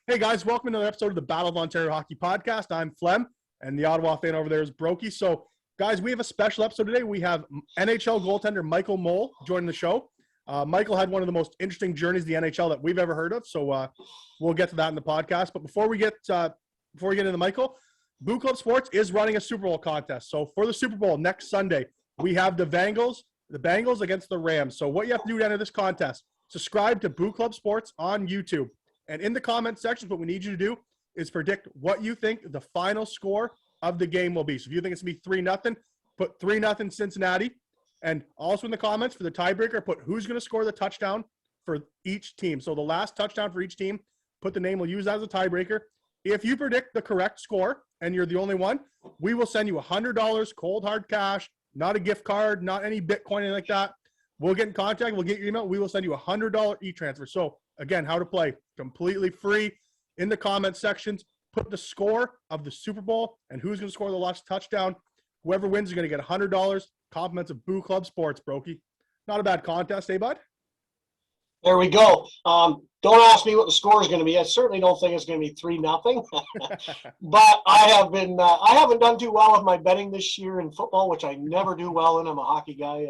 Hey guys, welcome to another episode of the Battle of Ontario Hockey Podcast. I'm Flem, and the Ottawa fan over there is Broeky. So, guys, we have a special episode today. We have NHL goaltender Mike Mole joining the show. Michael had one of the most interesting journeys to the NHL that we've ever heard of, so we'll get to that in the podcast. But before we get into Michael, BOOclub Sports is running a Super Bowl contest. So for the Super Bowl next Sunday, we have the Bengals against the Rams. So what you have to do to enter this contest: subscribe to BOOclub Sports on YouTube. And in the comment section, what we need you to do is predict what you think the final score of the game will be. So if you think it's going to be 3-0, put 3-0 Cincinnati. And also in the comments for the tiebreaker, put who's going to score the touchdown for each team. So the last touchdown for each team, put the name, we'll use that as a tiebreaker. If you predict the correct score and you're the only one, we will send you $100 cold hard cash, not a gift card, not any Bitcoin, anything like that. We'll get in contact. We'll get your email. We will send you a $100 e-transfer. So again, how to play completely free. In the comment sections, put the score of the Super Bowl and who's going to score the last touchdown. Whoever wins is going to get $100. Compliments of BOOclub Sports, Broeky. Not a bad contest, eh, bud? There we go. Don't ask me what the score is going to be. I certainly don't think it's going to be 3-0. But I haven't done too well with my betting this year in football, which I never do well in. I'm a hockey guy.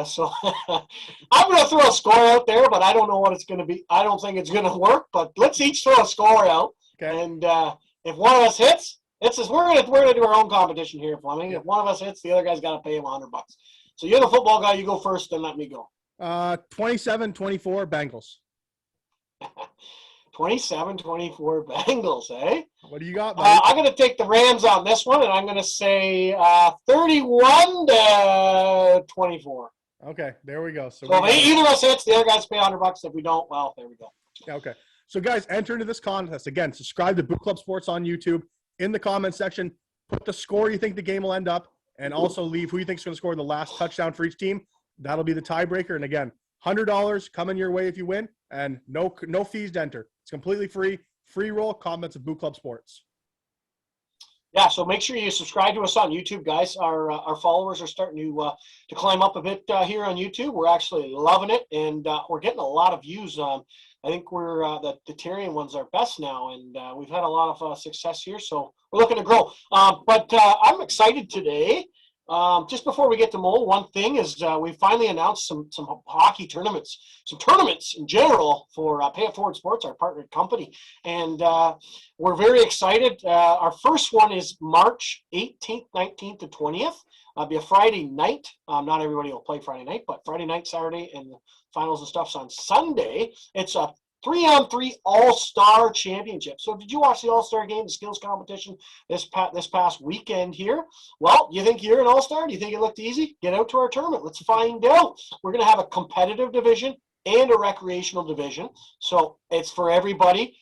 So I'm going to throw a score out there, but I don't know what it's going to be. I don't think it's going to work, but let's each throw a score out. Okay. And if one of us hits, we're gonna do our own competition here, Fleming. If one of us hits, the other guy's got to pay him $100. So you're the football guy. You go first, then let me go. 27-24 Bengals. 27-24 Bengals, eh? What do you got, buddy? I'm going to take the Rams on this one, and I'm going to say 31-24. Okay, there we go. So if either of us hits, the other guys pay $100. If we don't, well, there we go. Okay. So, guys, enter into this contest. Again, subscribe to BOOclub Sports on YouTube. In the comment section, put the score you think the game will end up, and also leave who you think is going to score the last touchdown for each team. That'll be the tiebreaker. And again, $100 coming your way if you win, and no fees to enter. It's completely free. Free roll. Comments of BOOclub Sports. Yeah, so make sure you subscribe to us on YouTube, guys. Our followers are starting to climb up a bit here on YouTube. We're actually loving it, and we're getting a lot of views. I think we're the Tyrion one's our best now, and we've had a lot of success here, so we're looking to grow. But I'm excited today. Just before we get to Mole, one thing is we finally announced some hockey tournaments, some tournaments in general for Pay It Forward Sports, our partner company. And we're very excited. Our first one is March 18th, 19th, to 20th. It'll be a Friday night. Not everybody will play Friday night, but Friday night, Saturday, and the finals and stuff's on Sunday. It's a 3-on-3 All-Star Championship. So did you watch the All-Star game, the skills competition this past weekend here? Well, you think you're an All-Star? Do you think it looked easy? Get out to our tournament. Let's find out. We're going to have a competitive division and a recreational division. So it's for everybody.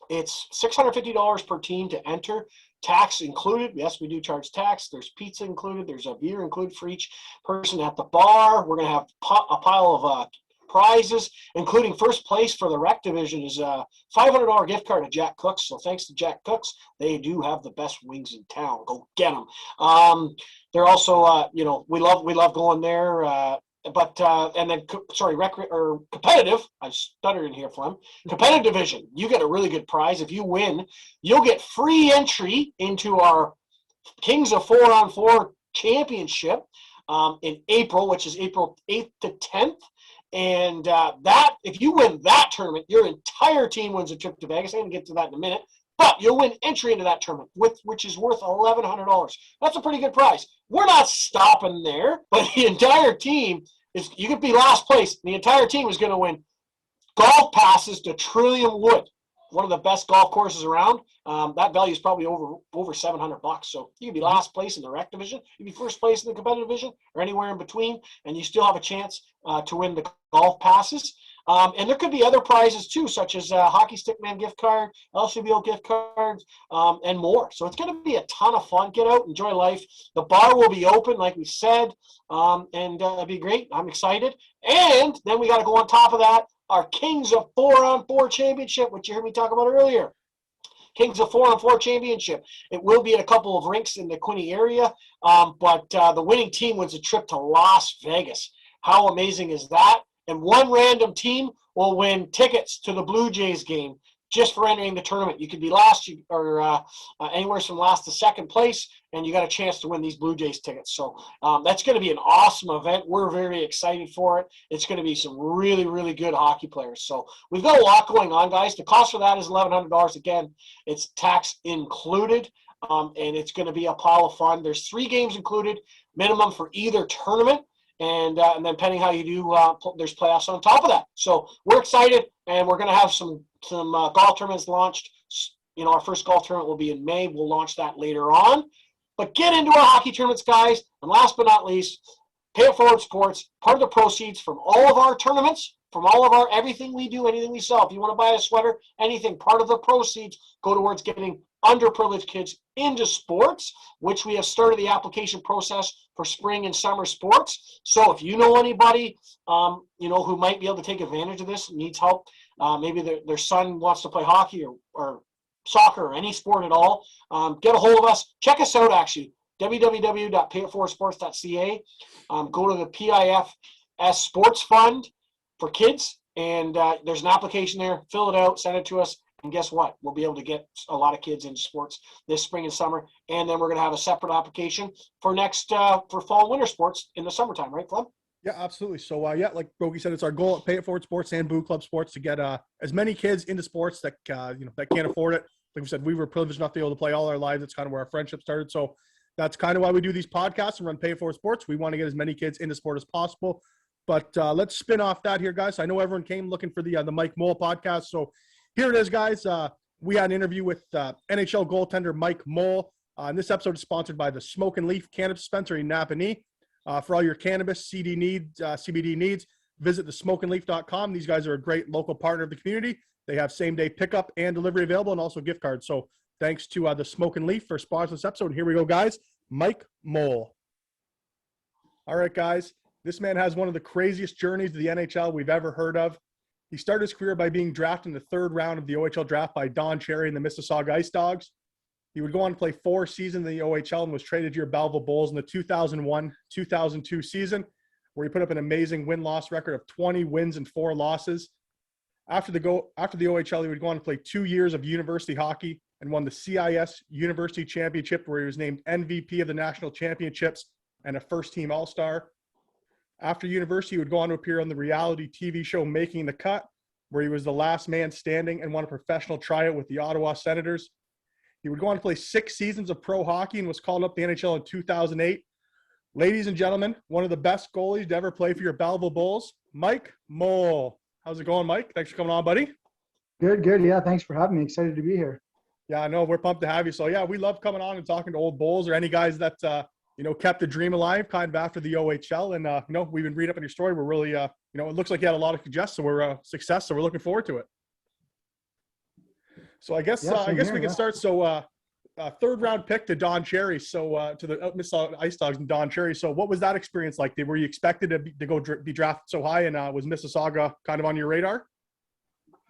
It's $650 per team to enter. Tax included. Yes, we do charge tax. There's pizza included. There's a beer included for each person at the bar. We're going to have a pile of prizes, including first place for the rec division is a $500 gift card to Jack Cook's. So thanks to Jack Cook's, they do have the best wings in town. Go get them. They're also, we love going there. Competitive. I'm stuttering here, Flem. Competitive division. You get a really good prize. If you win, you'll get free entry into our Kings of 4-on-4 Championship in April, which is April 8th to 10th. And if you win that tournament, your entire team wins a trip to Vegas. I'm going to get to that in a minute. But you'll win entry into that tournament, which is worth $1,100. That's a pretty good prize. We're not stopping there, but the entire team you could be last place. The entire team is going to win golf passes to Trillium Wood, one of the best golf courses around. That value is probably over $700. So you can be last place in the rec division, you can be first place in the competitive division, or anywhere in between, and you still have a chance to win the golf passes. And there could be other prizes too, such as a hockey stickman gift card, LCBO gift cards, and more. So it's going to be a ton of fun. Get out, enjoy life. The bar will be open, like we said, and it'll be great. I'm excited. And then we got to go on top of that, our Kings of 4-on-4 Championship, which you heard me talk about earlier. Kings of 4-on-4 Championship. It will be at a couple of rinks in the Quinte area, but the winning team wins a trip to Las Vegas. How amazing is that? and one random team will win tickets to the Blue Jays game just for entering the tournament. You could be last or anywhere from last to second place, and you got a chance to win these Blue Jays tickets. So that's going to be an awesome event. We're very excited for it. It's going to be some really, really good hockey players. So we've got a lot going on, guys. The cost for that is $1,100. Again, it's tax included, and it's going to be a pile of fun. There's 3 games included, minimum for either tournament. And then depending how you do, there's playoffs on top of that. So we're excited, and we're going to have some golf tournaments launched. You know, our first golf tournament will be in May. We'll launch that later on. But get into our hockey tournaments, guys. And last but not least, Pay It Forward Sports, part of the proceeds from all of our tournaments, from all of our everything we do, anything we sell. If you want to buy a sweater, anything, part of the proceeds go towards getting underprivileged kids into sports, which we have started the application process for spring and summer sports. So if you know anybody, who might be able to take advantage of this, needs help, maybe their son wants to play hockey or soccer or any sport at all, get a hold of us. Check us out, actually, www.payitforwardsports.ca. Go to the PIFS Sports Fund for kids, and there's an application there. Fill it out, send it to us. And guess what? We'll be able to get a lot of kids into sports this spring and summer. And then we're going to have a separate application for for fall and winter sports in the summertime, right, Flem? Yeah, absolutely. So, like Broeky said, it's our goal at Pay It Forward Sports and BOOclub Sports to get as many kids into sports that that can't afford it. Like we said, we were privileged enough to be able to play all our lives. It's kind of where our friendship started. So that's kind of why we do these podcasts and run Pay It Forward Sports. We want to get as many kids into sport as possible. But let's spin off that here, guys. I know everyone came looking for the Mike Mole podcast. So here it is, guys. We had an interview with NHL goaltender Mike Mole. And this episode is sponsored by the Smoke and Leaf Cannabis Dispensary in Napanee. For all your cannabis CBD needs, visit thesmokeandleaf.com. These guys are a great local partner of the community. They have same-day pickup and delivery available, and also gift cards. So thanks to the Smoke and Leaf for sponsoring this episode. Here we go, guys. Mike Mole. All right, guys. This man has one of the craziest journeys to the NHL we've ever heard of. He started his career by being drafted in the 3rd round of the OHL draft by Don Cherry and the Mississauga Ice Dogs. He would go on to play 4 seasons in the OHL and was traded to your Belleville Bulls in the 2001-2002 season, where he put up an amazing win-loss record of 20 wins and 4 losses. After the OHL, he would go on to play 2 years of university hockey and won the CIS University Championship, where he was named MVP of the National Championships and a first-team All-Star. After university, he would go on to appear on the reality TV show Making the Cut, where he was the last man standing and won a professional tryout with the Ottawa Senators. He would go on to play 6 seasons of pro hockey and was called up to the NHL in 2008. Ladies and gentlemen, one of the best goalies to ever play for your Belleville Bulls, Mike Mole. How's it going, Mike? Thanks for coming on, buddy. Good. Yeah, thanks for having me. Excited to be here. Yeah, I know. We're pumped to have you. So, yeah, we love coming on and talking to old Bulls or any guys that kept the dream alive kind of after the OHL. And, we've been reading up on your story. We're really, it looks like you had a lot of success. So we're looking forward to it. So I guess we can start. So 3rd round pick to Don Cherry. So to the Mississauga Ice Dogs and Don Cherry. So what was that experience like? Were you expected to be drafted so high, and was Mississauga kind of on your radar?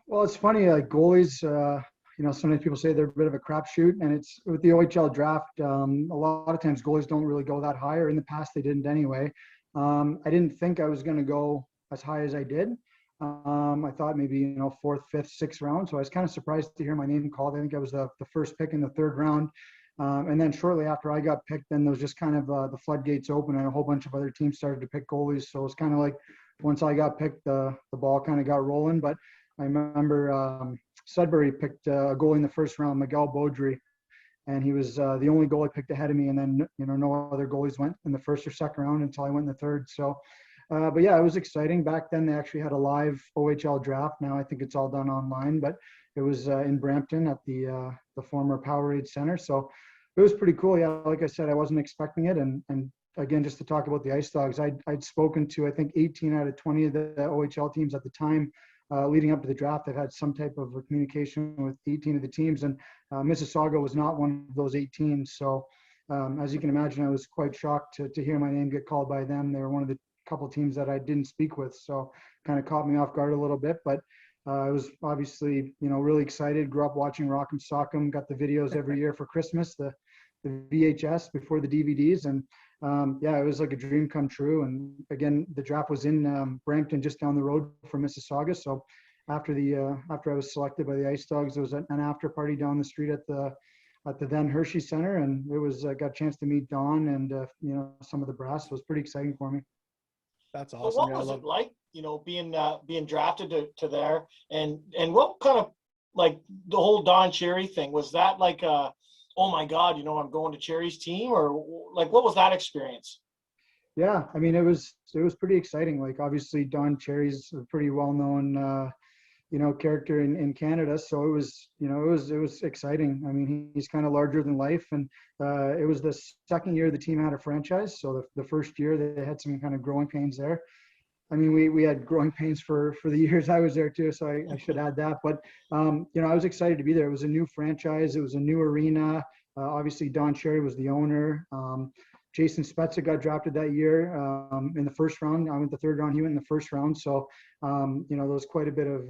Well, it's funny, goalies, so many people say they're a bit of a crapshoot, and it's with the OHL draft. A lot of times goalies don't really go that high, or in the past they didn't anyway. I didn't think I was going to go as high as I did. I thought maybe 4th, 5th, 6th round. So I was kind of surprised to hear my name called. I think I was the first pick in the 3rd round. And then shortly after I got picked, then there was just kind of the floodgates open, and a whole bunch of other teams started to pick goalies. So it was kind of like once I got picked, the ball kind of got rolling. But I remember Sudbury picked a goalie in the 1st round, Miguel Baudry, and he was the only goalie picked ahead of me. And then no other goalies went in the 1st or 2nd round until I went in the 3rd. So. But yeah, it was exciting. Back then, they actually had a live OHL draft. Now I think it's all done online, but it was in Brampton at the former Powerade Center. So it was pretty cool. Yeah, like I said, I wasn't expecting it. And again, just to talk about the Ice Dogs, I'd spoken to, I think, 18 out of 20 of the OHL teams at the time. Leading up to the draft, I've had some type of communication with 18 of the teams, and Mississauga was not one of those 18. So as you can imagine, I was quite shocked to hear my name get called by them. They were one of the couple teams that I didn't speak with, so kind of caught me off guard a little bit. But I was obviously, really excited. Grew up watching Rock'em Sock'em. Got the videos every year for Christmas, the VHS before the DVDs, and yeah, it was like a dream come true. And again, the draft was in Brampton, just down the road from Mississauga. So after I was selected by the Ice Dogs, there was an after party down the street at the then Hershey Center, and it was got a chance to meet Don and some of the brass. So it was pretty exciting for me. That's So awesome. what was it like, being drafted to there, and what kind of, like, the whole Don Cherry thing, was that like oh my God, I'm going to Cherry's team, or like, what was that experience? Yeah, I mean, it was pretty exciting. Like, obviously Don Cherry's a pretty well-known character in Canada. So it was exciting. I mean, he's kind of larger than life. And it was the second year the team had a franchise. So the first year they had some kind of growing pains there. I mean, we had growing pains for the years I was there too. So I should add that. But, I was excited to be there. It was a new franchise. It was a new arena. Obviously Don Cherry was the owner. Jason Spezza got drafted that year in the first round. I went the third round. He went in the first round. So, there was quite a bit of,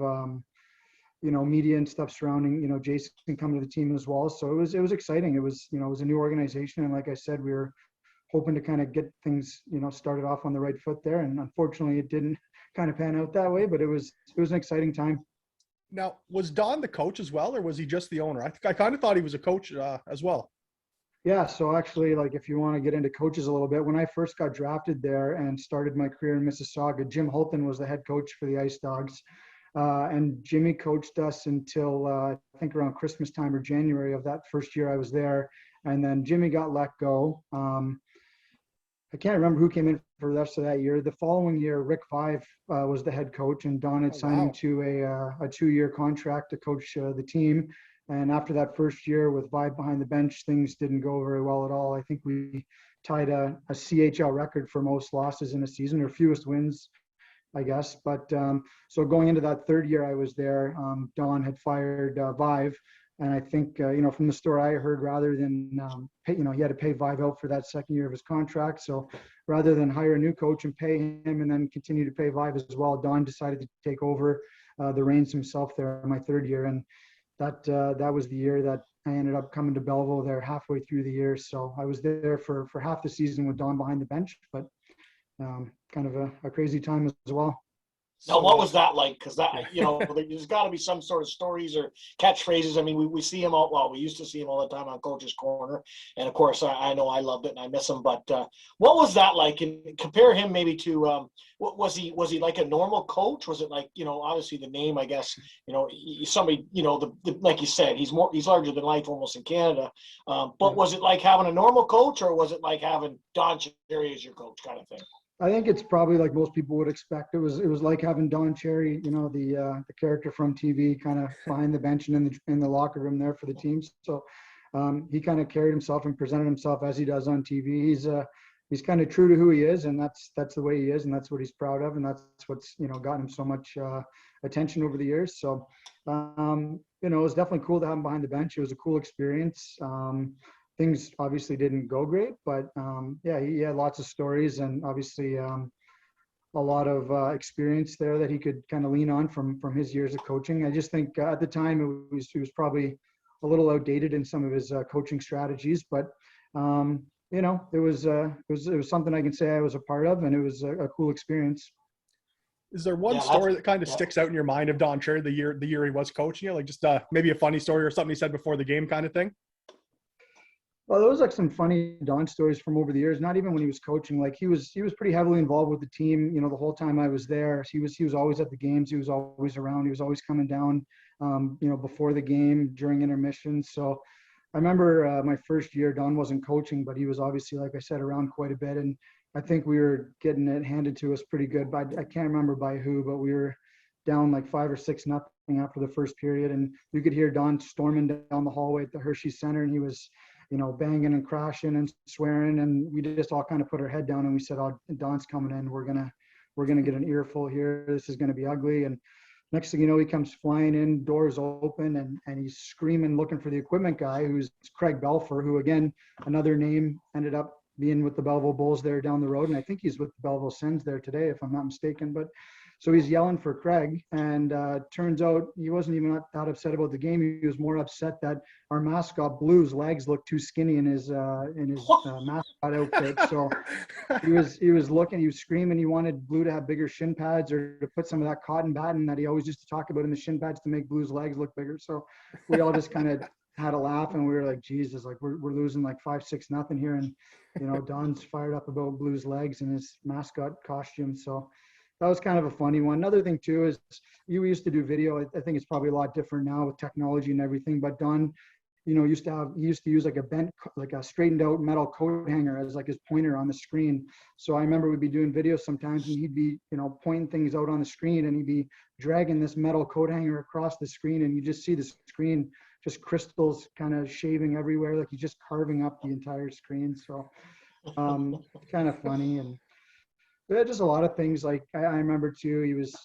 media and stuff surrounding, Jason coming to the team as well. So it was exciting. It was a new organization. And like I said, we were hoping to kind of get things, started off on the right foot there. And unfortunately it didn't kind of pan out that way, but it was an exciting time. Now, was Don the coach as well, or was he just the owner? I kind of thought he was a coach as well. Yeah, so actually, like, if you want to get into coaches a little bit, when I first got drafted there and started my career in Mississauga, Jim Holton was the head coach for the Ice Dogs. And Jimmy coached us until I think around Christmas time or January of that first year I was there. And then Jimmy got let go. I can't remember who came in for the rest of that year. The following year, Rick Vive was the head coach, and Don had signed him to a 2-year contract to coach the team. And after that first year with Vibe behind the bench, things didn't go very well at all. I think we tied a CHL record for most losses in a season, or fewest wins, I guess. But so going into that third year I was there, Don had fired Vive. And I think, from the story I heard, rather than, he had to pay Vive out for that second year of his contract. So rather than hire a new coach and pay him and then continue to pay Vive as well, Don decided to take over the reins himself there in my third year. And that was the year that I ended up coming to Belleville there halfway through the year. So I was there for half the season with Don behind the bench, but kind of a crazy time as well. Now, what was that like? Because that, there's got to be some sort of stories or catchphrases. I mean, we see him we used to see him all the time on Coach's Corner. And of course, I know I loved it and I miss him. But what was that like? And compare him maybe to, what was he like a normal coach? Was it like, obviously the name, I guess, somebody, like you said, he's larger than life almost in Canada. But was it like having a normal coach, or was it like having Don Cherry as your coach kind of thing? I think it's probably like most people would expect. It was like having Don Cherry, the character from TV, kind of behind the bench and in the locker room there for the teams. So he kind of carried himself and presented himself as he does on TV. He's kind of true to who he is, and that's the way he is, and that's what he's proud of, and that's what's gotten him so much attention over the years. So it was definitely cool to have him behind the bench. It was a cool experience. Things obviously didn't go great, but he had lots of stories and obviously a lot of experience there that he could kind of lean on from his years of coaching. I just think at the time he was probably a little outdated in some of his coaching strategies, but it was something I can say I was a part of, and it was a cool experience. Is there one story that kind of sticks out in your mind of Don Cherry the year he was coaching you, like just maybe a funny story or something he said before the game kind of thing? Well, there was like some funny Don stories from over the years. Not even when he was coaching. Like he was pretty heavily involved with the team. The whole time I was there, he was always at the games. He was always around. He was always coming down, before the game, during intermission. So I remember my first year, Don wasn't coaching, but he was obviously, like I said, around quite a bit. And I think we were getting it handed to us pretty good. But I can't remember by who, but we were down like 5 or 6 nothing after the first period, and you could hear Don storming down the hallway at the Hershey Center, and he was banging and crashing and swearing, and we just all kind of put our head down and we said, "Oh, Don's coming in. We're gonna get an earful here. This is gonna be ugly." And next thing you know, he comes flying in, doors open, and he's screaming, looking for the equipment guy, who's Craig Belfer, who again, another name, ended up being with the Belleville Bulls there down the road, and I think he's with the Belleville Sens there today, if I'm not mistaken. But So he's yelling for Craig, and turns out he wasn't even that upset about the game. He was more upset that our mascot Blue's legs looked too skinny in his mascot outfit. So he was looking, he was screaming. He wanted Blue to have bigger shin pads or to put some of that cotton batting that he always used to talk about in the shin pads to make Blue's legs look bigger. So we all just kind of had a laugh, and we were like, Jesus, like we're losing like 5-6-0 here, and Don's fired up about Blue's legs and his mascot costume. So that was kind of a funny one. Another thing too is we used to do video. I think it's probably a lot different now with technology and everything, but Don, he used to use like a straightened out metal coat hanger as like his pointer on the screen. So I remember we'd be doing videos sometimes, and he'd be, pointing things out on the screen, and he'd be dragging this metal coat hanger across the screen, and you just see the screen just crystals kind of shaving everywhere, like he's just carving up the entire screen. So kind of funny. And just a lot of things. Like I remember too, he was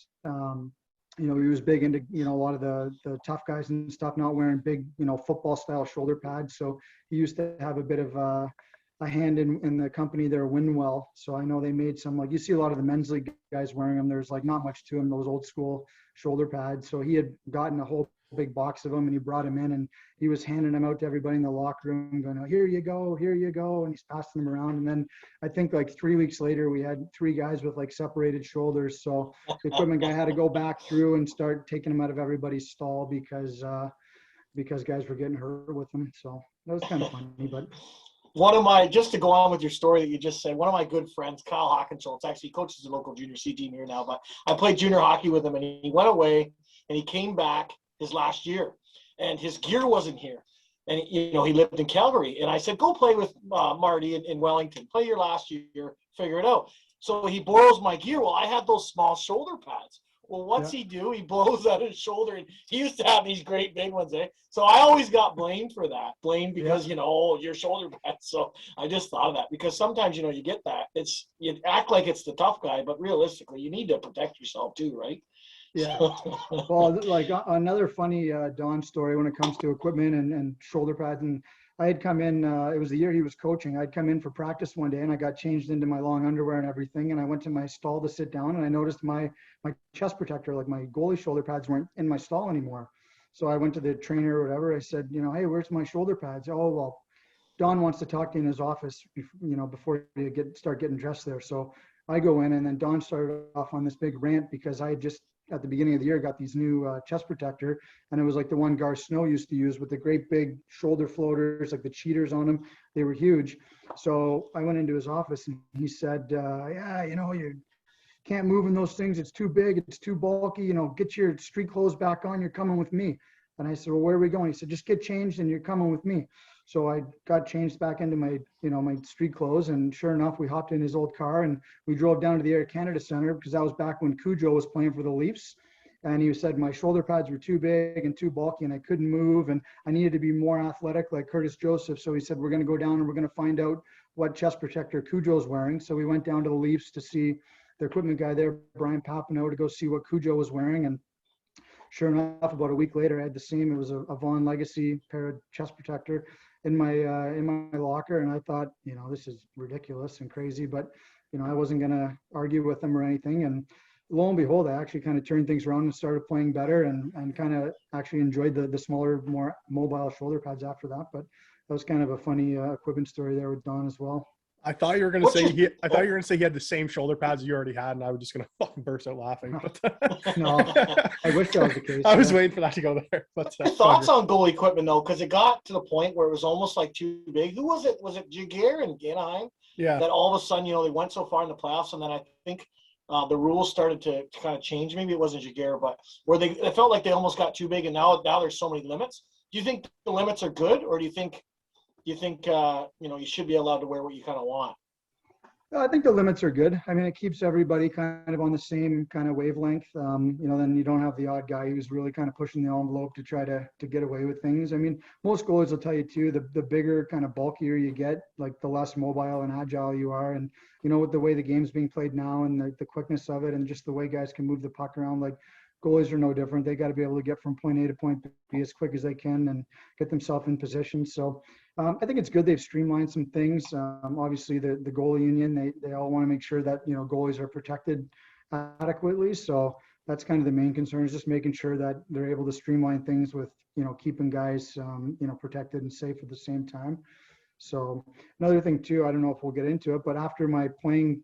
he was big into a lot of the tough guys and stuff not wearing big football style shoulder pads. So he used to have a bit of a hand in the company there, Winwell. So I know they made some, like you see a lot of the men's league guys wearing them. There's like not much to them, those old school shoulder pads. So he had gotten a whole big box of them, and he brought them in, and he was handing them out to everybody in the locker room going, here you go, and he's passing them around. And then I think like 3 weeks later we had 3 guys with like separated shoulders, so the equipment guy had to go back through and start taking them out of everybody's stall because guys were getting hurt with them. So that was kind of funny. But one of my, just to go on with your story that you just said, one of my good friends, Kyle Hawkinschultz, actually coaches the local junior C team here now, but I played junior hockey with him, and he went away and he came back his last year, and his gear wasn't here, and he lived in Calgary, and I said, go play with Marty in Wellington, play your last year, figure it out. So he borrows my gear. Well, I had those small shoulder pads. Well, what's he do? He blows out his shoulder, and he used to have these great big ones, So I always got blamed for that, because your shoulder pads. So I just thought of that, because sometimes you get that, you act like it's the tough guy, but realistically you need to protect yourself too, right? Yeah. Well, like another funny Don story when it comes to equipment and shoulder pads. And I had come in, it was the year he was coaching. I'd come in for practice one day, and I got changed into my long underwear and everything. And I went to my stall to sit down, and I noticed my chest protector, like my goalie shoulder pads, weren't in my stall anymore. So I went to the trainer or whatever. I said, hey, where's my shoulder pads? Oh, well, Don wants to talk to you in his office, before you start getting dressed there. So I go in, and then Don started off on this big rant because I had just, at the beginning of the year, got these new chest protector, and it was like the one Gar Snow used to use with the great big shoulder floaters, like the cheaters on them. They were huge. So I went into his office, and he said, you can't move in those things. It's too big. It's too bulky. Get your street clothes back on. You're coming with me. And I said, well, where are we going? He said, just get changed and you're coming with me. So I got changed back into my, my street clothes, and sure enough, we hopped in his old car and we drove down to the Air Canada Center, because that was back when Cujo was playing for the Leafs. And he said my shoulder pads were too big and too bulky, and I couldn't move, and I needed to be more athletic like Curtis Joseph. So he said, we're going to go down and we're going to find out what chest protector Cujo's wearing. So we went down to the Leafs to see the equipment guy there, Brian Papineau, to go see what Cujo was wearing. And sure enough, about a week later, I had the same. It was a Vaughn Legacy pair of chest protector in my locker, and I thought, this is ridiculous and crazy, but I wasn't going to argue with them or anything. And lo and behold, I actually kind of turned things around and started playing better, and kind of actually enjoyed the smaller, more mobile shoulder pads after that. But that was kind of a funny equipment story there with Don as well. I thought you were going to say he had the same shoulder pads you already had, and I was just going to fucking burst out laughing. But No, I wish that was the case. I was waiting for that to go there. But thoughts on goalie equipment though, because it got to the point where it was almost like too big. Who was it? Was it Jaguar and Anaheim? Yeah. That all of a sudden, they went so far in the playoffs, and then I think the rules started to kind of change. Maybe it wasn't Jaguar, but where it felt like they almost got too big, and now there's so many limits. Do you think the limits are good, or do you think you should be allowed to wear what you kind of want? I think the limits are good. I mean, it keeps everybody kind of on the same kind of wavelength. Then you don't have the odd guy who's really kind of pushing the envelope to try to get away with things. I mean, most goalies will tell you too, the bigger, kind of bulkier you get, like the less mobile and agile you are. And, with the way the game's being played now, and the quickness of it, and just the way guys can move the puck around, like goalies are no different. They got to be able to get from point A to point B as quick as they can and get themselves in position. So I think it's good they've streamlined some things. Obviously, the goalie union, they all want to make sure that, goalies are protected adequately. So that's kind of the main concern, is just making sure that they're able to streamline things with, keeping guys, protected and safe at the same time. So another thing too, I don't know if we'll get into it, but after my playing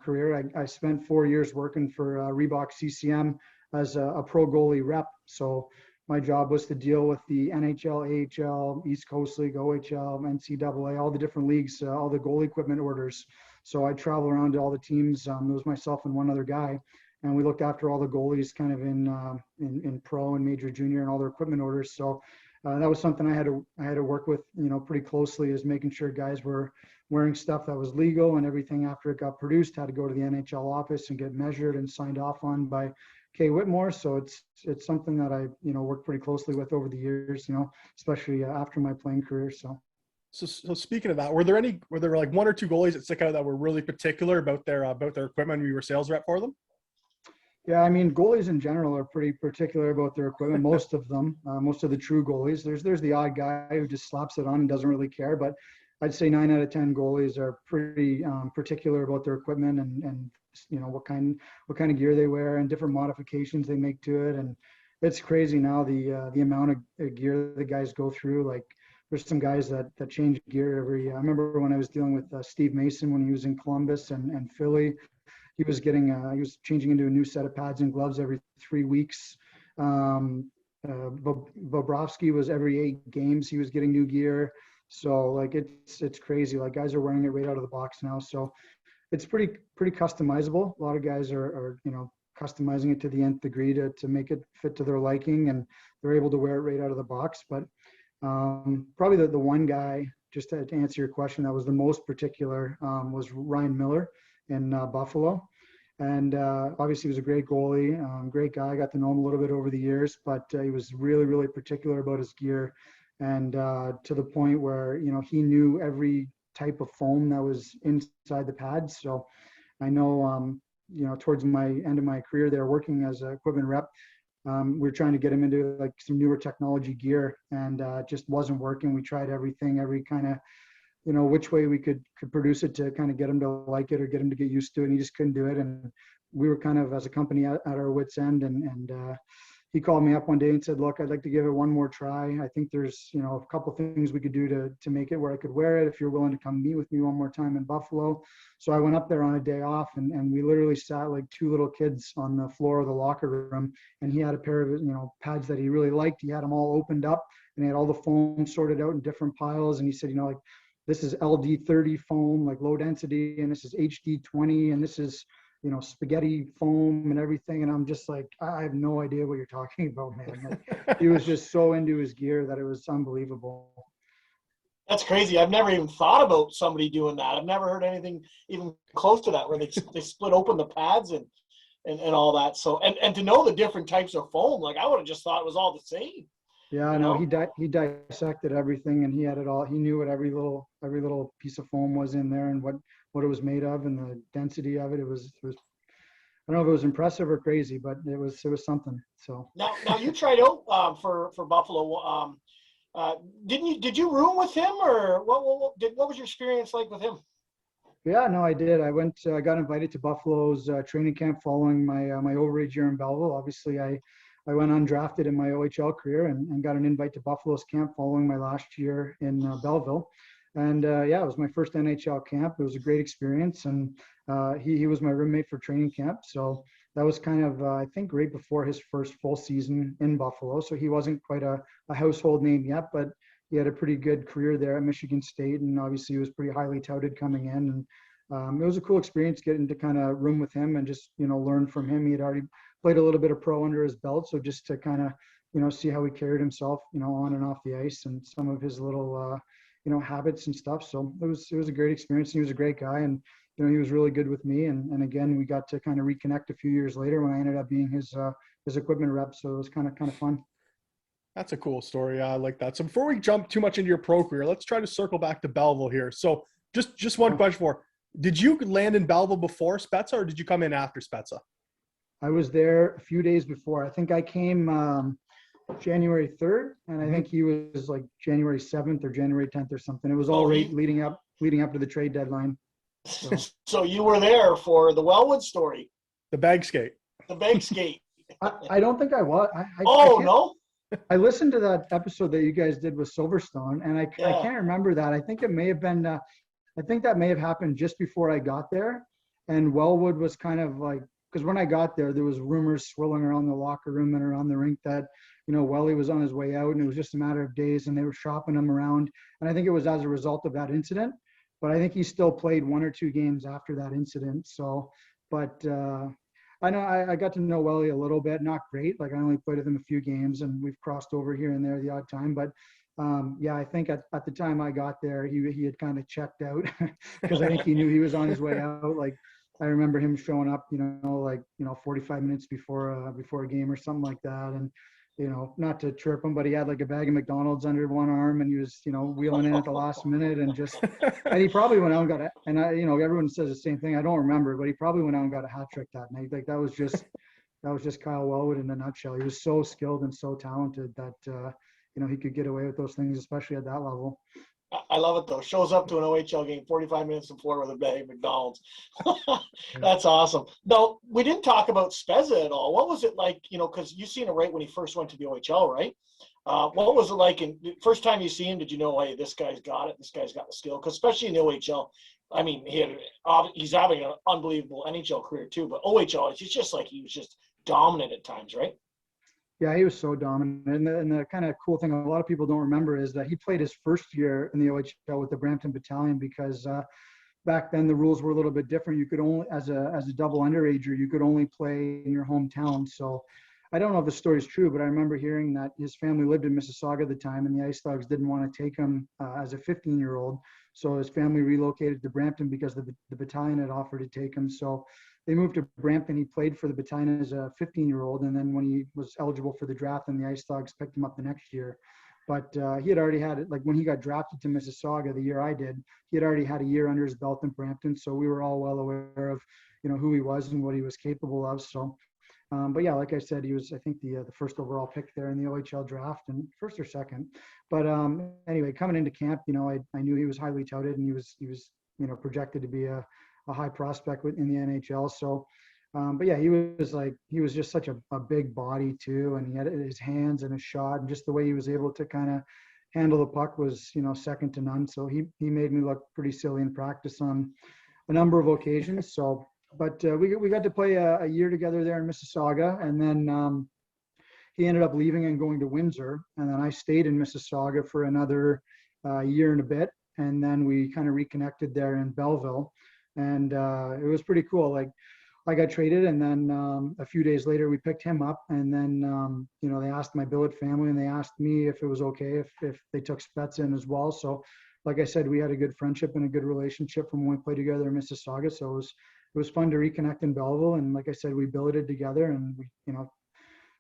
career, I spent 4 years working for Reebok CCM as a pro goalie rep. So my job was to deal with the NHL, AHL, East Coast League, OHL, NCAA, all the different leagues, all the goalie equipment orders. So I travel around to all the teams. It was myself and one other guy, and we looked after all the goalies kind of in pro and major junior and all their equipment orders. So that was something I had to work with, pretty closely, is making sure guys were wearing stuff that was legal, and everything after it got produced had to go to the NHL office and get measured and signed off on by Kay Whitmore. So it's something that I worked pretty closely with over the years, especially after my playing career. So speaking of that, were there like one or two goalies that stick out that were really particular about their equipment when you were sales rep for them? Yeah, I mean, goalies in general are pretty particular about their equipment. Most of them, most of the true goalies. There's the odd guy who just slaps it on and doesn't really care. But I'd say 9 out of 10 goalies are pretty particular about their equipment and what kind of gear they wear and different modifications they make to it. And it's crazy now the amount of gear the guys go through. Like, there's some guys that change gear every. I remember when I was dealing with Steve Mason when he was in Columbus and Philly. He was changing into a new set of pads and gloves every 3 weeks. Bobrovsky was every 8 games he was getting new gear. So like it's crazy. Like, guys are wearing it right out of the box now. So it's pretty customizable. A lot of guys are customizing it to the nth degree to make it fit to their liking, and they're able to wear it right out of the box. But probably the one guy, just to answer your question, that was the most particular was Ryan Miller in Buffalo. And obviously he was a great goalie, great guy. I got to know him a little bit over the years, but he was really, really particular about his gear. And to the point where, he knew every type of foam that was inside the pads. So I know, towards my end of my career there, working as an equipment rep, we were trying to get him into like some newer technology gear, and it just wasn't working. We tried everything, every kind of, which way we could produce it to kind of get him to like it or get him to get used to it. And he just couldn't do it. And we were kind of, as a company, at our wits' end. And he called me up one day and said, look, I'd like to give it one more try. I think there's, a couple things we could do to make it where I could wear it if you're willing to come meet with me one more time in Buffalo. So I went up there on a day off, and we literally sat like 2 little kids on the floor of the locker room. And he had a pair of, pads that he really liked. He had them all opened up, and he had all the foam sorted out in different piles. And he said, like, this is LD30 foam, like low density, and this is HD20, and this is, spaghetti foam and everything. And I'm just like, I have no idea what you're talking about, man. Like, he was just so into his gear that it was unbelievable. That's crazy. I've never even thought about somebody doing that. I've never heard anything even close to that, where they split open the pads and all that. So, and to know the different types of foam, like, I would have just thought it was all the same. Yeah, no, he dissected everything, and he had it all. He knew what every little piece of foam was in there, and what it was made of, and the density of it. It was I don't know if it was impressive or crazy, but it was something. So now you tried out for Buffalo. Did you room with him, or what was your experience like with him? Yeah, no, I did. I went. I got invited to Buffalo's training camp following my overage year in Belleville. Obviously, I went undrafted in my OHL career and got an invite to Buffalo's camp following my last year in Belleville. And it was my first NHL camp. It was a great experience. And he was my roommate for training camp. So that was kind of, I think, right before his first full season in Buffalo. So he wasn't quite a household name yet, but he had a pretty good career there at Michigan State. And obviously he was pretty highly touted coming in. And it was a cool experience getting to kind of room with him and just, learn from him. He had already played a little bit of pro under his belt. So just to kind of, see how he carried himself, on and off the ice, and some of his little, habits and stuff. So it was a great experience. He was a great guy, and, he was really good with me. And again, we got to kind of reconnect a few years later when I ended up being his equipment rep. So it was kind of fun. That's a cool story. I like that. So before we jump too much into your pro career, let's try to circle back to Belleville here. So just one question did you land in Belleville before Spezza, or did you come in after Spezza? I was there a few days before. I think I came January 3rd, and I think he was like January 7th or January 10th or something. It was all right leading up to the trade deadline. So you were there for the Wellwood story. The bag skate. The big skate. I don't think I was. Oh, can't- no? I listened to that episode that you guys did with Silverstone, and I Yeah. can't remember that. I think it may have been, I think that may have happened just before I got there. And Wellwood was kind of like, because when I got there, there was rumors swirling around the locker room and around the rink that, Welly was on his way out, and it was just a matter of days, and they were shopping him around. And I think it was as a result of that incident. But I think he still played 1 or 2 games after that incident. So, but I know I got to know Welly a little bit, not great. Like I only played with him a few games, and we've crossed over here and there the odd time. But yeah, I think at the time I got there, he had kind of checked out because I think he knew he was on his way out. Like I remember him showing up, 45 minutes before a game or something like that, and not to chirp him, but he had like a bag of McDonald's under one arm, and he was wheeling in at the last minute, and he probably went out and got and everyone says the same thing. I don't remember, but he probably went out and got a hat trick that night. Like that was just Kyle Wellwood in a nutshell. He was so skilled and so talented that he could get away with those things, especially at that level. I love it, though. Shows up to an OHL game 45 minutes before with a bag of McDonald's. That's awesome. No, we didn't talk about Spezza at all. What was it like, because you seen him right when he first went to the OHL, right? What was it like in the first time you see him? Did you know, hey, this guy's got it. This guy's got the skill. Because especially in the OHL, I mean, he's having an unbelievable NHL career too. But OHL, it's just like he was just dominant at times, right? Yeah, he was so dominant. And the kind of cool thing a lot of people don't remember is that he played his first year in the OHL with the Brampton Battalion because back then the rules were a little bit different. You could only, as a double underager, you could only play in your hometown. So I don't know if the story is true, but I remember hearing that his family lived in Mississauga at the time, and the Ice Dogs didn't want to take him as a 15-year-old. So his family relocated to Brampton because the battalion had offered to take him. So they moved to Brampton. He played for the battalion as a 15-year-old, and then when he was eligible for the draft, and the Ice Dogs picked him up the next year. But he had already had it, like when he got drafted to Mississauga the year I did, he had already had a year under his belt in Brampton. So we were all well aware of, who he was and what he was capable of. So, but yeah, like I said, he was, I think, the first overall pick there in the OHL draft, and first or second. But anyway, coming into camp, I knew he was highly touted, and he was projected to be a high prospect in the NHL. So, but yeah, he was just such a big body too. And he had his hands and his shot, and just the way he was able to kind of handle the puck was, second to none. So he made me look pretty silly in practice on a number of occasions. So, but we got to play a year together there in Mississauga. And then he ended up leaving and going to Windsor. And then I stayed in Mississauga for another year and a bit. And then we kind of reconnected there in Belleville. And it was pretty cool. Like I got traded, and then a few days later we picked him up, and then they asked my billet family, and they asked me if it was okay if they took Spezza in as well. So like I said, we had a good friendship and a good relationship from when we played together in Mississauga. So it was fun to reconnect in Belleville, and like I said, we billeted together, and we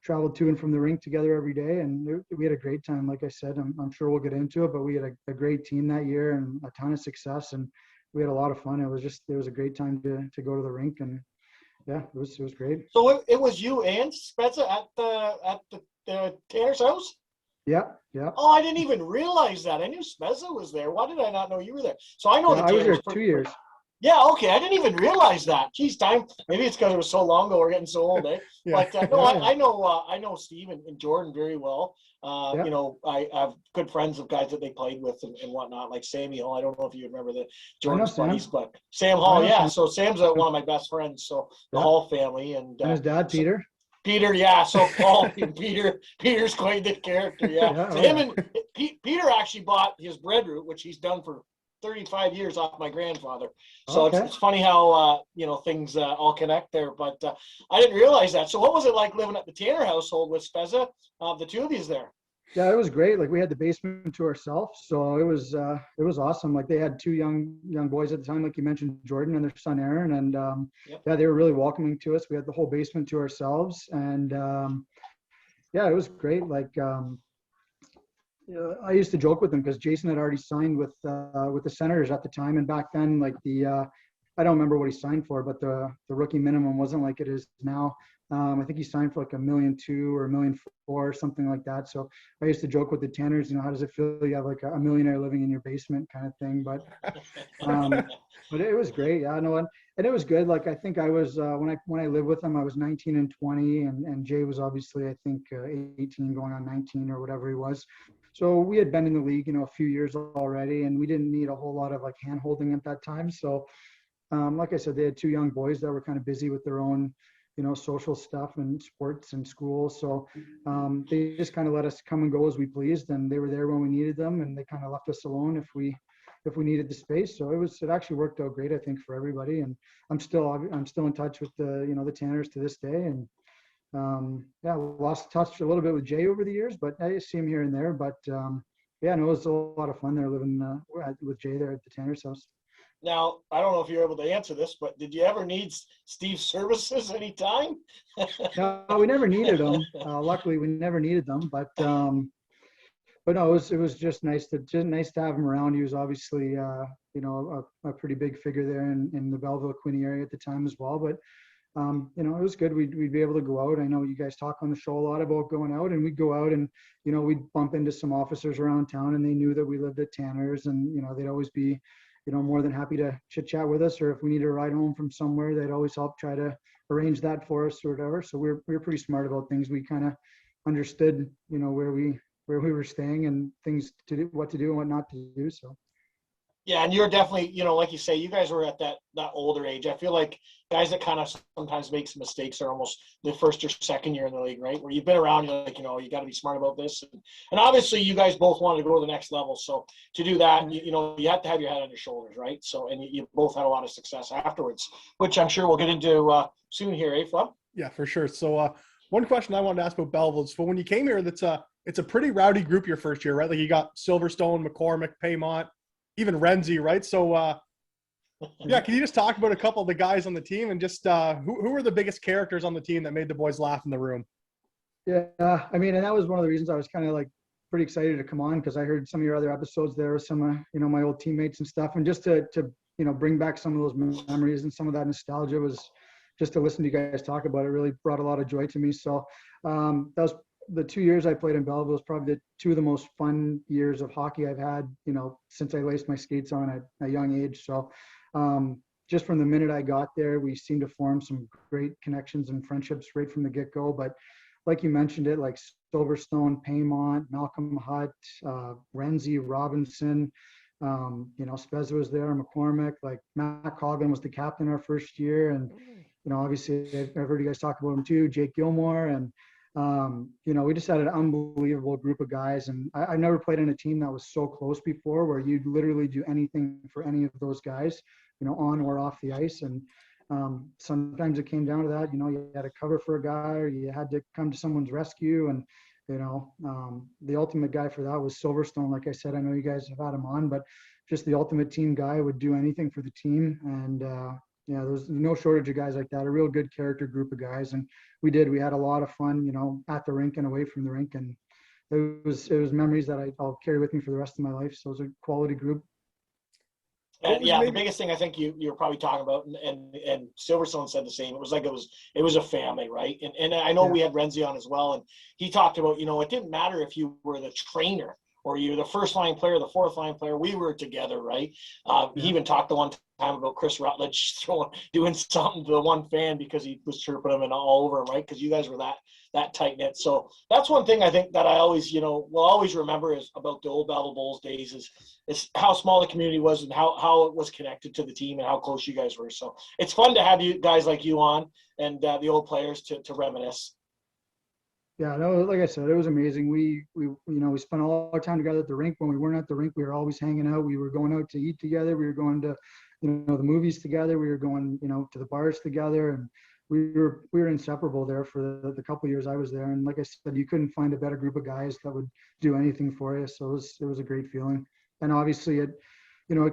traveled to and from the rink together every day, and we had a great time. Like I said, I'm sure we'll get into it, but we had a great team that year and a ton of success, and we had a lot of fun. It was a great time to go to the rink, and yeah, it was great. So it was you and Spezza at the Tanner's house? Yeah. Oh, I didn't even realize that. I knew Spezza was there. Why did I not know you were there? So I know Yeah, I was there 2 years. Yeah, okay. I didn't even realize that. Geez, time. Maybe it's because it was so long ago. We're getting so old, eh? Yeah. But no, yeah. I know Steve and Jordan very well. Yeah. I have good friends of guys that they played with and whatnot, like Sammy Hall. I don't know if you remember the Jordan's buddies, but Sam Hall, yeah. So Sam's one of my best friends. So the Hall family and his dad, Peter. Peter, yeah. So Paul and Peter's quite the character, yeah. So him and Peter actually bought his breadroot, which he's done for 35 years off my grandfather. So it's funny how things all connect there. But I didn't realize that. So what was it like living at the Tanner household with Spezza? The two of you there. Yeah, it was great. Like we had the basement to ourselves, so it was awesome. Like they had 2 young boys at the time, like you mentioned, Jordan and their son Aaron, and yeah, they were really welcoming to us. We had the whole basement to ourselves, and yeah, it was great. Like I used to joke with them because Jason had already signed with the Senators at the time, and back then, like I don't remember what he signed for, but the rookie minimum wasn't like it is now. I think he signed for like $1.2 million or $1.4 million or something like that. So I used to joke with the Tanners, you know, how does it feel? You have like a millionaire living in your basement kind of thing. But it was great. Yeah, no, and it was good. Like I think I was when I lived with him, I was 19 and 20, and Jay was obviously I think 18 going on 19 or whatever he was. So we had been in the league, you know, a few years already, and we didn't need a whole lot of like hand holding at that time. So like I said, they had two young boys that were kind of busy with their own, you know, social stuff and sports and school. So they just kind of let us come and go as we pleased, and they were there when we needed them, and they kind of left us alone if we needed the space. So it actually worked out great, I think, for everybody. And I'm still in touch with the Tanners to this day. And yeah, lost touch a little bit with Jay over the years, but I see him here and there. But yeah, no, it was a lot of fun there living with Jay there at the Tanner's house. Now, I don't know if you're able to answer this, but did you ever need Steve's services anytime? No, we never needed them. Luckily, we never needed them. But no, it was just nice to have him around. He was obviously you know, a pretty big figure there in the Belleville Quinte area at the time as well. But you know, it was good. We'd be able to go out. I know you guys talk on the show a lot about going out, and we'd go out and, you know, we'd bump into some officers around town, and they knew that we lived at Tanner's, and, you know, they'd always be, you know, more than happy to chit chat with us, or if we needed a ride home from somewhere, they'd always help try to arrange that for us or whatever. So we were pretty smart about things. We kind of understood, you know, where we were staying and things to do, what to do and what not to do. So. Yeah, and you're definitely, you know, like you say, you guys were at that older age. I feel like guys that kind of sometimes make some mistakes are almost the first or second year in the league, right? Where you've been around, you're like, you know, you got to be smart about this. And obviously, you guys both wanted to go to the next level. So to do that, you know, you have to have your head on your shoulders, right? So, and you both had a lot of success afterwards, which I'm sure we'll get into soon here, eh, Flub? Yeah, for sure. So one question I wanted to ask about Belleville is, so when you came here, it's a pretty rowdy group your first year, right? Like you got Silverstone, McCormick, Paymont, even Renzi, right? So, yeah, can you just talk about a couple of the guys on the team and just who were the biggest characters on the team that made the boys laugh in the room? Yeah, I mean, and that was one of the reasons I was kind of like pretty excited to come on, because I heard some of your other episodes there with some, you know, my old teammates and stuff, and just to you know, bring back some of those memories and some of that nostalgia was just to listen to you guys talk about it really brought a lot of joy to me. So that was the 2 years I played in Belleville was probably the two of the most fun years of hockey I've had, you know, since I laced my skates on at a young age. So just from the minute I got there, we seemed to form some great connections and friendships right from the get-go. But like you mentioned it, like Silverstone, Paymont, Malcolm Hutt, Renzi, Robinson, you know, Spezza was there, McCormick, like Matt Coughlin was the captain our first year. And, you know, obviously I've heard you guys talk about him too, Jake Gilmore. And, you know, we just had an unbelievable group of guys, and I've never played on a team that was so close before, where you'd literally do anything for any of those guys, you know, on or off the ice. And sometimes it came down to that, you know, you had to cover for a guy, or you had to come to someone's rescue. And, you know, the ultimate guy for that was Silverstone. Like I said, I know you guys have had him on, but just the ultimate team guy, would do anything for the team. And yeah, there's no shortage of guys like that, a real good character group of guys. And we had a lot of fun, you know, at the rink and away from the rink. And it was memories that I'll carry with me for the rest of my life. So it was a quality group. And yeah, the biggest thing I think you were probably talking about, and Silverstone said the same. It was like it was a family, right? And I know we had Renzi on as well, and he talked about, you know, it didn't matter if you were the trainer or you're the first line player, the fourth line player. We were together, right? He even talked the one time about Chris Rutledge doing something to the one fan because he was chirping him and all over him, right? Because you guys were that tight knit. So that's one thing I think that I always, you know, will always remember is about the old Belleville Bulls days is how small the community was and how it was connected to the team and how close you guys were. So it's fun to have you guys like you on and the old players to reminisce. Yeah, no, like I said, it was amazing. We you know, we spent all our time together at the rink. When we weren't at the rink, we were always hanging out. We were going out to eat together. We were going to, you know, the movies together. We were going, you know, to the bars together, and we were inseparable there for the couple of years I was there. And like I said, you couldn't find a better group of guys that would do anything for you. So it was a great feeling. And obviously it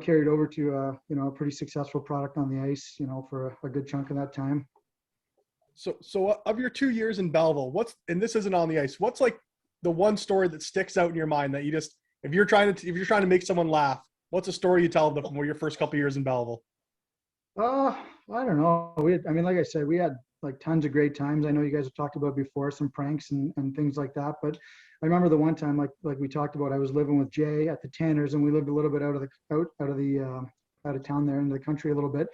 carried over to you know, a pretty successful product on the ice, you know, for a good chunk of that time. So of your 2 years in Belleville, and this isn't on the ice, what's like the one story that sticks out in your mind that you just, if you're trying to make someone laugh, what's a story you tell them from your first couple of years in Belleville? I don't know. Like I said, we had like tons of great times. I know you guys have talked about before, some pranks and things like that. But I remember the one time, like we talked about, I was living with Jay at the Tanners, and we lived a little bit out of town there into the country a little bit.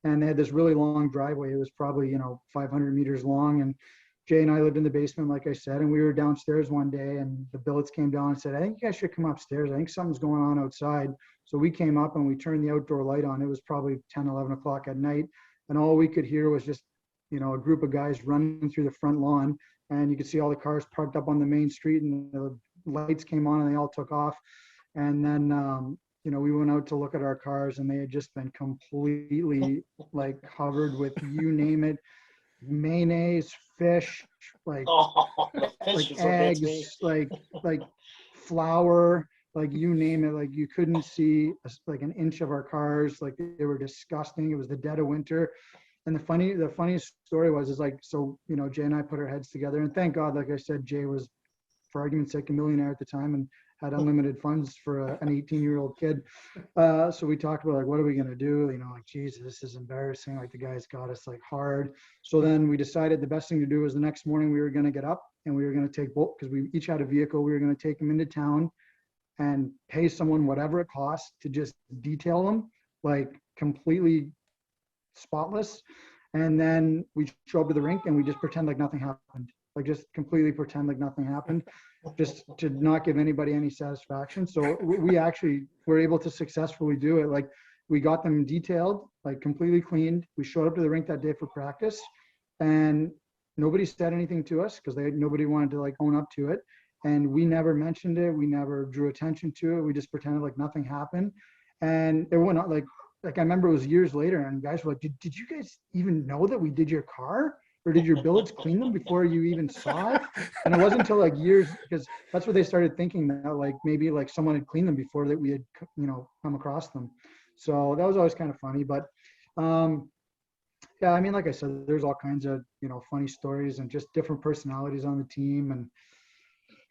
And they had this really long driveway. It was probably, 500 meters long. And Jay and I lived in the basement, like I said, and we were downstairs one day, and the billets came down and said, I think you guys should come upstairs. I think something's going on outside. So we came up and we turned the outdoor light on. It was probably 10, 11 o'clock at night. And all we could hear was just, a group of guys running through the front lawn. And you could see all the cars parked up on the main street, and the lights came on and they all took off. And then, we went out to look at our cars, and they had just been completely like covered with, you name it, mayonnaise, fish, like eggs, like flour, like you name it. Like you couldn't see like an inch of our cars. Like they were disgusting. It was the dead of winter. And the funniest story is like, so, Jay and I put our heads together, and thank God, like I said, Jay was, for argument's sake, a millionaire at the time and had unlimited funds for an 18-year-old kid. So we talked about, like, what are we going to do? Like, Jesus, this is embarrassing. Like, the guys got us like hard. So then we decided the best thing to do was the next morning we were going to get up and we were going to take both, because we each had a vehicle. We were going to take them into town and pay someone whatever it costs to just detail them, like completely spotless. And then we show up to the rink and we just pretend like nothing happened. Like just completely pretend like nothing happened, just to not give anybody any satisfaction. So we actually were able to successfully do it. Like we got them detailed, like completely cleaned. We showed up to the rink that day for practice, and nobody said anything to us because nobody wanted to like own up to it. And we never mentioned it. We never drew attention to it. We just pretended like nothing happened. And it went on like I remember it was years later, and guys were like, did you guys even know that we did your car? Or did your billets clean them before you even saw it? And it wasn't until like years, because that's what they started thinking, that like maybe like someone had cleaned them before that we had, come across them. So that was always kind of funny. But yeah, I mean, like I said, there's all kinds of, funny stories and just different personalities on the team. And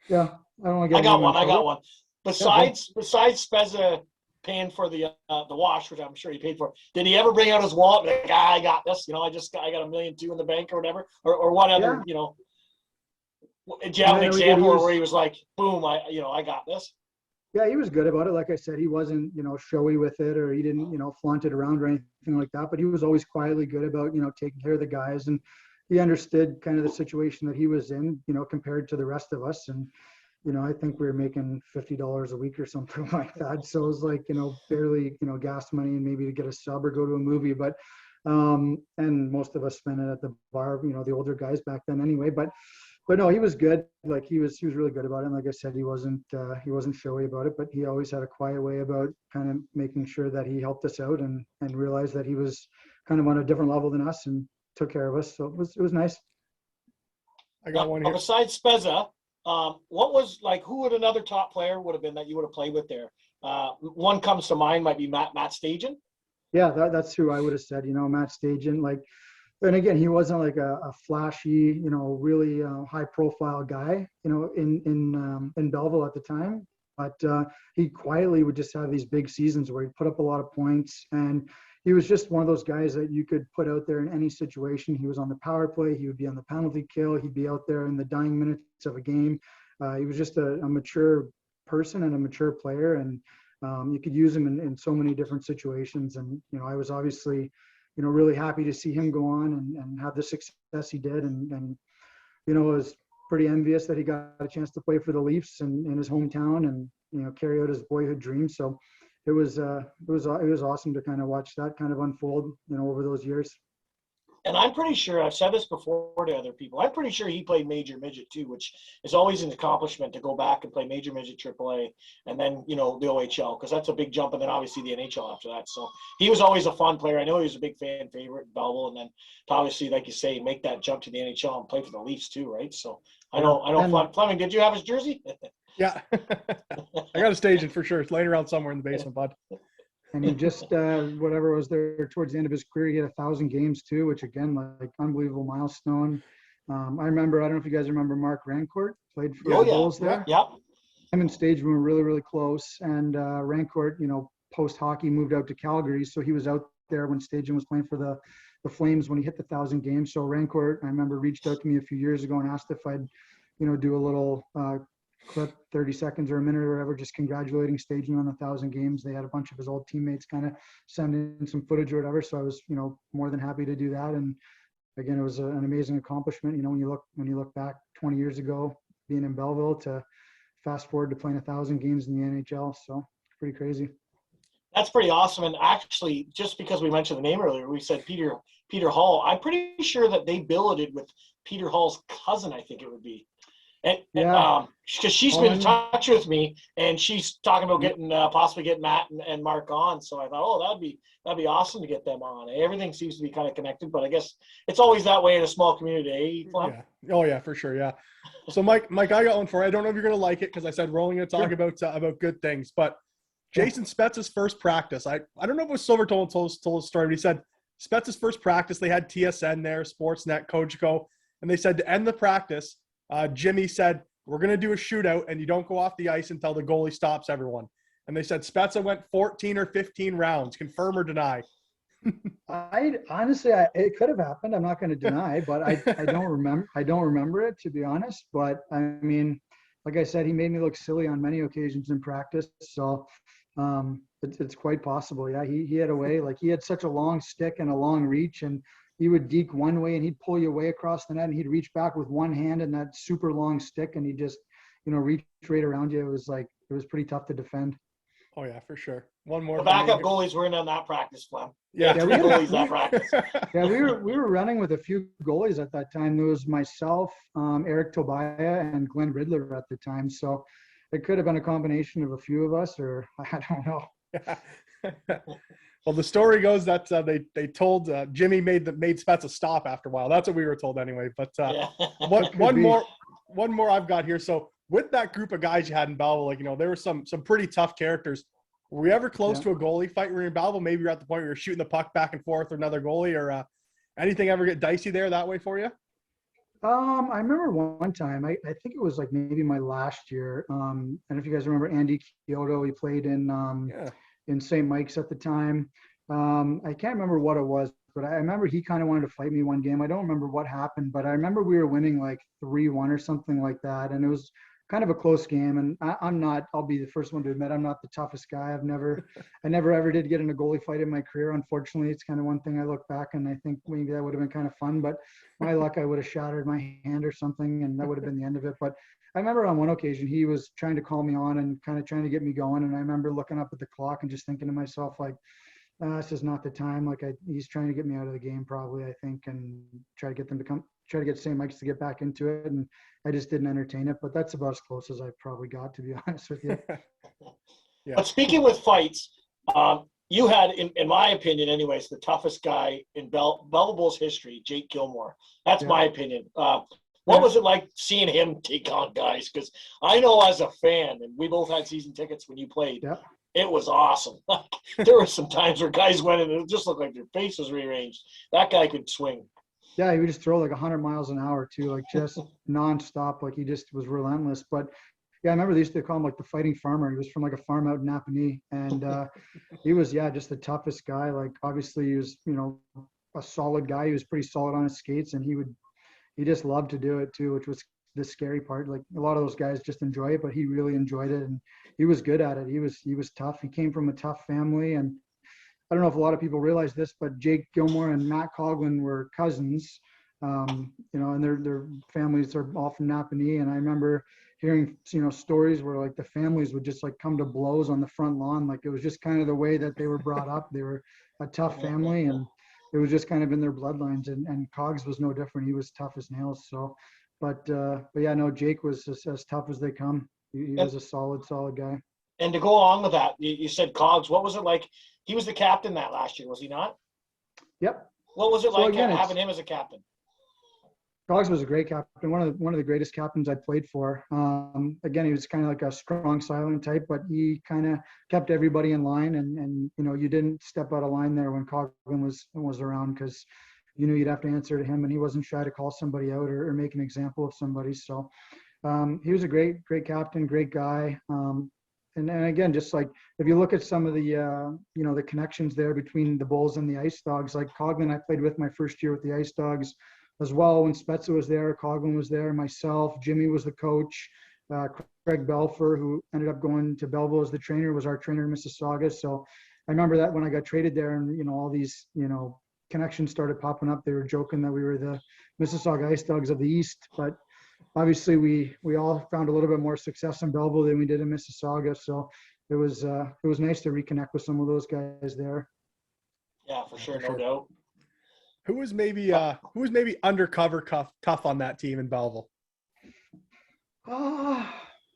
yeah, I don't want to get. I got one. Besides Spezza paying for the wash, which I'm sure he paid for, did he ever bring out his wallet like, I got this, I got $1.2 million in the bank or whatever, or what other, did you have an example where he was like, boom, I got this? Yeah, he was good about it. Like I said, he wasn't, showy with it, or he didn't, flaunt it around or anything like that, but he was always quietly good about, taking care of the guys, and he understood kind of the situation that he was in, compared to the rest of us. And I think we were making $50 a week or something like that. So it was like, barely, gas money and maybe to get a sub or go to a movie. But, and most of us spent it at the bar, the older guys back then anyway. But no, he was good. Like he was really good about it. And like I said, he wasn't showy about it, but he always had a quiet way about kind of making sure that he helped us out and realized that he was kind of on a different level than us and took care of us. So it was nice. I got one here. Besides Spezza, what was like, who would another top player would have been that you would have played with there? One comes to mind, might be Matt Stajan. Yeah, that's who I would have said, Matt Stajan. Like, and again, he wasn't like a flashy, really high profile guy, in Belleville at the time. But he quietly would just have these big seasons where he'd put up a lot of points, and he was just one of those guys that you could put out there in any situation. He was on the power play. He would be on the penalty kill. He'd be out there in the dying minutes of a game. He was just a mature person and a mature player, and you could use him in so many different situations. And, I was obviously, really happy to see him go on and have the success he did. And I was pretty envious that he got a chance to play for the Leafs in his hometown and, carry out his boyhood dreams. So it was awesome to kind of watch that kind of unfold, over those years. And I'm pretty sure, I've said this before to other people, I'm pretty sure he played major midget too, which is always an accomplishment to go back and play major midget AAA and then, the OHL, because that's a big jump, and then obviously the NHL after that. So he was always a fun player. I know he was a big fan favorite in Belleville, and then to obviously, like you say, make that jump to the NHL and play for the Leafs too, right? So I know. Fleming, did you have his jersey? Yeah. I got a Stajan for sure. It's laying around somewhere in the basement, bud. And he just, whatever was there towards the end of his career, he had 1,000 games too, which again, like unbelievable milestone. I remember, I don't know if you guys remember Mark Rancourt, played for the Bulls there. Yeah. Him and Stajan were really, really close. And Rancourt, post-hockey moved out to Calgary. So he was out there when Stajan was playing for the Flames when he hit the 1,000 games. So Rancourt, I remember, reached out to me a few years ago and asked if I'd, do a little clip, 30 seconds or a minute or whatever, just congratulating Staging on the 1,000 games. They had a bunch of his old teammates kind of send in some footage or whatever. So I was, more than happy to do that. And again, it was an amazing accomplishment. When you look back 20 years ago, being in Belleville, to fast forward to playing 1,000 games in the NHL. So it's pretty crazy. That's pretty awesome. And actually, just because we mentioned the name earlier, we said Peter Hall. I'm pretty sure that they billeted with Peter Hall's cousin, I think it would be. And because she's been in touch with me, and she's talking about getting possibly getting Matt and Mark on. So I thought, that'd be awesome to get them on. Everything seems to be kind of connected, but I guess it's always that way in a small community. Yeah. Oh yeah, for sure. Yeah. So Mike, I got one for you. I don't know if you're gonna like it, because I said we're only gonna talk about good things. But Jason Spezza's first practice. I don't know if it was Silver told a story, but he said Spezza's first practice, they had TSN there, Sportsnet, Cogeco, and they said to end the practice, Jimmy said, we're going to do a shootout, and you don't go off the ice until the goalie stops everyone. And they said Spezza went 14 or 15 rounds. Confirm or deny? Honestly, it could have happened. I'm not going to deny, but I don't remember. I don't remember it, to be honest. But I mean, like I said, he made me look silly on many occasions in practice. So it's quite possible. Yeah, he had a way. Like, he had such a long stick and a long reach, and he would deke one way and he'd pull you away across the net, and he'd reach back with one hand and that super long stick, and he'd just, reach right around you. It was pretty tough to defend. Oh yeah, for sure. One more. The backup goalies weren't on that practice plan. Yeah, three goalies that practice. Yeah, we were running with a few goalies at that time. There was myself, Eric Tobiah, and Glenn Riddler at the time. So it could have been a combination of a few of us, or I don't know. Well, the story goes that they told Jimmy made Spezza stop after a while. That's what we were told anyway. But one more I've got here. So with that group of guys you had in Belleville, there were some pretty tough characters. Were we ever close to a goalie fight when you were in Belleville? Maybe you're at the point where you're shooting the puck back and forth with another goalie, or anything ever get dicey there that way for you? I remember one time, I think it was like maybe my last year. And if you guys remember Andy Kyoto, he played in St. Mike's at the time. I can't remember what it was, but I remember he kind of wanted to fight me one game. I don't remember what happened, but I remember we were winning like 3-1 or something like that. And it was kind of a close game. And I'll be the first one to admit, I'm not the toughest guy. I never ever did get in a goalie fight in my career. Unfortunately, it's kind of one thing I look back and I think maybe that would have been kind of fun, but my luck, I would have shattered my hand or something, and that would have been the end of it. But I remember on one occasion, he was trying to call me on and kind of trying to get me going. And I remember looking up at the clock and just thinking to myself, like, this is not the time. Like, he's trying to get me out of the game probably, I think, and try to get St. Mike's to get back into it. And I just didn't entertain it, but that's about as close as I probably got, to be honest with you. Yeah. But speaking with fights, you had, in my opinion anyways, the toughest guy in Belleville Bulls history, Jake Gilmore. That's my opinion. What was it like seeing him take on guys? Because I know as a fan, and we both had season tickets when you played, it was awesome. There were some times where guys went in and it just looked like their face was rearranged. That guy could swing. Yeah, he would just throw like 100 miles an hour too, like just nonstop. Like, he just was relentless. But yeah, I remember they used to call him like the fighting farmer. He was from like a farm out in Napanee, and he was just the toughest guy. Like, obviously he was a solid guy. He was pretty solid on his skates, and he just loved to do it too, which was the scary part. Like, a lot of those guys just enjoy it, but he really enjoyed it, and he was good at it. He was tough. He came from a tough family, and I don't know if a lot of people realize this, but Jake Gilmore and Matt Coughlin were cousins, and their families are all from Napanee. And I remember hearing, stories where like the families would just like come to blows on the front lawn. Like, it was just kind of the way that they were brought up. They were a tough family, and it was just kind of in their bloodlines. And Cogs was no different. He was tough as nails. So, but yeah, no, Jake was as tough as they come. He was a solid guy. And to go along with that, you said Cogs. What was it like? He was the captain that last year, was he not? Yep. What was it like having him as a captain? Cogs was a great captain, one of the greatest captains I played for. Again, he was kind of like a strong, silent type, but he kind of kept everybody in line, and you didn't step out of line there when Coughlin was around, because you'd have to answer to him, and he wasn't shy to call somebody out or make an example of somebody. So he was a great captain, great guy. and again, just like if you look at some of the the connections there between the Bulls and the Ice Dogs, like Coghlan, I played with my first year with the Ice Dogs as well. When Spezza was there, Coghlan was there, myself, Jimmy was the coach, Craig Belfer, who ended up going to Belleville as the trainer, was our trainer in Mississauga. So I remember that when I got traded there, and all these connections started popping up. They were joking that we were the Mississauga Ice Dogs of the East, but obviously we all found a little bit more success in Belleville than we did in Mississauga. So it was nice to reconnect with some of those guys there. Yeah, for sure, no doubt. Who was maybe undercover tough on that team in Belleville? I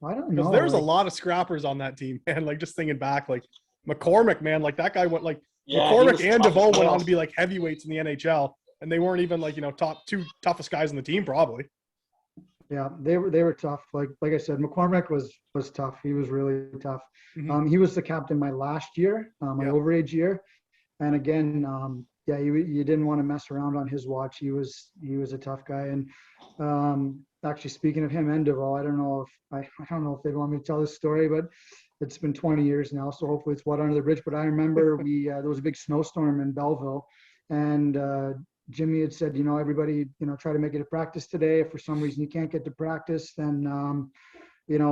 don't know. Because there's a lot of scrappers on that team, man. Like, just thinking back, like McCormick, man, like that guy went like McCormick and DeVoe went on to be like heavyweights in the NHL, and they weren't even like top two toughest guys on the team probably. Yeah, they were tough. Like I said, McCormick was tough. He was really tough. Mm-hmm. He was the captain my last year, my overage year, and again, you didn't want to mess around on his watch. He was a tough guy. And actually, speaking of him and DeVoe, I don't know if they want me to tell this story, but it's been 20 years now, so hopefully it's water under the bridge. But I remember there was a big snowstorm in Belleville, and Jimmy had said, everybody, try to make it to practice today. If for some reason you can't get to practice, then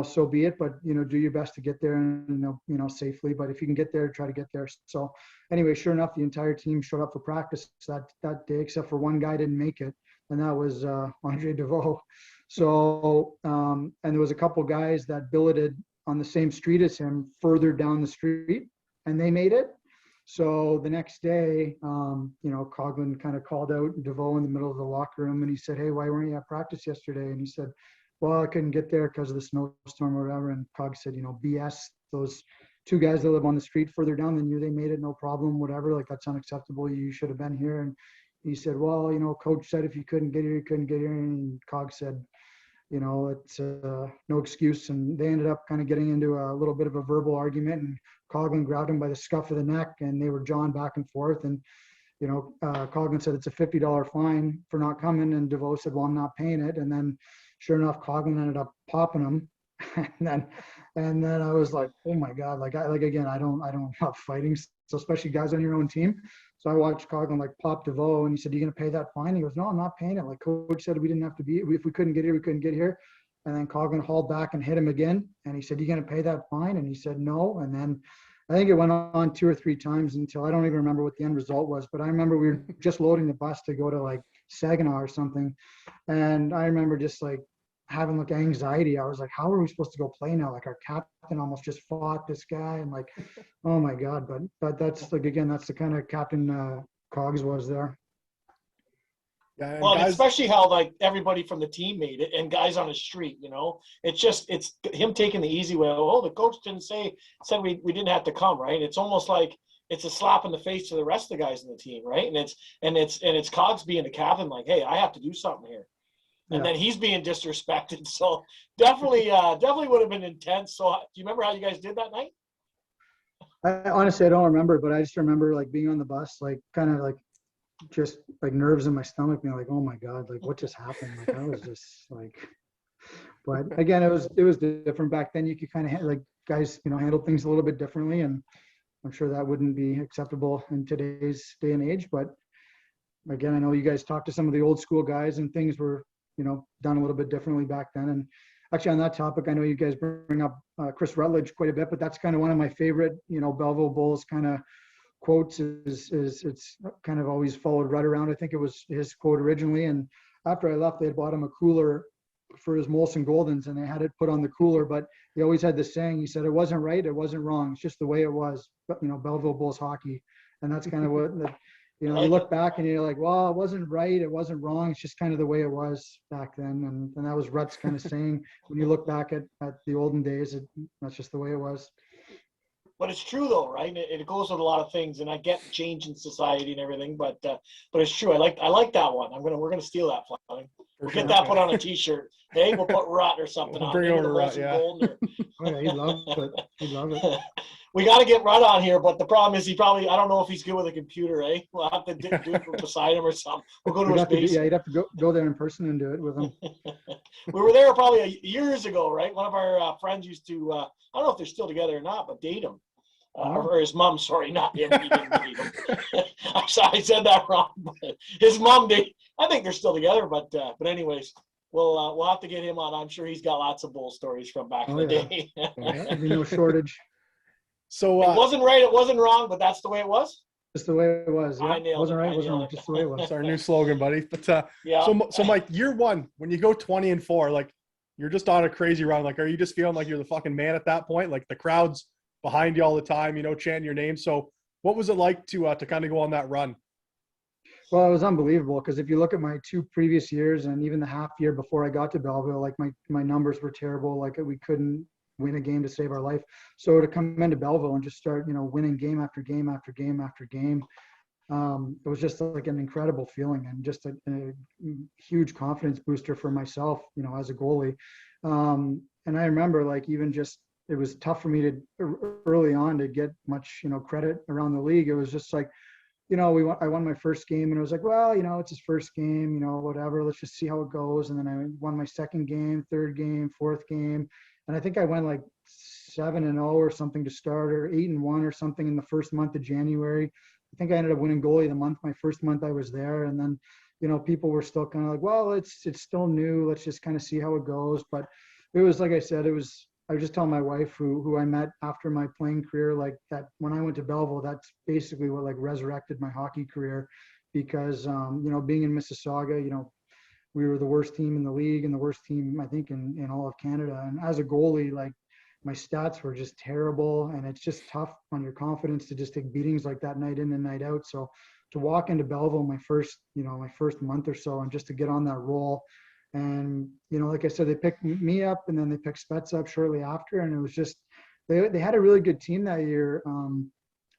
so be it. But do your best to get there and safely. But if you can get there, try to get there. So anyway, sure enough, the entire team showed up for practice that day, except for one guy didn't make it, and that was Andre DeVoe. So and there was a couple guys that billeted on the same street as him, further down the street, and they made it. So the next day, Coghlan kind of called out DeVoe in the middle of the locker room, and he said, "Hey, why weren't you at practice yesterday?" And he said, "Well, I couldn't get there because of the snowstorm or whatever." And Cog said, "BS. Those two guys that live on the street further down than you, they made it, no problem, whatever. Like, that's unacceptable. You should have been here." And he said, "Well, Coach said if you couldn't get here, you couldn't get here." And Cog said, it's no excuse. And they ended up kind of getting into a little bit of a verbal argument, and Coghlan grabbed him by the scuff of the neck, and they were jawing back and forth. And, Coghlan said it's a $50 fine for not coming. And DeVoe said, "Well, I'm not paying it." And then sure enough, Coghlan ended up popping him. and then I was like, oh my God, again, I don't love fighting. So especially guys on your own team. So I watched Coghlan pop DeVoe, and he said, "You going to pay that fine?" He goes, "No, I'm not paying it. Like, Coach said we didn't have to be, if we couldn't get here, we couldn't get here." And then Coghlan hauled back and hit him again. And he said, "You going to pay that fine?" And he said, "No." And then I think it went on 2 or 3 times until I don't even remember what the end result was. But I remember we were just loading the bus to go to Saginaw or something. And I remember just having anxiety. I was like, how are we supposed to go play now? Our captain almost just fought this guy, and oh my God. But that's again, that's the kind of captain Cogs was there. Yeah, well, guys, especially how everybody from the team made it, and guys on the street, it's him taking the easy way. Oh, the coach said we didn't have to come, right? It's almost like it's a slap in the face to the rest of the guys in the team, right? And it's Cogs being the captain, hey, I have to do something here. And then he's being disrespected. So definitely would have been intense. So do you remember how you guys did that night? Honestly, I don't remember, but I just remember being on the bus, just nerves in my stomach, being oh my God, what just happened? I was just but again, it was different back then. You could kind of guys, handle things a little bit differently, and I'm sure that wouldn't be acceptable in today's day and age. But again, I know you guys talked to some of the old school guys, and things were done a little bit differently back then. And actually on that topic, I know you guys bring up Chris Rutledge quite a bit, but that's kind of one of my favorite, Belleville Bulls kind of quotes is it's kind of always followed right around. I think it was his quote originally. And after I left, they had bought him a cooler for his Molson Goldens, and they had it put on the cooler, but he always had this saying. He said, "It wasn't right. It wasn't wrong. It's just the way it was." But, Belleville Bulls hockey. And that's kind of what you look back and you're well, it wasn't right, it wasn't wrong, it's just kind of the way it was back then. And that was Rutt's kind of saying, when you look back at the olden days, that's just the way it was. But it's true though, right? It goes with a lot of things, and I get change in society and everything, but it's true. I like that one. We're gonna steal that, Fleming. We'll get that put on a T-shirt. Hey, we'll put Rutt or something on. Bring over Rutt, yeah. Oh, yeah, he'd love it. He'd love it. we got to get Rudd on here, but the problem is I don't know if he's good with a computer, eh? We'll have to do it beside him or something. We'll go to his basement. You'd have to go there in person and do it with him. We were there probably years ago, right? One of our friends used to, I don't know if they're still together or not, but date him. Or his mom, sorry, not him. He didn't date him. I said that wrong. But his mom did. I think they're still together, but anyways, we'll have to get him on. I'm sure he's got lots of bull stories from back in the day. There'd be no shortage. So it wasn't right, it wasn't wrong, but that's the way it was. Just the way it was. Yeah. It wasn't right, it wasn't wrong. Just the way it was. It's our new slogan, buddy. But yeah. So Mike, year one, when you go 20-4, like you're just on a crazy run. Like, are you just feeling like you're the fucking man at that point? Like the crowd's behind you all the time, chanting your name. So what was it like to kind of go on that run? Well, it was unbelievable because if you look at my 2 previous years and even the half year before I got to Belleville, like my numbers were terrible. Like we couldn't win a game to save our life. So to come into Belleville and just start, winning game after game after game after game, it was just like an incredible feeling and just a huge confidence booster for myself, as a goalie. And I remember it was tough for me to early on to get much, credit around the league. It was just like, I won my first game and it was like, well, it's his first game, whatever, let's just see how it goes. And then I won my second game, third game, fourth game. And I think I went like 7-0 or something to start, or 8-1 or something in the first month of January. I think I ended up winning goalie of the month, my first month I was there. And then, people were still kind of like, well, it's still new. Let's just kind of see how it goes. But it was, like I said, I was just telling my wife who I met after my playing career, like that when I went to Belleville, that's basically what like resurrected my hockey career because, being in Mississauga, we were the worst team in the league and the worst team, I think, in all of Canada. And as a goalie, like my stats were just terrible and it's just tough on your confidence to just take beatings like that night in and night out. So to walk into Belleville my first month or so and just to get on that roll. And, like I said, they picked me up and then they picked Spezza up shortly after. And it was just, they had a really good team that year. And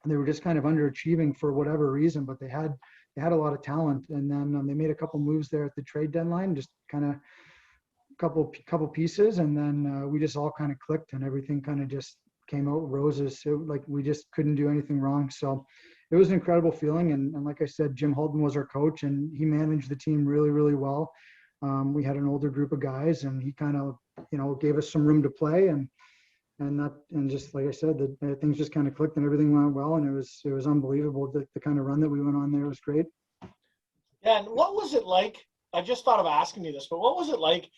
they were just kind of underachieving for whatever reason, but they had a lot of talent. And then they made a couple moves there at the trade deadline, just kind of couple pieces. And then we just all kind of clicked and everything kind of just came out roses. Like we just couldn't do anything wrong. So it was an incredible feeling. And like I said, Jim Halton was our coach and he managed the team really, really well. We had an older group of guys and he kind of, gave us some room to play and just like I said, the things just kind of clicked and everything went well. And it was unbelievable. The kind of run that we went on there was great. Yeah. And what was it like? I just thought of asking you this, but what was it like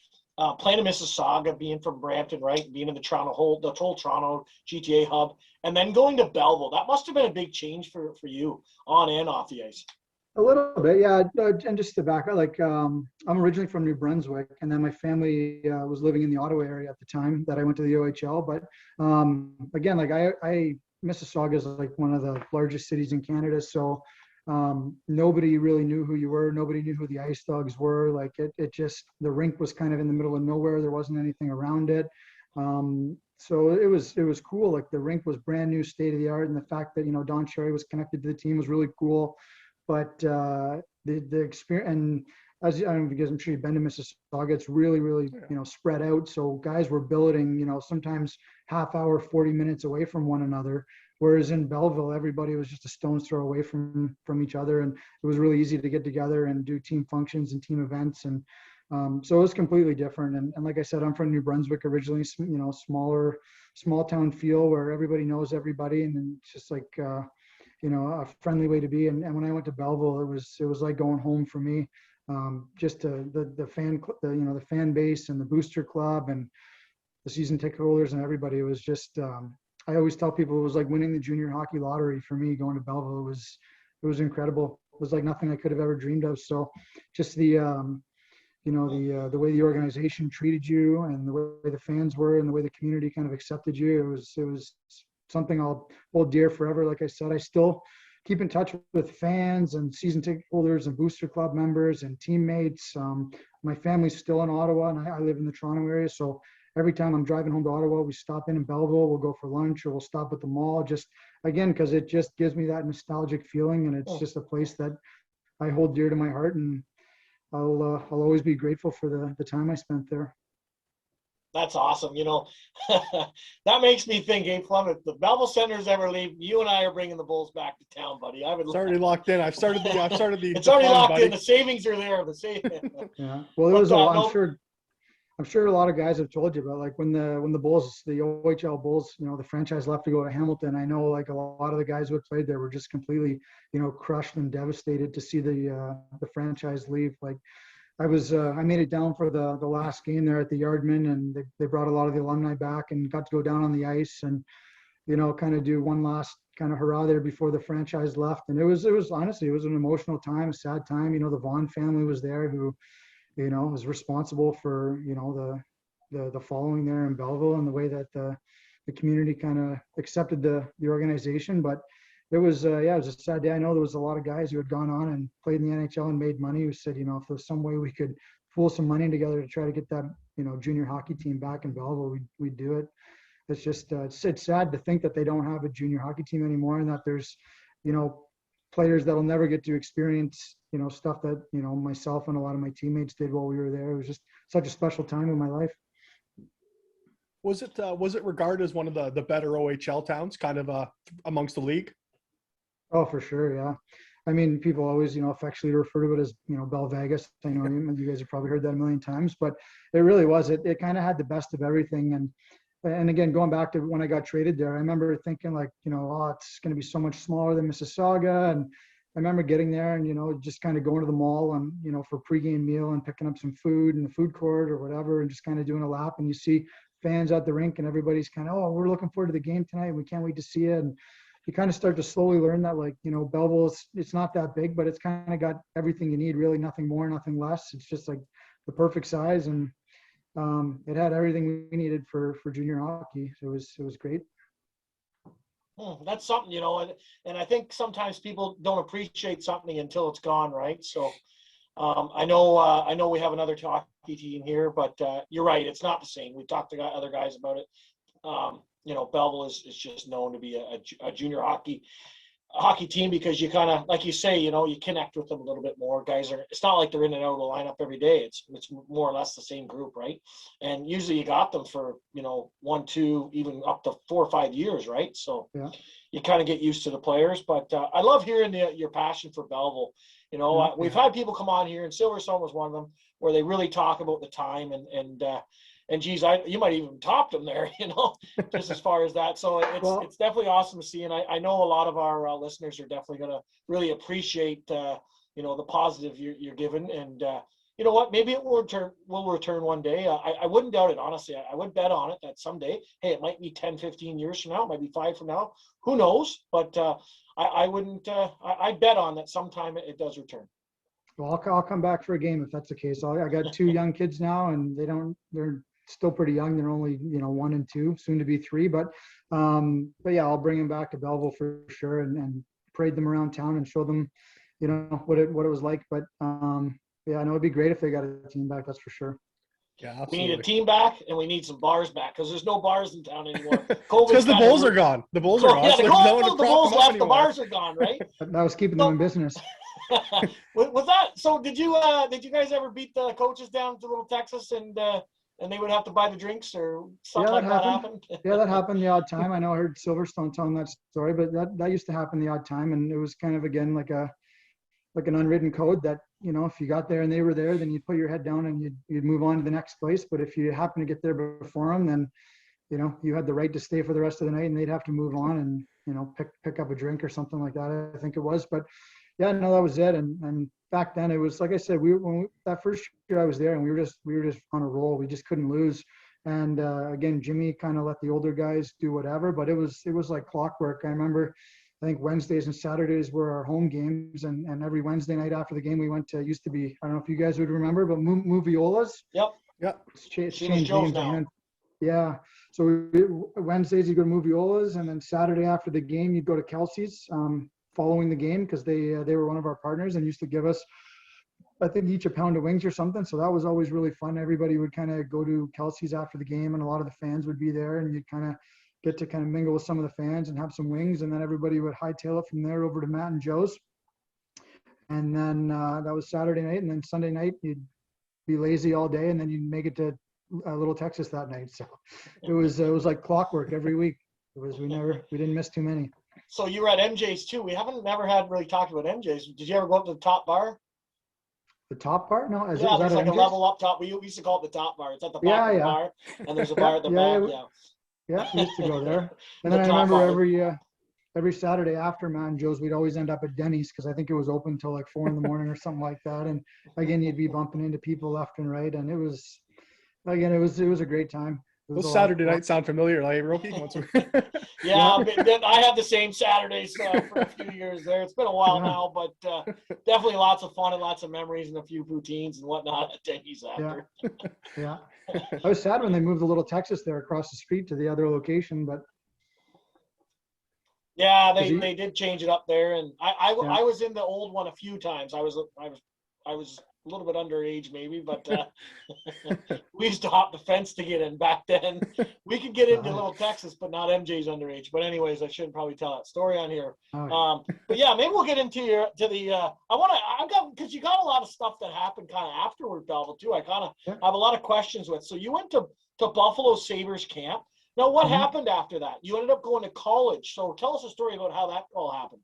playing in Mississauga, being from Brampton, right? Being in the whole Toronto GTA hub and then going to Belleville? That must've been a big change for you on and off the ice. A little bit, yeah. And just to back up, like I'm originally from New Brunswick, and then my family was living in the Ottawa area at the time that I went to the OHL. But again, like I Mississauga is like one of the largest cities in Canada, so nobody really knew who you were. Nobody knew who the Ice Dogs were. Like it just, the rink was kind of in the middle of nowhere. There wasn't anything around it. So it was cool. Like the rink was brand new, state of the art, and the fact that Don Cherry was connected to the team was really cool. But the experience, and because I'm sure you've been to Mississauga, it's really, really, spread out. So guys were billeting, sometimes half hour, 40 minutes away from one another. Whereas in Belleville, everybody was just a stone's throw away from each other. And it was really easy to get together and do team functions and team events. And so it was completely different. And like I said, I'm from New Brunswick originally, small town feel where everybody knows everybody. And then it's just like, a friendly way to be. And when I went to Belleville, it was like going home for me. Just the fan base and the booster club and the season ticket holders and everybody. It was just, I always tell people it was like winning the junior hockey lottery for me going to Belleville. It was incredible. It was like nothing I could have ever dreamed of. So just the way the organization treated you and the way the fans were and the way the community kind of accepted you, it was something I'll hold dear forever. Like I said, I still keep in touch with fans and season ticket holders and booster club members and teammates. My family's still in Ottawa and I live in the Toronto area. So every time I'm driving home to Ottawa, we stop in Belleville, we'll go for lunch or we'll stop at the mall, just again, because it just gives me that nostalgic feeling. And it's just a place that I hold dear to my heart. And I'll always be grateful for the time I spent there. That's awesome. You know, that makes me think, hey, Plum, if the Belleville Senators ever leave, you and I are bringing the Bulls back to town, buddy. I would. It's already locked in. I've started the. It's already fund, locked buddy. in. The savings are there. The Yeah. Well, there was a lot. I'm sure a lot of guys have told you about, like, when the Bulls, the OHL Bulls, you know, the franchise left to go to Hamilton. I know, like, a lot of the guys who had played there were just completely, you know, crushed and devastated to see the franchise leave. Like, I made it down for the last game there at the Yardman, and they brought a lot of the alumni back and got to go down on the ice and, you know, kind of do one last kind of hurrah there before the franchise left. And it was honestly, it was an emotional time, a sad time. You know, the Vaughn family was there, who, you know, was responsible for, you know, the following there in Belleville and the way that the community kind of accepted the organization. But it was, it was a sad day. I know there was a lot of guys who had gone on and played in the NHL and made money who said, you know, if there's some way we could pull some money together to try to get that, you know, junior hockey team back in Belleville, we'd do it. It's just, it's sad to think that they don't have a junior hockey team anymore, and that there's, you know, players that'll never get to experience, you know, stuff that, you know, myself and a lot of my teammates did while we were there. It was just such a special time in my life. Was it regarded as one of the better OHL towns, kind of amongst the league? Oh, for sure, yeah. I mean, people always, you know, affectionately refer to it as, you know, Bell Vegas. I know you guys have probably heard that a million times, but it really was. It kind of had the best of everything. And again, going back to when I got traded there, I remember thinking, like, you know, oh, it's going to be so much smaller than Mississauga. And I remember getting there and, you know, just kind of going to the mall and, you know, for pregame meal and picking up some food in the food court or whatever, and just kind of doing a lap. And you see fans at the rink and everybody's kind of, oh, we're looking forward to the game tonight. We can't wait to see it. And you kind of start to slowly learn that, like, you know, Belleville, it's not that big, but it's kind of got everything you need, really, nothing more, nothing less. It's just like the perfect size, and it had everything we needed for junior hockey. So it was great. That's something, you know, and I think sometimes people don't appreciate something until it's gone, right? So I know we have another hockey team here, but you're right, it's not the same. We talked to other guys about it. You know, Belleville is just known to be a junior hockey team because you kind of, like you say, you know, you connect with them a little bit more. Guys it's not like they're in and out of the lineup every day. It's more or less the same group, right? And usually you got them for, you know, 1, 2, even up to 4 or 5 years, right? So yeah, you kind of get used to the players. But I love hearing your passion for Belleville. You know, we've had people come on here, and Silverstone was one of them, where they really talk about the time and geez, you might even top them there, you know, just as far as that. So it's definitely awesome to see. And I know a lot of our listeners are definitely going to really appreciate, you know, the positive you're given. And you know what, maybe it will return one day. I wouldn't doubt it, honestly. I would bet on it that someday, hey, it might be 10, 15 years from now, it might be 5 from now. Who knows? But I wouldn't, I bet on that sometime it does return. Well, I'll come back for a game if that's the case. I got 2 young kids now, and they're still pretty young. They're only, you know, 1 and 2, soon to be 3. But yeah, I'll bring them back to Belleville for sure, and parade them around town and show them, you know, what it was like. But yeah, I know it'd be great if they got a team back. That's for sure. Yeah, absolutely. We need a team back, and we need some bars back, because there's no bars in town anymore. Because the Bulls are gone. The Bulls are gone. Yeah, so the Bulls left. The bars are gone, right? That was keeping them in business. Was that so? Did you guys ever beat the coaches down to Little Texas and they would have to buy the drinks or something like that happened? Yeah, that happened the odd time. I know I heard Silverstone telling that story, but that used to happen the odd time, and it was kind of, again, like an unwritten code that, you know, if you got there and they were there, then you'd put your head down and you'd move on to the next place. But if you happen to get there before them, then, you know, you had the right to stay for the rest of the night, and they'd have to move on and, you know, pick up a drink or something like that, I think it was. But yeah, no, that was it. And back then it was, like I said, that first year I was there, and we were just on a roll. We just couldn't lose. And again, Jimmy kind of let the older guys do whatever, but it was like clockwork. I remember, I think Wednesdays and Saturdays were our home games, and every Wednesday night after the game we went to, used to be, I don't know if you guys would remember, but Moviolas. Yep. It's changed names now. Yeah. So Wednesdays you go to Moviolas, and then Saturday after the game you'd go to Kelsey's following the game, because they were one of our partners and used to give us, I think, each a pound of wings or something. So that was always really fun. Everybody would kind of go to Kelsey's after the game, and a lot of the fans would be there, and you'd kind of get to kind of mingle with some of the fans and have some wings. And then everybody would hightail it from there over to Matt and Joe's. And then that was Saturday night. And then Sunday night, you'd be lazy all day, and then you'd make it to Little Texas that night. So it was like clockwork every week. We didn't miss too many. So you were at MJ's too. We haven't never had really talked about MJ's. Did you ever go up to the top bar? The top bar? No, There's like a level up top. We used to call it the top bar. It's at the back of the bar, and there's a bar at the back. Yeah, we used to go there. And then I remember every Saturday after Man Joe's, we'd always end up at Denny's because I think it was open till like 4 a.m. or something like that. And again, you'd be bumping into people left and right, and it was a great time. Those Saturday nights sound familiar, like Broeky? Yeah, I had the same Saturdays for a few years there. It's been a while now, but definitely lots of fun and lots of memories and a few poutines and whatnot at Denny's after. Yeah. I was sad when they moved the Little Texas there across the street to the other location, but yeah, they did change it up there, and I was in the old one a few times. I was a little bit underage maybe, but we used to hop the fence to get in back then. We could get into Little Texas, but not MJ's underage. But anyways, I shouldn't probably tell that story on here. But yeah, maybe we'll get into because you got a lot of stuff that happened kind of afterward, Belleville too. I kind of have a lot of questions with. So you went to Buffalo Sabres camp. Now, what happened after that? You ended up going to college. So tell us a story about how that all happened.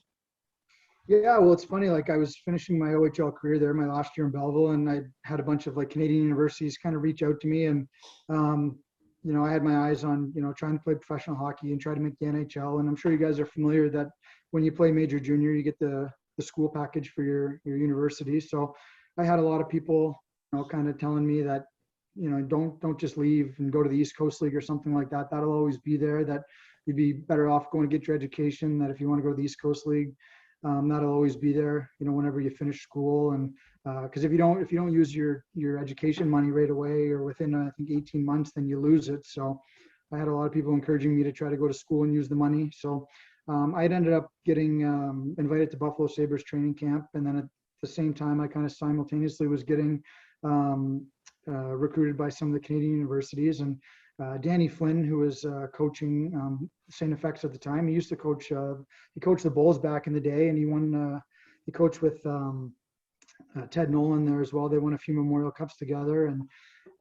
Yeah, well, it's funny. Like I was finishing my OHL career there, my last year in Belleville, and I had a bunch of like Canadian universities kind of reach out to me, and I had my eyes on trying to play professional hockey and try to make the NHL. And I'm sure you guys are familiar that when you play major junior, you get the school package for your university. So I had a lot of people, kind of telling me that don't just leave and go to the East Coast League or something like that. That'll always be there. That you'd be better off going to get your education. That if you want to go to the East Coast League, that'll always be there, whenever you finish school. And because if you don't use your education money right away or within I think 18 months, then you lose it. So I had a lot of people encouraging me to try to go to school and use the money. So I had ended up getting invited to Buffalo Sabres training camp, and then at the same time I kind of simultaneously was getting recruited by some of the Canadian universities. And Danny Flynn, who was coaching StFX at the time, he used to coach. He coached the Bulls back in the day, and he won. He coached with Ted Nolan there as well. They won a few Memorial Cups together. And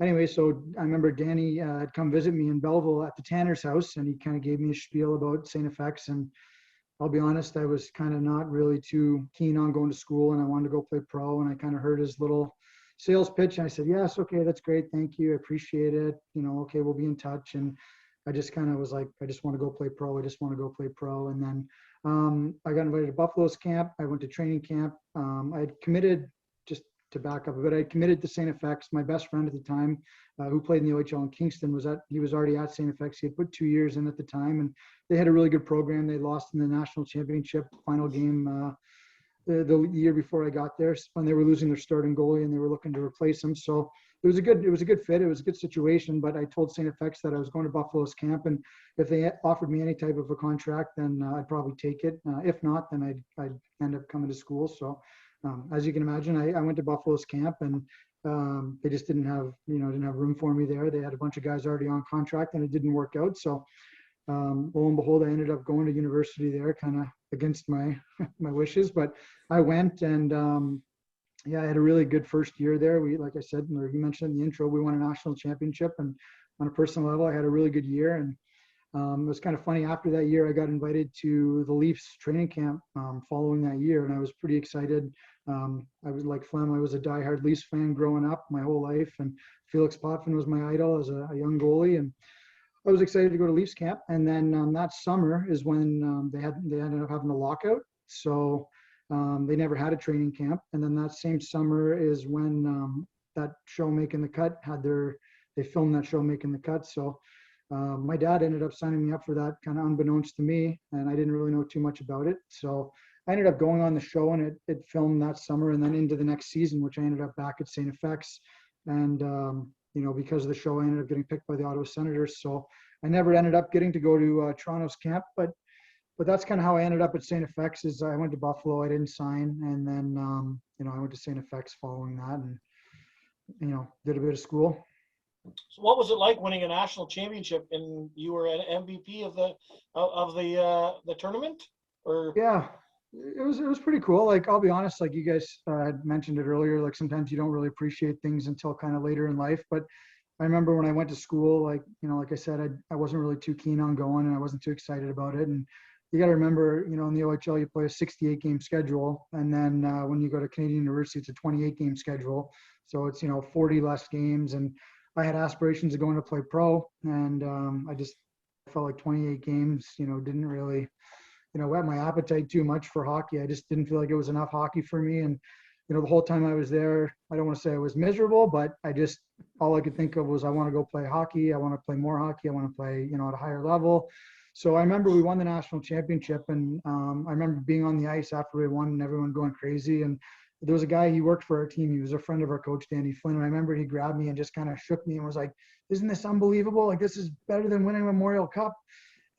anyway, so I remember Danny had come visit me in Belleville at the Tanner's house, and he kind of gave me a spiel about StFX. And I'll be honest, I was kind of not really too keen on going to school, and I wanted to go play pro. And I kind of heard his little sales pitch, and I said, yes, okay, that's great, thank you, I appreciate it, okay, we'll be in touch. And I just kind of was like, I just want to go play pro. And then I got invited to Buffalo's camp. I went to training camp. I had committed, just to back up a bit, I committed to StFX. My best friend at the time, who played in the OHL in Kingston, he was already at StFX. He had put 2 years in at the time, and they had a really good program. They lost in the national championship final game the year before I got there, when they were losing their starting goalie and they were looking to replace him. So it was a good fit. It was a good situation. But I told StFX that I was going to Buffalo's camp, and if they offered me any type of a contract, then I'd probably take it. If not, then I'd end up coming to school. So as you can imagine, I went to Buffalo's camp, and they just didn't have room for me there. They had a bunch of guys already on contract, and it didn't work out. So lo and behold, I ended up going to university there, kind of against my wishes, but I went, and I had a really good first year there. We, like I said, or you mentioned in the intro, we won a national championship, and on a personal level, I had a really good year. And it was kind of funny, after that year, I got invited to the Leafs training camp following that year, and I was pretty excited. I was like Flem, I was a diehard Leafs fan growing up my whole life, and Felix Potvin was my idol as a young goalie, and I was excited to go to Leafs camp. And then that summer is when they ended up having a lockout. So they never had a training camp. And then that same summer is when that show Making the Cut they filmed that show Making the Cut. So my dad ended up signing me up for that, kind of unbeknownst to me. And I didn't really know too much about it. So I ended up going on the show, and it filmed that summer and then into the next season, which I ended up back at StFX. And because of the show, I ended up getting picked by the Ottawa Senators. So I never ended up getting to go to Toronto's camp, but that's kind of how I ended up at StFX. Is I went to Buffalo, I didn't sign, and then I went to StFX following that, and did a bit of school. So what was it like winning a national championship, and you were an MVP of the tournament? Or yeah. It was pretty cool. Like, I'll be honest, like you guys had mentioned it earlier, like sometimes you don't really appreciate things until kind of later in life. But I remember when I went to school, like, like I said, I wasn't really too keen on going and I wasn't too excited about it. And you got to remember, in the OHL, you play a 68 game schedule. And then when you go to Canadian University, it's a 28 game schedule. So it's, 40 less games. And I had aspirations of going to play pro. And I just felt like 28 games, didn't really, whet my appetite too much for hockey. I just didn't feel like it was enough hockey for me. And, the whole time I was there, I don't want to say I was miserable, but all I could think of was I want to go play hockey. I want to play more hockey. I want to play, at a higher level. So I remember we won the national championship, and I remember being on the ice after we won and everyone going crazy. And there was a guy, he worked for our team. He was a friend of our coach, Danny Flynn. And I remember he grabbed me and just kind of shook me and was like, "Isn't this unbelievable? Like, this is better than winning a Memorial Cup."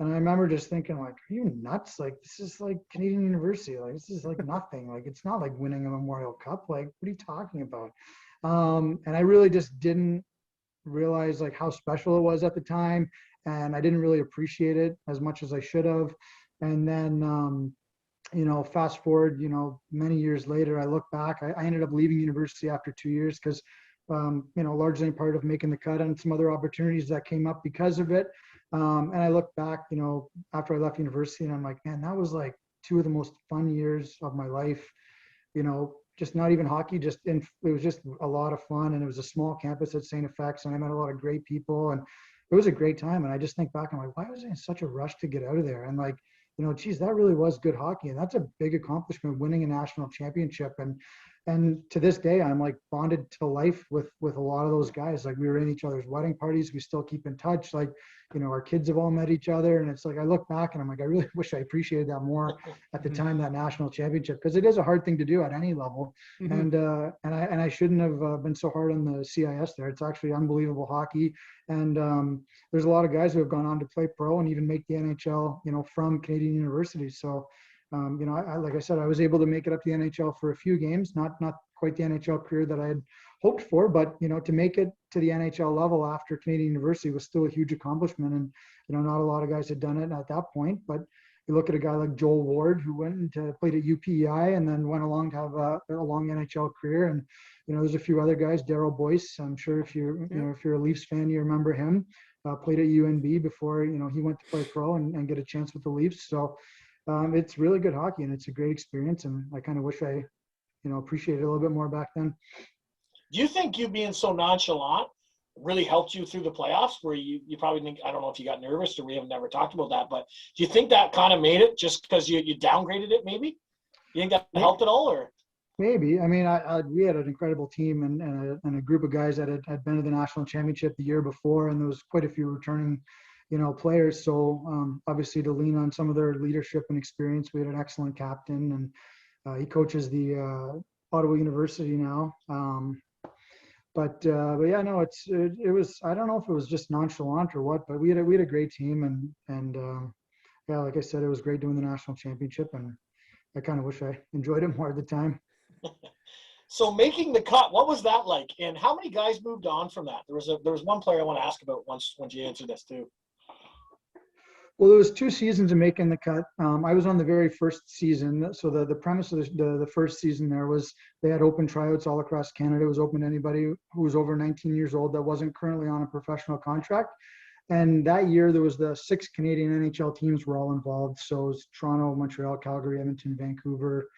And I remember just thinking, like, "Are you nuts? Like, this is like Canadian University. Like, this is like nothing. Like, it's not like winning a Memorial Cup. Like, what are you talking about?" And I really just didn't realize like how special it was at the time. And I didn't really appreciate it as much as I should have. And then, fast forward, many years later, I look back, I ended up leaving university after 2 years because, largely part of making the cut and some other opportunities that came up because of it. And I look back, after I left university, and I'm like, man, that was like 2 of the most fun years of my life. Just not even hockey, it was just a lot of fun. And it was a small campus at StFX, and I met a lot of great people, and it was a great time. And I just think back, I'm like, why was I in such a rush to get out of there? And like, geez, that really was good hockey. And that's a big accomplishment, winning a national championship. And to this day, I'm like bonded to life with a lot of those guys. Like, we were in each other's wedding parties. We still keep in touch. Like, our kids have all met each other. And it's like, I look back and I'm like, I really wish I appreciated that more at the time, that national championship, because it is a hard thing to do at any level. And I shouldn't have been so hard on the CIS there. It's actually unbelievable hockey. And there's a lot of guys who have gone on to play pro and even make the NHL, from Canadian universities. So, like I said, I was able to make it up to the NHL for a few games, not quite the NHL career that I had hoped for, but, to make it to the NHL level after Canadian University was still a huge accomplishment. And, not a lot of guys had done it at that point, but you look at a guy like Joel Ward, who went and played at UPEI and then went along to have a long NHL career. And, there's a few other guys, Darryl Boyce. I'm sure if you're a Leafs fan, you remember him, played at UNB before, he went to play pro and get a chance with the Leafs. So, it's really good hockey, and it's a great experience. And I kind of wish I, appreciated it a little bit more back then. Do you think you being so nonchalant really helped you through the playoffs, where you probably think, I don't know if you got nervous or we have never talked about that, but do you think that kind of made it just because you downgraded it maybe? You think that helped at all, or? Maybe. I mean, we had an incredible team and a group of guys that had been to the national championship the year before, and there was quite a few returning players. So obviously to lean on some of their leadership and experience, we had an excellent captain, and he coaches the Ottawa University now. But yeah, no, it was, I don't know if it was just nonchalant or what, but we had a great team, and yeah, like I said, it was great doing the national championship, and I kind of wish I enjoyed it more at the time. So making the cut, what was that like? And how many guys moved on from that? There was one player I want to ask about once you answer this too. Well, there was 2 seasons of making the cut. I was on the very first season. So the premise of the first season there was they had open tryouts all across Canada. It was open to anybody who was over 19 years old that wasn't currently on a professional contract. And that year there was the 6 Canadian NHL teams were all involved. So it was Toronto, Montreal, Calgary, Edmonton, Vancouver.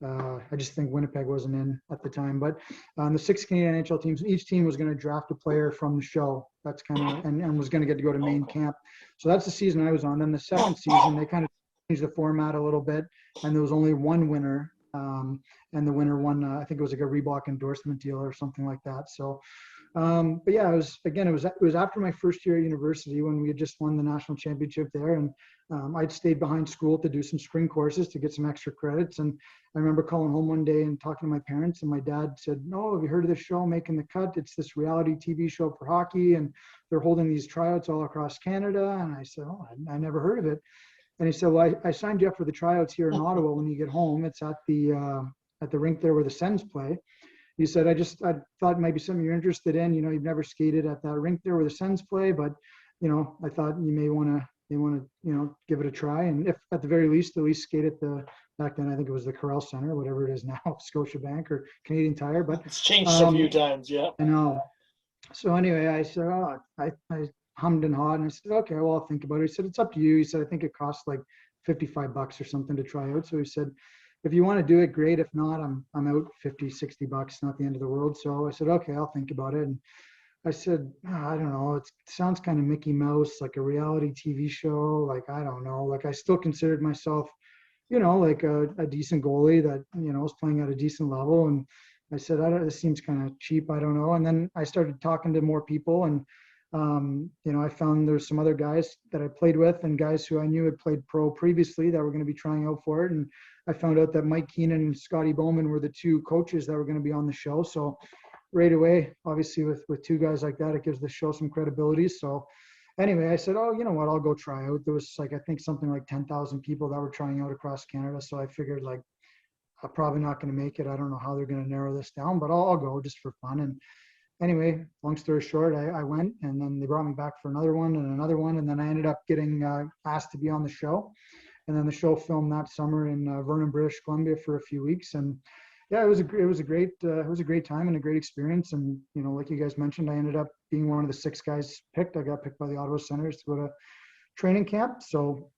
I just think Winnipeg wasn't in at the time, but the 6 Canadian NHL teams, each team was going to draft a player from the show. That's kind of, and was going to get to go to main camp. So that's the season I was on. Then the second season, they kind of changed the format a little bit, and there was only one winner. And the winner won, I think it was like a Reebok endorsement deal or something like that. So, but yeah, it was after my first year at university when we had just won the national championship there, and I'd stayed behind school to do some spring courses to get some extra credits. And I remember calling home one day and talking to my parents, and my dad said, "No, have you heard of this show, Making the Cut? It's this reality TV show for hockey, and they're holding these tryouts all across Canada." And I said, "Oh, I never heard of it." And he said, "Well, I signed you up for the tryouts here in Ottawa. When you get home, it's at the rink there where the Sens play." He said, I thought it might be something you're interested in. You've never skated at that rink there where the Sens play, but, I thought you may want to, give it a try. And if at the very least, at least skate at back then, I think it was the Corral Center, whatever it is now, Scotiabank or Canadian Tire. But it's changed a few times, yeah. I know. So anyway, I said, oh, I hummed and hawed, and I said, okay, well, I'll think about it. He said, it's up to you. He said, I think it costs like $55 or something to try out. So he said, if you want to do it, great. If not, I'm out $50, $60, not the end of the world. So I said, okay, I'll think about it. And I said, I don't know. It sounds kind of Mickey Mouse, like a reality TV show. Like, I don't know. Like, I still considered myself, like a decent goalie that, was playing at a decent level. And I said, this seems kind of cheap. I don't know. And then I started talking to more people, and, I found there's some other guys that I played with and guys who I knew had played pro previously that were going to be trying out for it. And I found out that Mike Keenan and Scotty Bowman were the two coaches that were going to be on the show. So right away, obviously with two guys like that, it gives the show some credibility. So anyway, I said, oh, you know what, I'll go try out. There was like, I think something like 10,000 people that were trying out across Canada. So I figured like, I'm probably not going to make it. I don't know how they're going to narrow this down, but I'll go just for fun. And anyway, long story short, I went, and then they brought me back for another one. And then I ended up getting asked to be on the show. And then the show filmed that summer in Vernon, British Columbia for a few weeks. And yeah, it was a great time and a great experience. And, like you guys mentioned, I ended up being one of the 6 guys picked. I got picked by the Ottawa Senators to go to training camp. So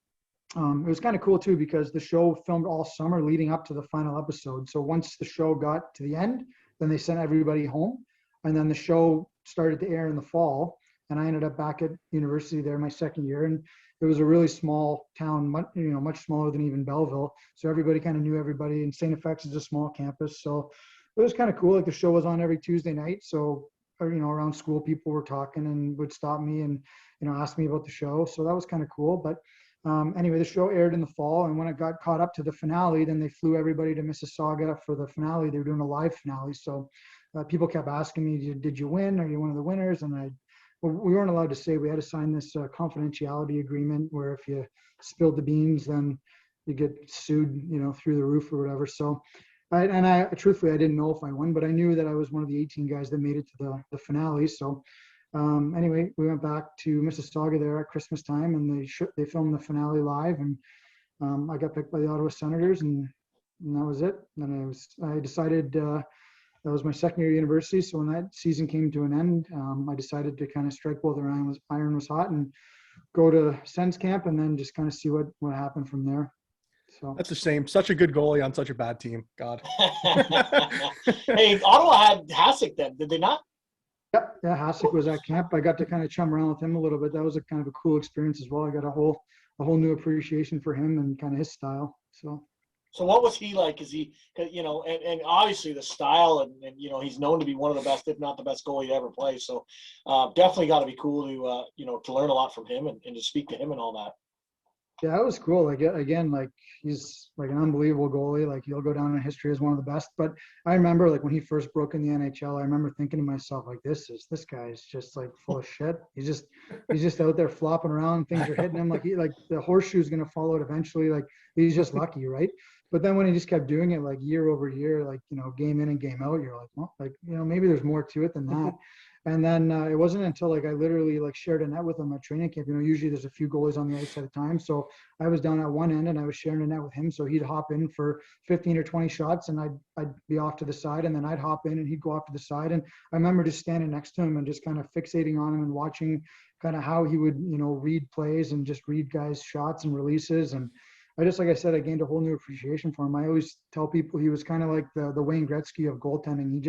it was kind of cool too, because the show filmed all summer leading up to the final episode. So once the show got to the end, then they sent everybody home, and then the show started to air in the fall. And I ended up back at university there my second year, and it was a really small town, much smaller than even Belleville. So everybody kind of knew everybody, and StFX is a small campus. So it was kind of cool. Like the show was on every Tuesday night. So, around school, people were talking and would stop me and, ask me about the show. So that was kind of cool. But anyway, the show aired in the fall, and when it got caught up to the finale, then they flew everybody to Mississauga for the finale. They were doing a live finale. So people kept asking me, did you win? Are you one of the winners? And we weren't allowed to say. We had to sign this confidentiality agreement where if you spilled the beans, then you get sued, through the roof or whatever. So, truthfully, I didn't know if I won, but I knew that I was one of the 18 guys that made it to the finale. So anyway, we went back to Mississauga there at Christmas time, and they filmed the finale live, and I got picked by the Ottawa Senators, and that was it. Then I decided that was my second year at university. So when that season came to an end, I decided to kind of strike while the iron was hot and go to Sens camp, and then just kind of see what happened from there. So that's a shame. Such a good goalie on such a bad team. God. Hey, Ottawa had Hasek then, did they not? Yeah, Hasek was at camp. I got to kind of chum around with him a little bit. That was a kind of a cool experience as well. I got a whole new appreciation for him and kind of his style. So what was he like? Is he, and obviously the style and he's known to be one of the best, if not the best goalie to ever play. So definitely got to be cool to, to learn a lot from him and to speak to him and all that. Yeah, it was cool. Like, again, like he's like an unbelievable goalie. Like he'll go down in history as one of the best. But I remember like when he first broke in the NHL, I remember thinking to myself, like, this guy is just like full of shit. He's just out there flopping around. Things are hitting him. Like the horseshoe's going to fall out eventually. Like he's just lucky, right? But then when he just kept doing it like year over year, like, game in and game out, you're like, well, like, maybe there's more to it than that. And then it wasn't until like I literally like shared a net with him at training camp. Usually there's a few goalies on the ice at a time. So I was down at one end and I was sharing a net with him. So he'd hop in for 15 or 20 shots and I'd be off to the side, and then I'd hop in and he'd go off to the side. And I remember just standing next to him and just kind of fixating on him and watching kind of how he would, read plays and just read guys' shots and releases. And like I said, I gained a whole new appreciation for him. I always tell people he was kind of like the Wayne Gretzky of goaltending.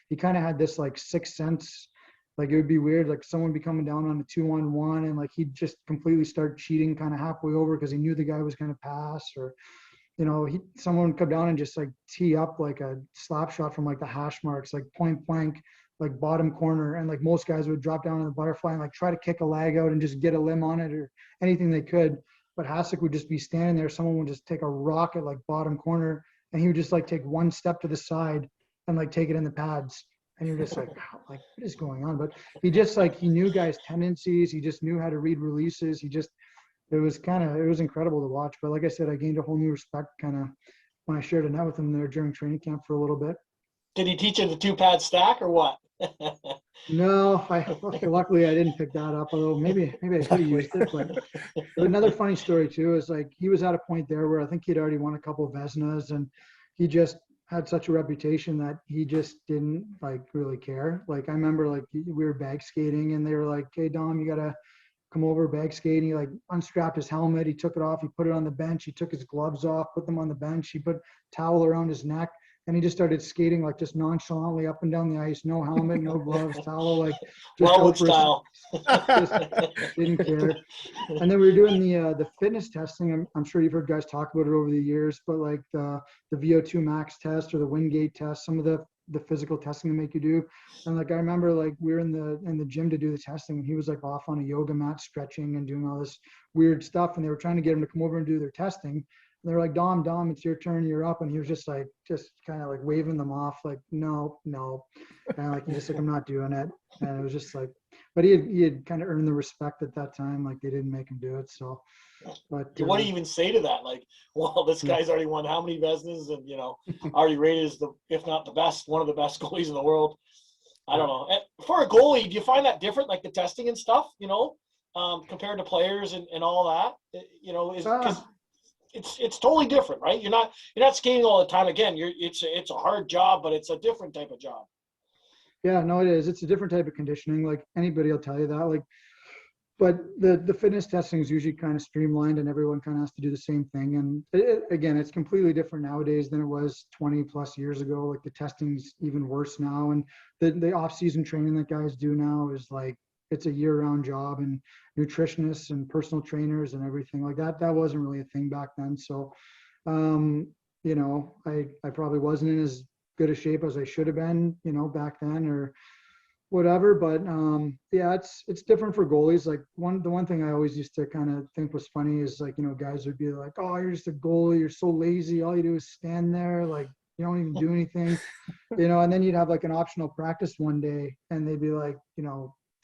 He kind of had this like sixth sense. Like it would be weird, like someone be coming down on a 2-on-1 and like he'd just completely start cheating kind of halfway over because he knew the guy was going to pass, or, someone would come down and just like tee up like a slap shot from like the hash marks, like point blank, like bottom corner. And like most guys would drop down on the butterfly and like try to kick a lag out and just get a limb on it or anything they could. But Hasek would just be standing there. Someone would just take a rock at like bottom corner and he would just like take one step to the side and like take it in the pads. And you're just like, wow, like what is going on? But he just like, he knew guys' tendencies. He just knew how to read releases. It was incredible to watch. But like I said, I gained a whole new respect kind of when I shared a net with him there during training camp for a little bit. Did he teach you the 2-pad stack or what? No, luckily I didn't pick that up, although maybe I could have used it. But another funny story too is like he was at a point there where I think he'd already won a couple of Vezinas, and he just had such a reputation that he just didn't like really care. Like I remember like we were bag skating and they were like, "Hey Dom, you gotta come over bag skating." He like unstrapped his helmet, he took it off, he put it on the bench, he took his gloves off, put them on the bench, he put towel around his neck, and he just started skating like just nonchalantly up and down the ice, no helmet, no gloves, towel, like just Wellwood style. just didn't care. And then we were doing the fitness testing. I'm sure you've heard guys talk about it over the years, but like the VO2 max test or the Wingate test, some of the physical testing they make you do. And like I remember like we were in the gym to do the testing and he was like off on a yoga mat stretching and doing all this weird stuff, and they were trying to get him to come over and do their testing. And they were like, Dom, it's your turn, you're up. And he was just kind of like waving them off, like, no. And like, he's just like, I'm not doing it. And it was just like, but he had kind of earned the respect at that time. Like they didn't make him do it. So, but what do you even say to that? Like, well, this guy's already won how many Vezinas and, already rated as if not the best, one of the best goalies in the world. I don't know. For a goalie, do you find that different, like the testing and stuff, compared to players and all that, because it's totally different, right? You're not skating all the time. Again, it's a hard job, but it's a different type of job. Yeah, no, it is. It's a different type of conditioning. Like anybody will tell you that. Like, but the fitness testing is usually kind of streamlined, and everyone kind of has to do the same thing. And again, it's completely different nowadays than it was 20 plus years ago. Like the testing's even worse now, and the off-season training that guys do now is like it's a year-round job, and nutritionists and personal trainers and everything like that. That wasn't really a thing back then. So, I probably wasn't in as good a shape as I should have been, back then or whatever. But yeah, it's different for goalies. Like the one thing I always used to kind of think was funny is like, guys would be like, "Oh, you're just a goalie. You're so lazy. All you do is stand there. Like you don't even do anything," and then you'd have like an optional practice one day and they'd be like,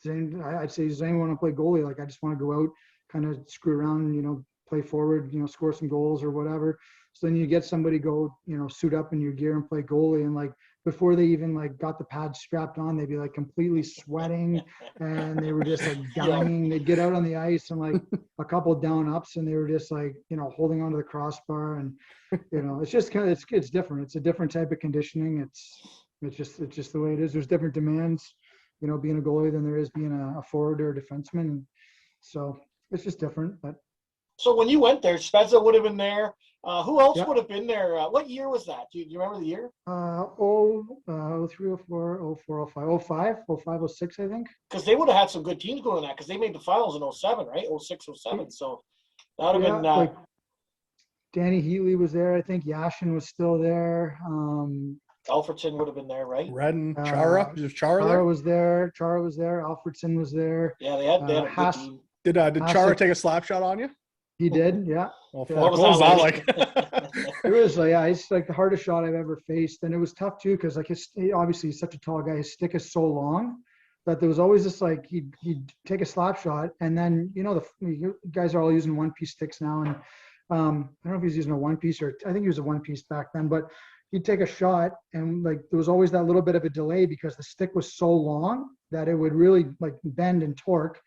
I'd say, does anyone want to play goalie? Like, I just want to go out, kind of screw around, play forward, score some goals or whatever. So then you get somebody go, suit up in your gear and play goalie. And like, before they even like got the pads strapped on, they'd be like completely sweating and they were just like dying. They'd get out on the ice and like a couple down ups and they were just like, holding onto the crossbar. And, it's just kind of, it's different. It's a different type of conditioning. It's just the way it is. There's different demands, being a goalie than there is being a forward or a defenseman. So it's just different. But so when you went there, Spezza would have been there. Who else would have been there? What year was that? Do you remember the year? 03, 04, 04, 05, 05, 05, 06, I think. Because they would have had some good teams going in that because they made the finals in 07, right? 06, 07. So that would have been like Danny Heatley was there. I think Yashin was still there. Alfredson would have been there, right? Redden, Chara. Was Chara there? Was there. Chara was there. Alfredson was there. Yeah, they had a good team. Did Chara take a slap shot on you? He did, yeah. Well, yeah. What was that like? It was it's like the hardest shot I've ever faced, and it was tough too because like obviously he's such a tall guy. His stick is so long that there was always this like he'd take a slap shot, and then the guys are all using one-piece sticks now, and I don't know if he's using a one-piece or I think he was a one-piece back then, but he'd take a shot, and like there was always that little bit of a delay because the stick was so long that it would really like bend and torque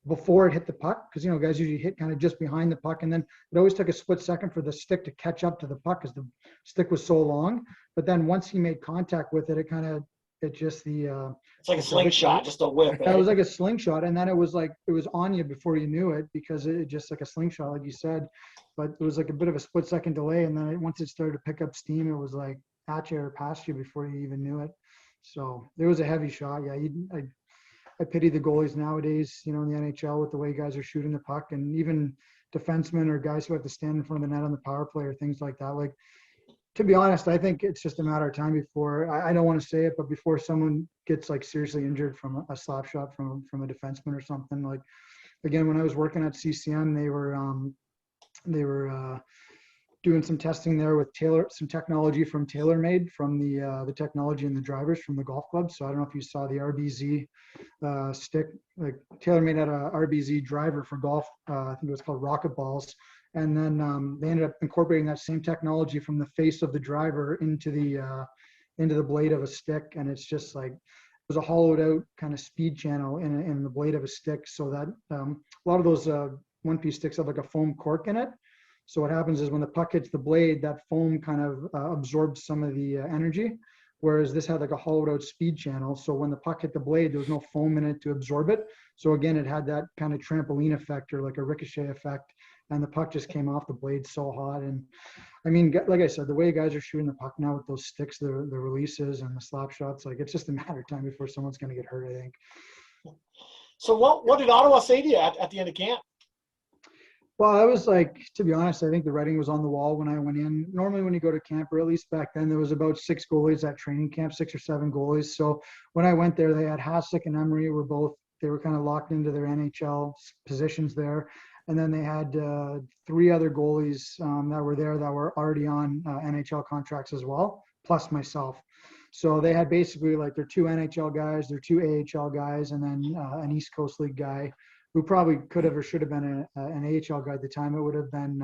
before it hit the puck, because guys usually hit kind of just behind the puck, and then it always took a split second for the stick to catch up to the puck because the stick was so long. But then once he made contact with it, it's like a slingshot, just a whip. It was like a slingshot, and then it was on you before you knew it because it just like a slingshot, like you said. But it was like a bit of a split second delay, and then once it started to pick up steam, it was like at you or past you before you even knew it. So there was a heavy shot. Yeah, I pity the goalies nowadays, in the NHL with the way guys are shooting the puck, and even defensemen or guys who have to stand in front of the net on the power play or things like that. Like, to be honest, I think it's just a matter of time before, I don't want to say it, but before someone gets like seriously injured from a slap shot from a defenseman or something. Like, again, when I was working at CCM, they were doing some testing there with some technology from TaylorMade, from the technology and the drivers from the golf club. So I don't know if you saw the RBZ stick. Like TaylorMade had a RBZ driver for golf. I think it was called Rocket Balls. And then they ended up incorporating that same technology from the face of the driver into the blade of a stick. And it's just like, it was a hollowed out kind of speed channel in the blade of a stick, so that a lot of those one-piece sticks have like a foam cork in it. So what happens is when the puck hits the blade, that foam kind of absorbs some of the energy, whereas this had like a hollowed out speed channel. So when the puck hit the blade, there was no foam in it to absorb it. So again, it had that kind of trampoline effect or like a ricochet effect, and the puck just came off the blade so hot. And I mean, like I said, the way guys are shooting the puck now with those sticks, the releases and the slap shots, like it's just a matter of time before someone's going to get hurt, I think. So what did Ottawa say to you at the end of camp? Well, I was like, to be honest, I think the writing was on the wall when I went in. Normally when you go to camp, or at least back then, there was about 6 goalies at training camp, 6 or 7 goalies. So when I went there, they had Hasek and Emery they were kind of locked into their NHL positions there. And then they had 3 other goalies that were there that were already on NHL contracts as well, plus myself. So they had basically like their 2 NHL guys, their 2 AHL guys, and then an East Coast League guy who probably could have or should have been an AHL guy at the time. It would have been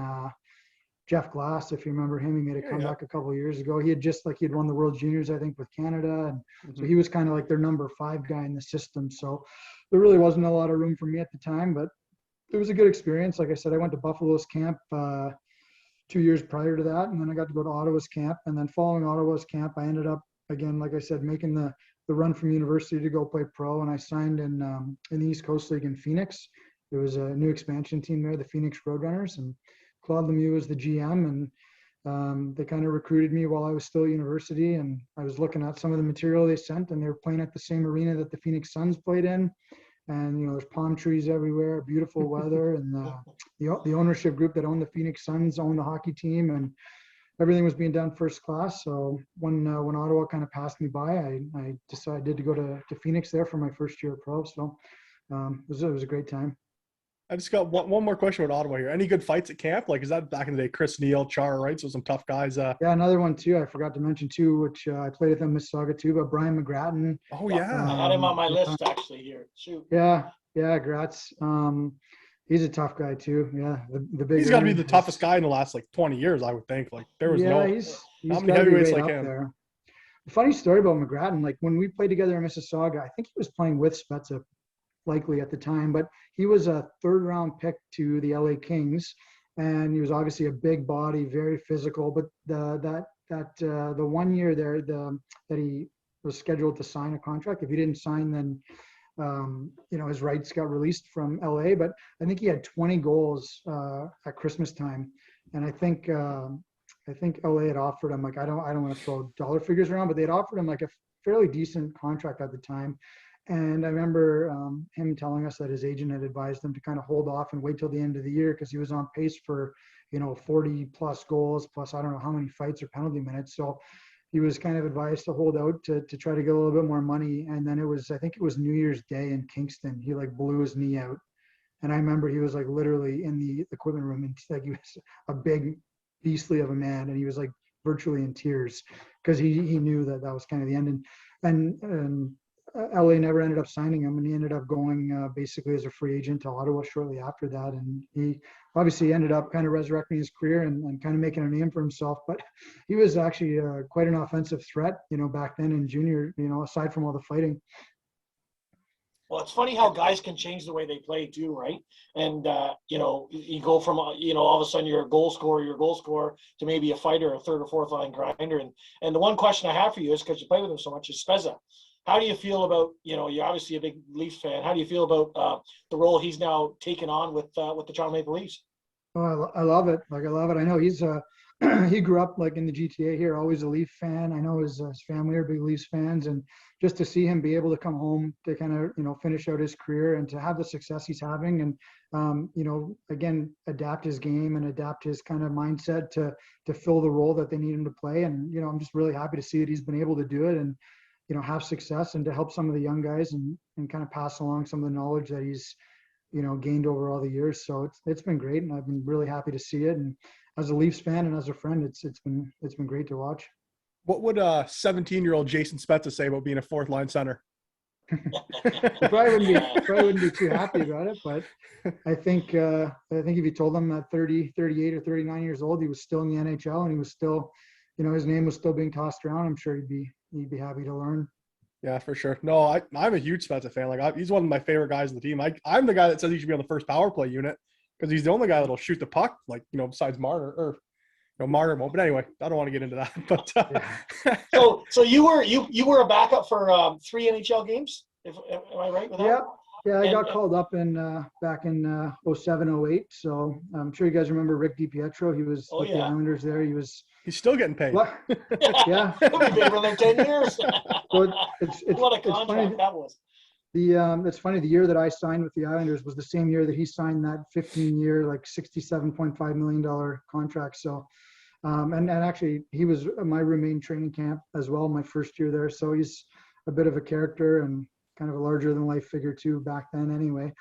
Jeff Glass, if you remember him. He made a comeback a couple of years ago. He'd won the World Juniors, I think, with Canada. And so he was kind of like their number 5 guy in the system. So there really wasn't a lot of room for me at the time, but it was a good experience. Like I said, I went to Buffalo's camp 2 years prior to that, and then I got to go to Ottawa's camp. And then following Ottawa's camp, I ended up, again, like I said, making the run from university to go play pro, and I signed in the East Coast League in Phoenix. There was a new expansion team there, the Phoenix Roadrunners, and Claude Lemieux was the GM, and they kind of recruited me while I was still at university, and I was looking at some of the material they sent, and they were playing at the same arena that the Phoenix Suns played in, and there's palm trees everywhere, beautiful weather, and the ownership group that owned the Phoenix Suns owned the hockey team, and everything was being done first class. So when Ottawa kind of passed me by, I decided to go to Phoenix there for my first year of pro. So it was a great time. I just got one more question about Ottawa here. Any good fights at camp? Like, is that back in the day? Chris Neal, Char, right? So some tough guys. Yeah, another one too. I forgot to mention too, which I played with in Mississauga too, but Brian McGrattan. Oh yeah, I had him on my list actually here. Shoot. Yeah, Gratz. He's a tough guy too. Yeah, the big. He's got to be the toughest guy in the last like 20 years, I would think. Like there was he's how many heavyweights right like him. There. A funny story about McGrattan, like when we played together in Mississauga, I think he was playing with Spezza likely at the time, but he was a 3rd round pick to the LA Kings, and he was obviously a big body, very physical. But the 1 year there, that he was scheduled to sign a contract. If he didn't sign, then his rights got released from LA. But I think he had 20 goals at Christmas time, and I think LA had offered him, like, I don't want to throw dollar figures around, but they'd offered him like a fairly decent contract at the time. And I remember him telling us that his agent had advised him to kind of hold off and wait till the end of the year because he was on pace for 40 plus goals plus I don't know how many fights or penalty minutes. So he was kind of advised to hold out to try to get a little bit more money. And then I think it was New Year's Day in Kingston. He like blew his knee out. And I remember he was like literally in the equipment room, and like he was a big beastly of a man, and he was like virtually in tears because he knew that was kind of the end. And LA never ended up signing him, and he ended up going basically as a free agent to Ottawa shortly after that. And he obviously ended up kind of resurrecting his career and kind of making a name for himself. But he was actually quite an offensive threat, back then in junior, aside from all the fighting. Well, it's funny how guys can change the way they play too, right? And, you go from, all of a sudden you're a goal scorer to maybe a fighter, a 3rd or 4th line grinder. And the one question I have for you is, because you play with him so much, is Spezza. How do you feel about, you're obviously a big Leafs fan. How do you feel about the role he's now taken on with the Toronto Maple Leafs? Oh, I love it. I love it. I know he's he grew up like in the GTA here, always a Leaf fan. I know his family are big Leafs fans, and just to see him be able to come home to kind of, finish out his career and to have the success he's having and, again, adapt his game and adapt his kind of mindset to fill the role that they need him to play. And, I'm just really happy to see that he's been able to do it and, have success and to help some of the young guys and kind of pass along some of the knowledge that he's, gained over all the years. So it's been great, and I've been really happy to see it. And as a Leafs fan and as a friend, it's been great to watch. What would 17-year-old Jason Spezza say about being a 4th line center? He probably wouldn't be too happy about it, but I think if you told him at 30, 38 or 39 years old, he was still in the NHL and he was still, his name was still being tossed around, I'm sure he'd be happy to learn. Yeah, for sure. No, I'm a huge Spezza fan. Like he's one of my favorite guys on the team. I'm the guy that says he should be on the first power play unit because he's the only guy that'll shoot the puck, like, besides Marner or Marner won't. But anyway, I don't want to get into that. But so you were a backup for 3 NHL games. Am I right with that? Yeah, I got called up back in 07, 08. So I'm sure you guys remember Rick DiPietro. He was with the Islanders there. He's still getting paid. Yeah. He'll be paid for like 10 years. Well, What a contract that was. It's funny. The year that I signed with the Islanders was the same year that he signed that 15-year, like $67.5 million contract. So, and actually he was my roommate in training camp as well, my first year there. So he's a bit of a character and kind of a larger than life figure too back then anyway.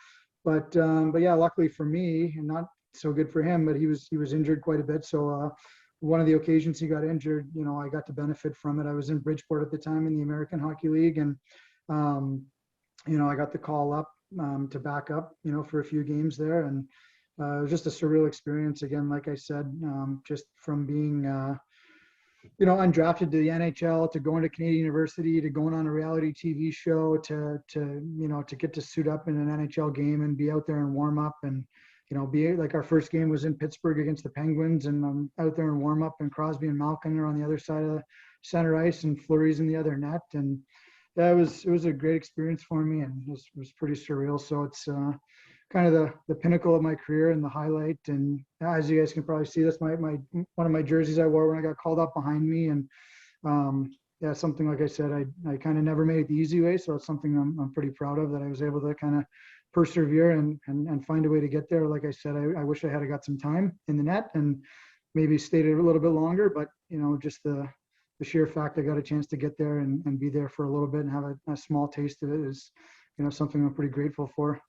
But yeah, luckily for me, and not so good for him, but he was injured quite a bit. So one of the occasions he got injured, I got to benefit from it. I was in Bridgeport at the time in the American Hockey League, and I got the call up to back up, for a few games there, and it was just a surreal experience. Again, like I said, just from being undrafted to the NHL, to going to Canadian University, to going on a reality TV show, to get to suit up in an NHL game and be out there and warm up, and be like, our first game was in Pittsburgh against the Penguins, and I'm out there and warm up, and Crosby and Malkin are on the other side of the center ice, and Fleury's in the other net, and it was a great experience for me, and it was pretty surreal. So it's kind of the pinnacle of my career and the highlight. And as you guys can probably see, that's my one of my jerseys I wore when I got called up behind me. And something, like I said, I kind of never made it the easy way. So it's something I'm pretty proud of, that I was able to kind of persevere and find a way to get there. Like I said, I wish I had got some time in the net and maybe stayed a little bit longer, but just the sheer fact I got a chance to get there and be there for a little bit and have a small taste of it is, something I'm pretty grateful for.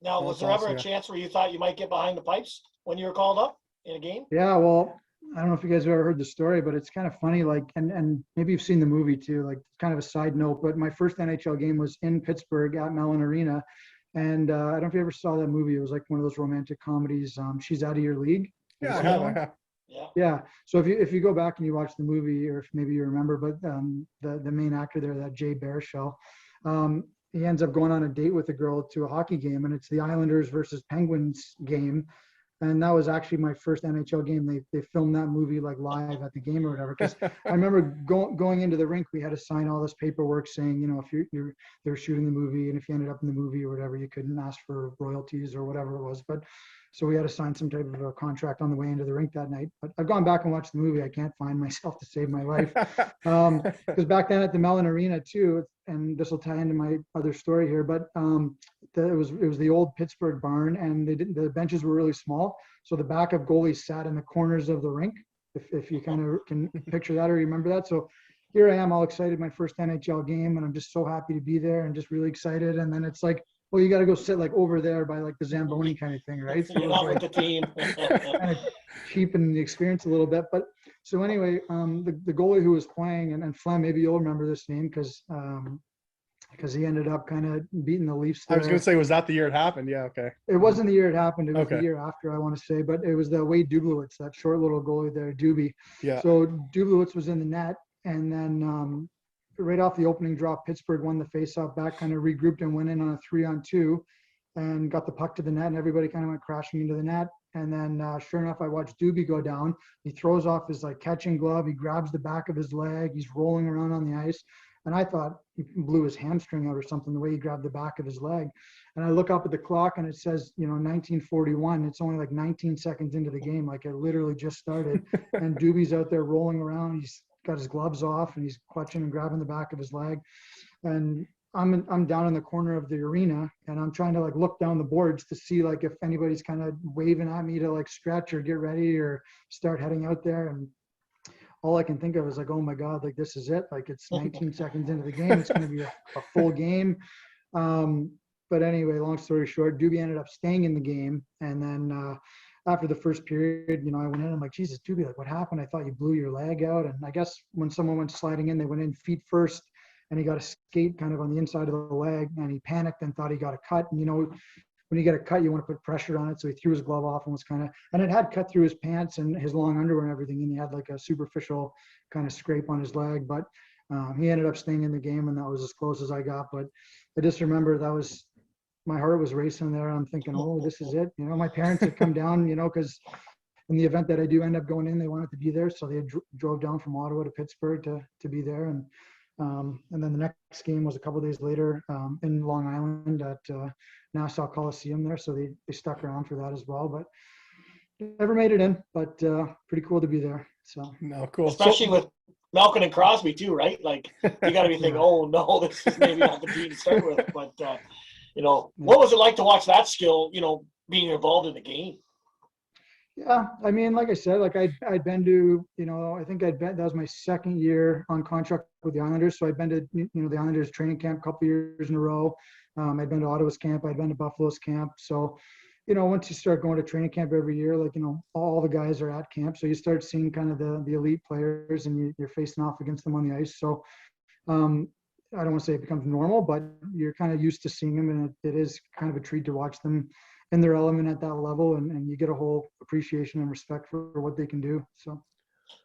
Now, was there ever a chance where you thought you might get behind the pipes when you were called up in a game? Yeah, well, I don't know if you guys have ever heard the story, but it's kind of funny, like, and maybe you've seen the movie too, like, kind of a side note, but my first NHL game was in Pittsburgh at Mellon Arena. And I don't know if you ever saw that movie. It was like one of those romantic comedies, She's Out of Your League. Yeah, I have. Yeah. So if you go back and you watch the movie, or if maybe you remember, but the main actor there, that Jay Baruchel, he ends up going on a date with a girl to a hockey game, and it's the Islanders versus Penguins game. And that was actually my first NHL game. They filmed that movie like live at the game or whatever. Because I remember going into the rink, we had to sign all this paperwork saying, if they're shooting the movie, and if you ended up in the movie or whatever, you couldn't ask for royalties or whatever it was. But so we had to sign some type of a contract on the way into the rink that night. But I've gone back and watched the movie. I can't find myself to save my life. Because back then at the Mellon Arena too, and this will tie into my other story here, but it was the old Pittsburgh barn, and the benches were really small. So the backup goalies sat in the corners of the rink, if you kind of can picture that or remember that. So here I am, all excited, my first NHL game, and I'm just so happy to be there and just really excited. And then it's like, well, you got to go sit like over there by like the Zamboni kind of thing, right? So you're not with the team. Kind of cheapen the experience a little bit. But so anyway, the goalie who was playing, and Flem, maybe you'll remember this name because he ended up kind of beating the Leafs there. I was going to say, was that the year it happened? Yeah, okay. It wasn't the year it happened. It was the year after, I want to say. But it was the Wade Dublowitz, that short little goalie there, Doobie. Yeah. So Dublowitz was in the net, and then right off the opening draw, Pittsburgh won the faceoff back, kind of regrouped and went in on a 3-on-2 and got the puck to the net, and everybody kind of went crashing into the net. And then sure enough, I watched Doobie go down. He throws off his like catching glove. He grabs the back of his leg. He's rolling around on the ice. And I thought he blew his hamstring out or something, the way he grabbed the back of his leg. And I look up at the clock and it says, 1941. It's only like 19 seconds into the game. Like it literally just started. And Doobie's out there rolling around. He's got his gloves off and he's clutching and grabbing the back of his leg. And I'm down in the corner of the arena, and I'm trying to like look down the boards to see like if anybody's kind of waving at me to like stretch or get ready or start heading out there. And all I can think of is like, oh my God, like this is it. Like it's 19 seconds into the game. It's going to be a full game. But anyway, long story short, Doobie ended up staying in the game. And then after the first period, I went in, I'm like, Jesus, Doobie, like what happened? I thought you blew your leg out. And I guess when someone went sliding in, they went in feet first, and he got a skate kind of on the inside of the leg, and he panicked and thought he got a cut. And, when you get a cut, you want to put pressure on it. So he threw his glove off and was and it had cut through his pants and his long underwear and everything. And he had like a superficial kind of scrape on his leg, but he ended up staying in the game, and that was as close as I got. But I just remember that was my heart was racing there. I'm thinking, oh, this is it. You know, my parents had come down, you know, because in the event that I do end up going in, they wanted to be there. So they drove down from Ottawa to Pittsburgh to be there. And then the next game was a couple of days later in Long Island at Nassau Coliseum there. So they stuck around for that as well. But never made it in, but pretty cool to be there. So no, cool. Especially with Malkin and Crosby too, right? Like you got to be thinking, oh no, this is maybe not the team to start with. But you know, what was it like to watch that skill? You know, being involved in the game. Yeah, I mean, like I said, like I'd been to, you know, I think that was my second year on contract with the Islanders. So I'd been to, you know, the Islanders training camp a couple of years in a row. I'd been to Ottawa's camp. I'd been to Buffalo's camp. So, you know, once you start going to training camp every year, like, you know, all the guys are at camp. So you start seeing kind of the elite players and you're facing off against them on the ice. So I don't want to say it becomes normal, but you're kind of used to seeing them, and it is kind of a treat to watch them in their element at that level, and you get a whole appreciation and respect for what they can do. So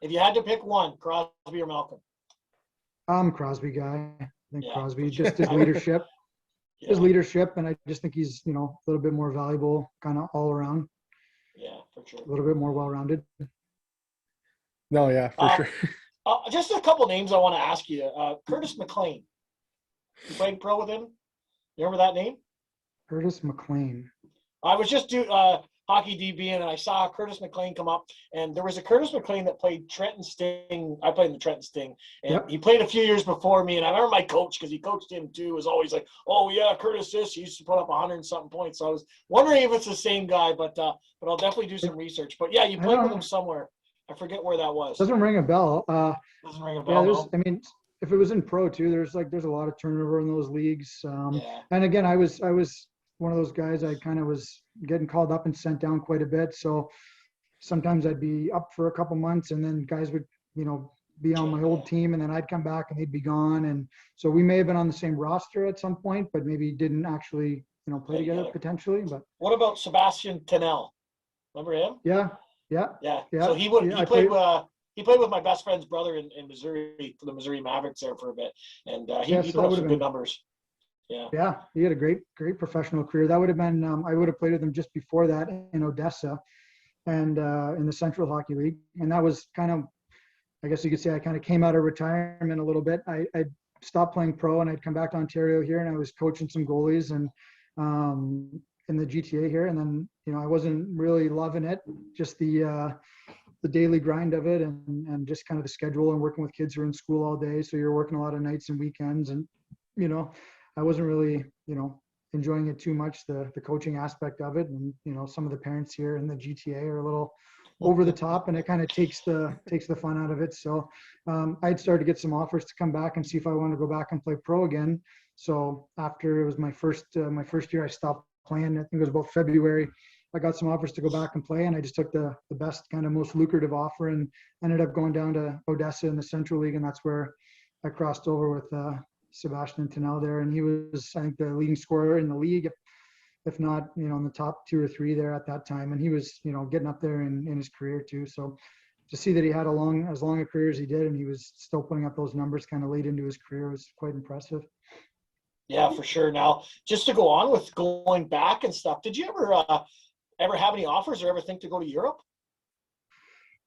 if you had to pick one, Crosby or Malkin? I'm a Crosby guy. I think Yeah, Crosby, sure. just his leadership. Yeah. His leadership, and I just think he's, you know, a little bit more valuable kind of all around. Yeah, for sure. A little bit more well-rounded. No, yeah, for sure. Just a couple names I want to ask you. Curtis McLean. You played pro with him? You remember that name? Curtis McLean. I was just hockey DB, and I saw Curtis McLean come up, and there was a Curtis McLean that played Trenton Sting. I played in the Trenton Sting, and Yep. he played a few years before me. And I remember my coach, because he coached him too, was always like, "Oh yeah, Curtis, this." He used to put up 100 and something points. So I was wondering if it's the same guy, but I'll definitely do some research. But yeah, you played with him somewhere. I forget where that was. Doesn't ring a bell. Doesn't ring a Yeah, bell. No? I mean, if it was in pro too, there's a lot of turnover in those leagues. Yeah. And again, I was one of those guys. I kind of was getting called up and sent down quite a bit. So sometimes I'd be up for a couple months, and then guys would, you know, be on my old team, and then I'd come back and they'd be gone. And so we may have been on the same roster at some point, but maybe didn't actually, you know, play together potentially. But what about Sebastian Tennell? Remember him? yeah. Yeah. So he played with my best friend's brother in Missouri for the Missouri Mavericks there for a bit, and he put up some good numbers. Yeah. Yeah, he had a great professional career. That would have been I would have played with him just before that in Odessa, and in the Central Hockey League, and that was kind of, I guess you could say, I kind of came out of retirement a little bit. I stopped playing pro, and I'd come back to Ontario here, and I was coaching some goalies and in the GTA here, and then, you know, I wasn't really loving it, just the daily grind of it, and just kind of the schedule and working with kids who are in school all day. So you're working a lot of nights and weekends, and, you know, I wasn't really, you know, enjoying it too much, the coaching aspect of it. And, you know, some of the parents here in the GTA are a little over the top, and it kind of takes the fun out of it. So I'd started to get some offers to come back and see if I wanted to go back and play pro again. So after it was my first year, I stopped playing. I think it was about February. I got some offers to go back and play, and I just took the best, kind of most lucrative offer, and ended up going down to Odessa in the Central League, and that's where I crossed over with Sebastian Tennell there, and he was, I think, the leading scorer in the league, if not, you know, in the top 2 or 3 there at that time. And he was, you know, getting up there in his career too. So to see that he had as long a career as he did, and he was still putting up those numbers kind of late into his career, was quite impressive. Yeah, for sure. Now, just to go on with going back and stuff, did you ever have any offers or ever think to go to Europe?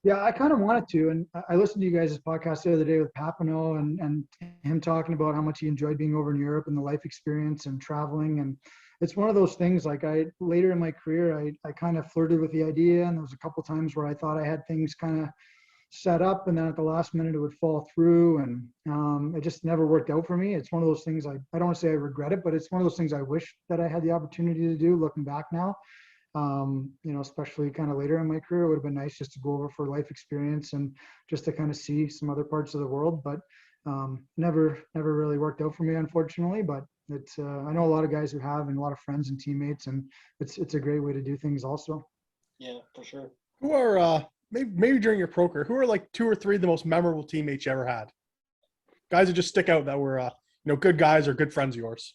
Yeah, I kind of wanted to. And I listened to you guys' podcast the other day with Papineau, and him talking about how much he enjoyed being over in Europe and the life experience and traveling. And it's one of those things, like, later in my career, I kind of flirted with the idea. And there was a couple times where I thought I had things kind of set up, and then at the last minute it would fall through, and it just never worked out for me. It's one of those things, I don't want to say I regret it, but it's one of those things I wish that I had the opportunity to do looking back now. You know, especially kind of later in my career, it would have been nice just to go over for life experience and just to kind of see some other parts of the world. But never really worked out for me, unfortunately. But it's I know a lot of guys who have, and a lot of friends and teammates, and it's a great way to do things also. Yeah, for sure. Who are maybe during your pro career, who are like 2 or 3 of the most memorable teammates you ever had? Guys that just stick out that were you know, good guys or good friends of yours.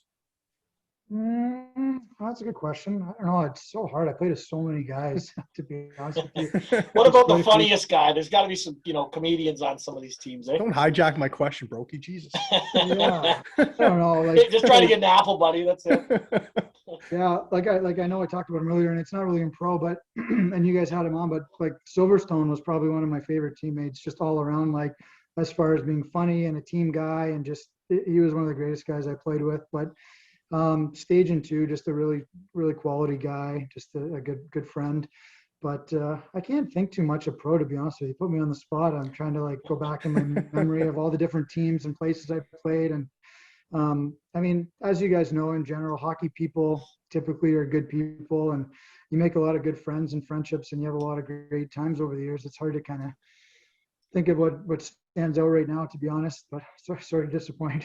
That's a good question. I don't know. It's so hard. I played with so many guys, to be honest with you. What about the funniest guy? There's got to be some, you know, comedians on some of these teams, eh? Don't hijack my question, Broeky. Jesus. Yeah. I don't know. Like, Just trying to get an apple, buddy. That's it. Yeah, I know I talked about him earlier, and it's not really in pro, but and you guys had him on, but like Silverstone was probably one of my favorite teammates, just all around, like as far as being funny and a team guy, and just he was one of the greatest guys I played with. But Stajan too, just a really quality guy, just a good friend. But I can't think too much of pro, to be honest with you. Put me on the spot. I'm trying to like go back in my memory of all the different teams and places I played. And I mean, as you guys know, in general, hockey people typically are good people, and you make a lot of good friends and friendships, and you have a lot of great times over the years. It's hard to kind of think of what stands out right now, to be honest, but sorry to disappoint.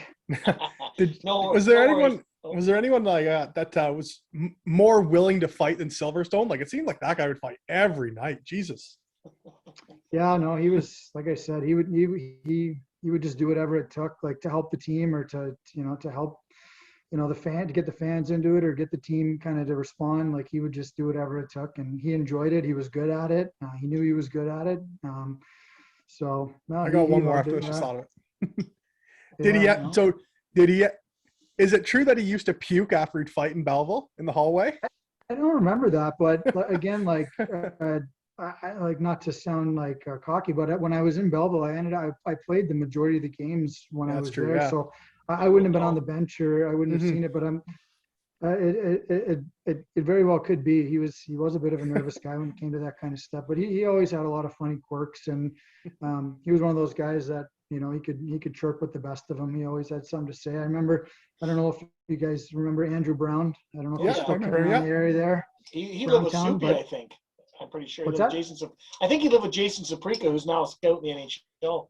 Was there anyone like that was more willing to fight than Silverstone? Like, it seemed like that guy would fight every night. Jesus. Yeah, no, he was, like I said, he would just do whatever it took, like to help the team, or to help, to get the fans into it, or get the team kind of to respond. Like, he would just do whatever it took, and he enjoyed it. He was good at it. He knew he was good at it. So no, I got one more after this. Just thought of it. Did he? Is it true that he used to puke after he'd fight in Belleville in the hallway? I don't remember that, but again, like, I like, not to sound like cocky, but when I was in Belleville, I played the majority of the games when I was there, yeah. So I wouldn't have been on the bench, or I wouldn't have seen it. But it very well could be. He was a bit of a nervous guy when it came to that kind of stuff, but he always had a lot of funny quirks, and he was one of those guys that, he could chirp with the best of them. He always had something to say. I don't know if you guys remember Andrew Brown. I don't know if he's still in the area there. He lived with Soupy, I think. I'm pretty sure. What's that? I think he lived with Jason Spezza, who's now a scout in the NHL.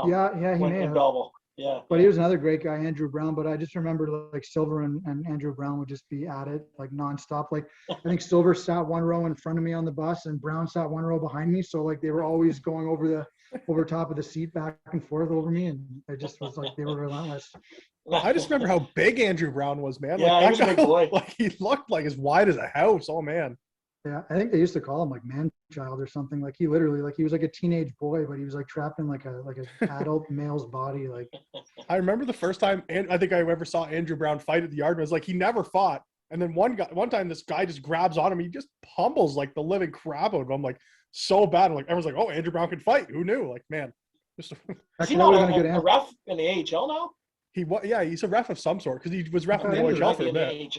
Yeah, he may have. Belleville. Yeah. But he was another great guy, Andrew Brown. But I just remember, like, Silver and Andrew Brown would just be at it, like, nonstop. Like, I think Silver sat one row in front of me on the bus, and Brown sat one row behind me. So, like, they were always going over top of the seat, back and forth over me, and I just was like, they were relentless. I just remember how big Andrew Brown was, man. Yeah, like, he was a big boy. Like, he looked like as wide as a house. Oh man. Yeah, I think they used to call him like man-child or something. Like, he literally, like, he was like a teenage boy, but he was like trapped in like an adult male's body. Like, I remember the first time, and I think I ever saw Andrew Brown fight at the Yard. It was like he never fought, and then one time this guy just grabs on him. He just pummels like the living crap out of him, like, so bad. Like, everyone's like, "Oh, Andrew Brown can fight." Who knew? Like, man, is he not a ref in the AHL now? He's a ref of some sort, because he was ref in the OHL for a bit.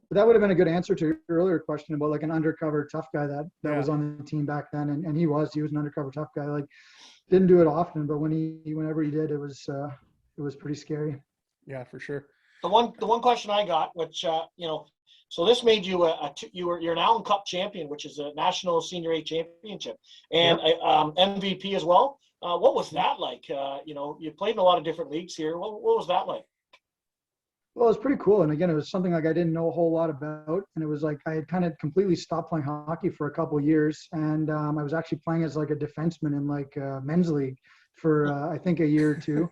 But that would have been a good answer to your earlier question about, like, an undercover tough guy that was on the team back then, and he was an undercover tough guy. Like, didn't do it often, but whenever he did, it was pretty scary. Yeah, for sure. The one question I got, which so this made you you're an Allen Cup champion, which is a National Senior A Championship, and MVP as well. What was that like? You played in a lot of different leagues here. What was that like? Well, it was pretty cool. And again, it was something like I didn't know a whole lot about. And it was like I had kind of completely stopped playing hockey for a couple of years. And I was actually playing as like a defenseman in like men's league for I think a year or two.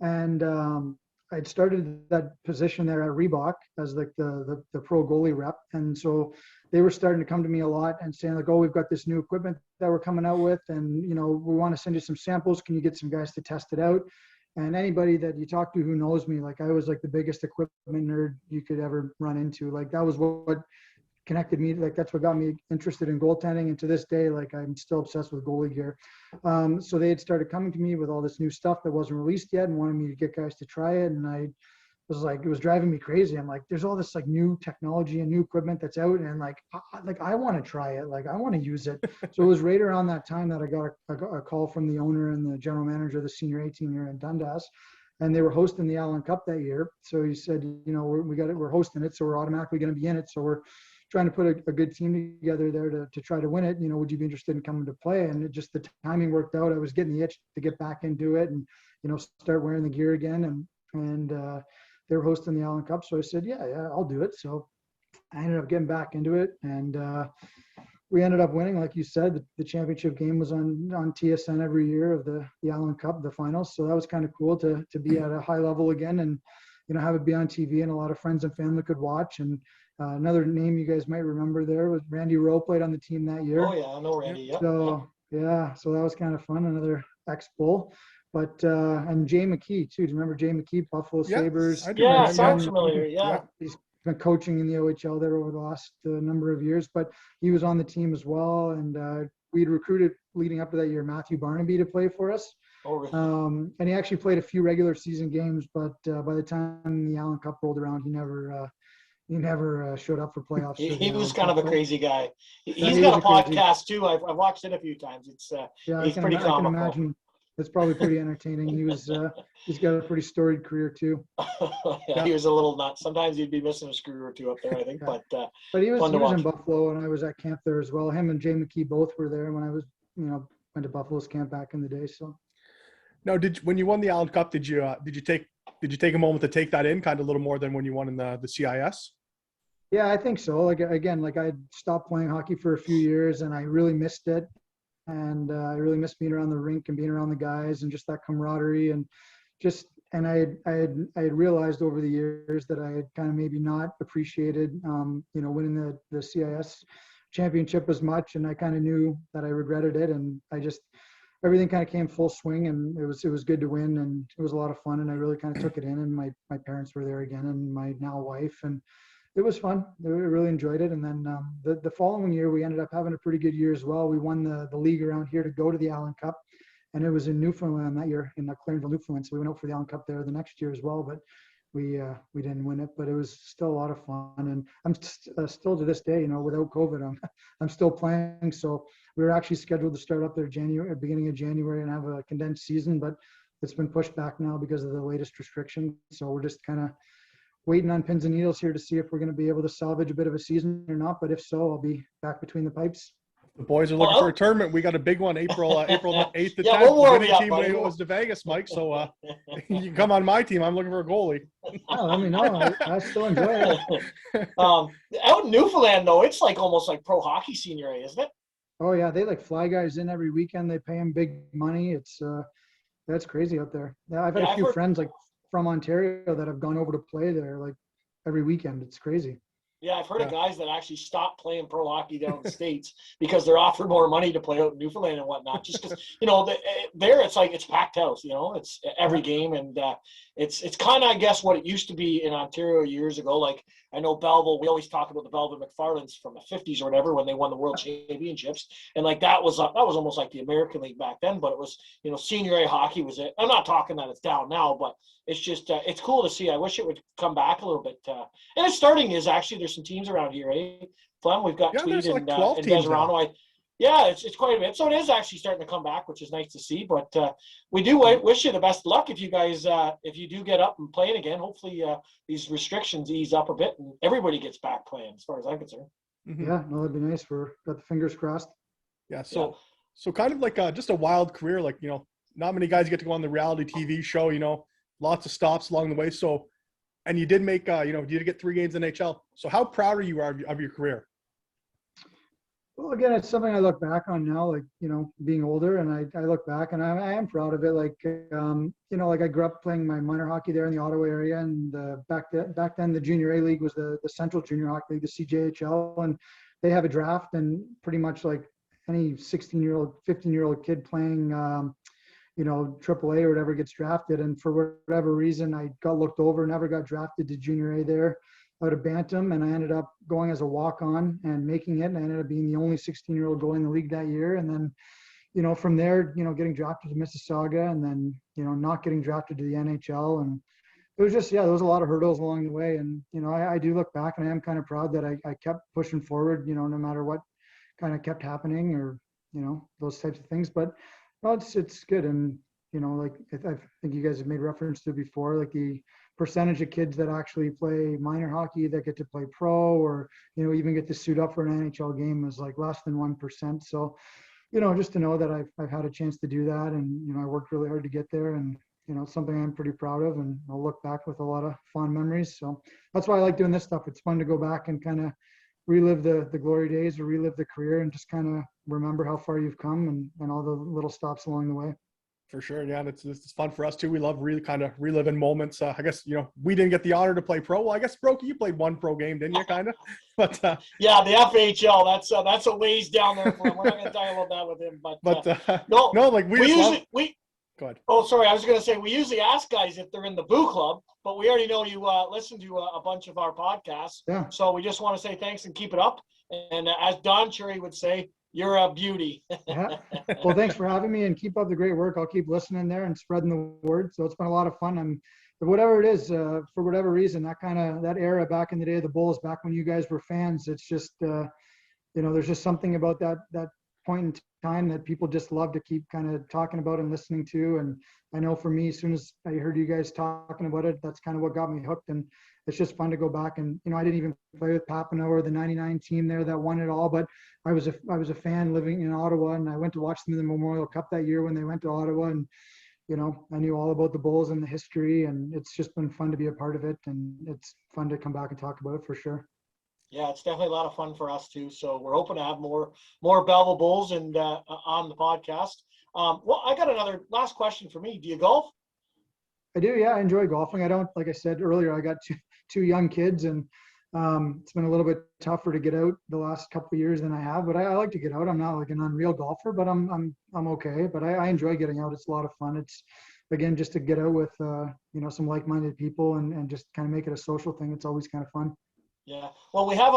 And I'd started that position there at Reebok as like the pro goalie rep. And so they were starting to come to me a lot and saying like, "Oh, we've got this new equipment that we're coming out with, and we want to send you some samples. Can you get some guys to test it out?" And anybody that you talk to who knows me, like, I was like the biggest equipment nerd you could ever run into. Like, that was what connected me. Like, that's what got me interested in goaltending. And to this day, like, I'm still obsessed with goalie gear. So they had started coming to me with all this new stuff that wasn't released yet and wanted me to get guys to try it. And I was like, it was driving me crazy. I'm like, there's all this like new technology and new equipment that's out, and like I want to try it. Like, I want to use it. So it was right around that time that I got a call from the owner and the general manager of the senior A team here in Dundas, and they were hosting the Allen Cup that year. So he said, we're hosting it, so we're automatically going to be in it. So we're trying to put a good team together there to try to win it. Would you be interested in coming to play? And it just, the timing worked out. I was getting the itch to get back into it and start wearing the gear again. And they were hosting the Allen Cup, so I said, yeah, I'll do it. So I ended up getting back into it, and we ended up winning. Like you said, the championship game was on TSN every year of the Allen Cup, the finals. So that was kind of cool to be at a high level again, and have it be on TV, and a lot of friends and family could watch. And another name you guys might remember there was Randy Rowe, played on the team that year. Oh yeah, I know Randy. Yep. So that was kind of fun. Another ex-Bull. But and Jay McKee too. Do you remember Jay McKee, Buffalo Sabres? Yeah, sounds familiar. Yeah. been coaching in the OHL there over the last number of years, but he was on the team as well. And we'd recruited leading up to that year Matthew Barnaby to play for us. Oh, really? And he actually played a few regular season games, but by the time the Allen Cup rolled around, he never showed up for playoffs. He was kind of a crazy guy. He's he got a was crazy. podcast too. I've watched it a few times. It's he's pretty I can comical. imagine. It's probably pretty entertaining. He's got a pretty storied career too. Yeah, he was a little nuts. Sometimes you'd be missing a screw or two up there, I think. Yeah. But he was fun to watch. in Buffalo, and I was at camp there as well. Him and Jay McKee both were there when I was, went to Buffalo's camp back in the day. So. Now, when you won the Allen Cup, did you take a moment to take that in, kind of a little more than when you won in the CIS? Yeah, I think so. Like I stopped playing hockey for a few years, and I really missed it. And I really missed being around the rink and being around the guys and just that camaraderie I had realized over the years that I had kind of maybe not appreciated, winning the CIS championship as much. And I kind of knew that I regretted it. And everything kind of came full swing, and it was good to win, and it was a lot of fun. And I really kind of took it in, and my parents were there again, and my now wife, and it was fun. I really enjoyed it. And then the following year, we ended up having a pretty good year as well. We won the league around here to go to the Allen Cup, and it was in Newfoundland that year, in Clarenville, Newfoundland. So we went out for the Allen Cup there the next year as well, but we didn't win it. But it was still a lot of fun, and I'm still to this day, without COVID, I'm still playing. So we were actually scheduled to start up there beginning of January and have a condensed season, but it's been pushed back now because of the latest restriction. So we're just kind of waiting on pins and needles here to see if we're going to be able to salvage a bit of a season or not. But if so, I'll be back between the pipes. The boys are looking for a tournament. We got a big one, April 8th to 10th. We'll warm you up, team buddy. was to Vegas, Mike. So you can come on my team. I'm looking for a goalie. Oh, let me know. I still enjoy it. Out in Newfoundland, though, it's like almost like pro hockey senior A, isn't it? Oh yeah, they fly guys in every weekend. They pay them big money. It's that's crazy out there. Yeah, I've had a few friends from Ontario that have gone over to play there every weekend. It's crazy. Yeah, I've heard of guys that actually stopped playing pro hockey down in the States because they're offered more money to play out in Newfoundland and whatnot. Just because, there it's like it's packed house, it's every game. And it's kind of, I guess, what it used to be in Ontario years ago. Like, I know Belleville, we always talk about the Belleville McFarlands from the 50s or whatever when they won the World Championships. And like that was almost like the American League back then, but it was, senior A hockey was it. I'm not talking that it's down now, but it's just, it's cool to see. I wish it would come back a little bit. And it's starting is actually, there's some teams around here, eh? Flem, we've got Tweed and Deserano. Yeah, it's quite a bit. So it is actually starting to come back, which is nice to see. But we do wish you the best of luck if you guys, if you do get up and playing again. Hopefully these restrictions ease up a bit and everybody gets back playing, as far as I'm concerned. Mm-hmm. Yeah, no, that'd be nice. Got the fingers crossed. Yeah, so kind of like just a wild career. Like, not many guys get to go on the reality TV show. Lots of stops along the way. So, and you did make, you did get 3 games in NHL. So how proud are you of your career? Well, again, it's something I look back on now, like, being older, and I look back and I am proud of it. Like, like I grew up playing my minor hockey there in the Ottawa area. And back then the Junior A League was the Central Junior Hockey League, the CJHL, and they have a draft, and pretty much like any 16-year-old, 15-year-old kid playing, AAA or whatever gets drafted. And for whatever reason, I got looked over, never got drafted to Junior A there out of Bantam, and I ended up going as a walk-on and making it, and I ended up being the only 16-year-old goalie in the league that year. And then, from there, getting drafted to Mississauga, and then, not getting drafted to the NHL. And it was just, there was a lot of hurdles along the way. And, I do look back, and I am kind of proud that I kept pushing forward, no matter what kind of kept happening or, those types of things. But no, it's good. And, like I think you guys have made reference to before, like the percentage of kids that actually play minor hockey that get to play pro or, even get to suit up for an NHL game is like less than 1%. So, just to know that I've had a chance to do that, and, I worked really hard to get there, and, it's something I'm pretty proud of, and I'll look back with a lot of fond memories. So that's why I like doing this stuff. It's fun to go back and kind of relive the glory days or relive the career and just kind of remember how far you've come and all the little stops along the way. For sure. Yeah. It's fun for us too. We love really kind of reliving moments. I guess, we didn't get the honor to play pro. Well, I guess, Broeky, you played one pro game, didn't you, kind of? But yeah, the FHL, that's a ways down there for him. We're not going to talk about that with him. But no, like we Go ahead. Oh, sorry. I was going to say we usually ask guys if they're in the BOOclub, but we already know you listen to a bunch of our podcasts. Yeah. So we just want to say thanks and keep it up. And as Don Cherry would say, you're a beauty. Yeah. Well, thanks for having me, and keep up the great work. I'll keep listening there and spreading the word. So it's been a lot of fun. Whatever it is, for whatever reason, that era back in the day of the Bulls, back when you guys were fans, it's just, there's just something about that point in time that people just love to keep kind of talking about and listening to. And I know for me, as soon as I heard you guys talking about it, that's kind of what got me hooked. And it's just fun to go back and, I didn't even play with Papineau or the 99 team there that won it all, but I was a fan living in Ottawa, and I went to watch them in the Memorial Cup that year when they went to Ottawa. And, I knew all about the Bulls and the history, and it's just been fun to be a part of it. And it's fun to come back and talk about it for sure. Yeah, it's definitely a lot of fun for us too. So we're hoping to have more Belleville Bulls and on the podcast. Well, I got another last question for me. Do you golf? I do. Yeah, I enjoy golfing. I don't, like I said earlier, I got two young kids, and it's been a little bit tougher to get out the last couple of years than I have, but I like to get out. I'm not like an unreal golfer, but I'm okay. But I enjoy getting out. It's a lot of fun. It's, again, just to get out with, some like-minded people and just kind of make it a social thing. It's always kind of fun. Yeah. Well, we have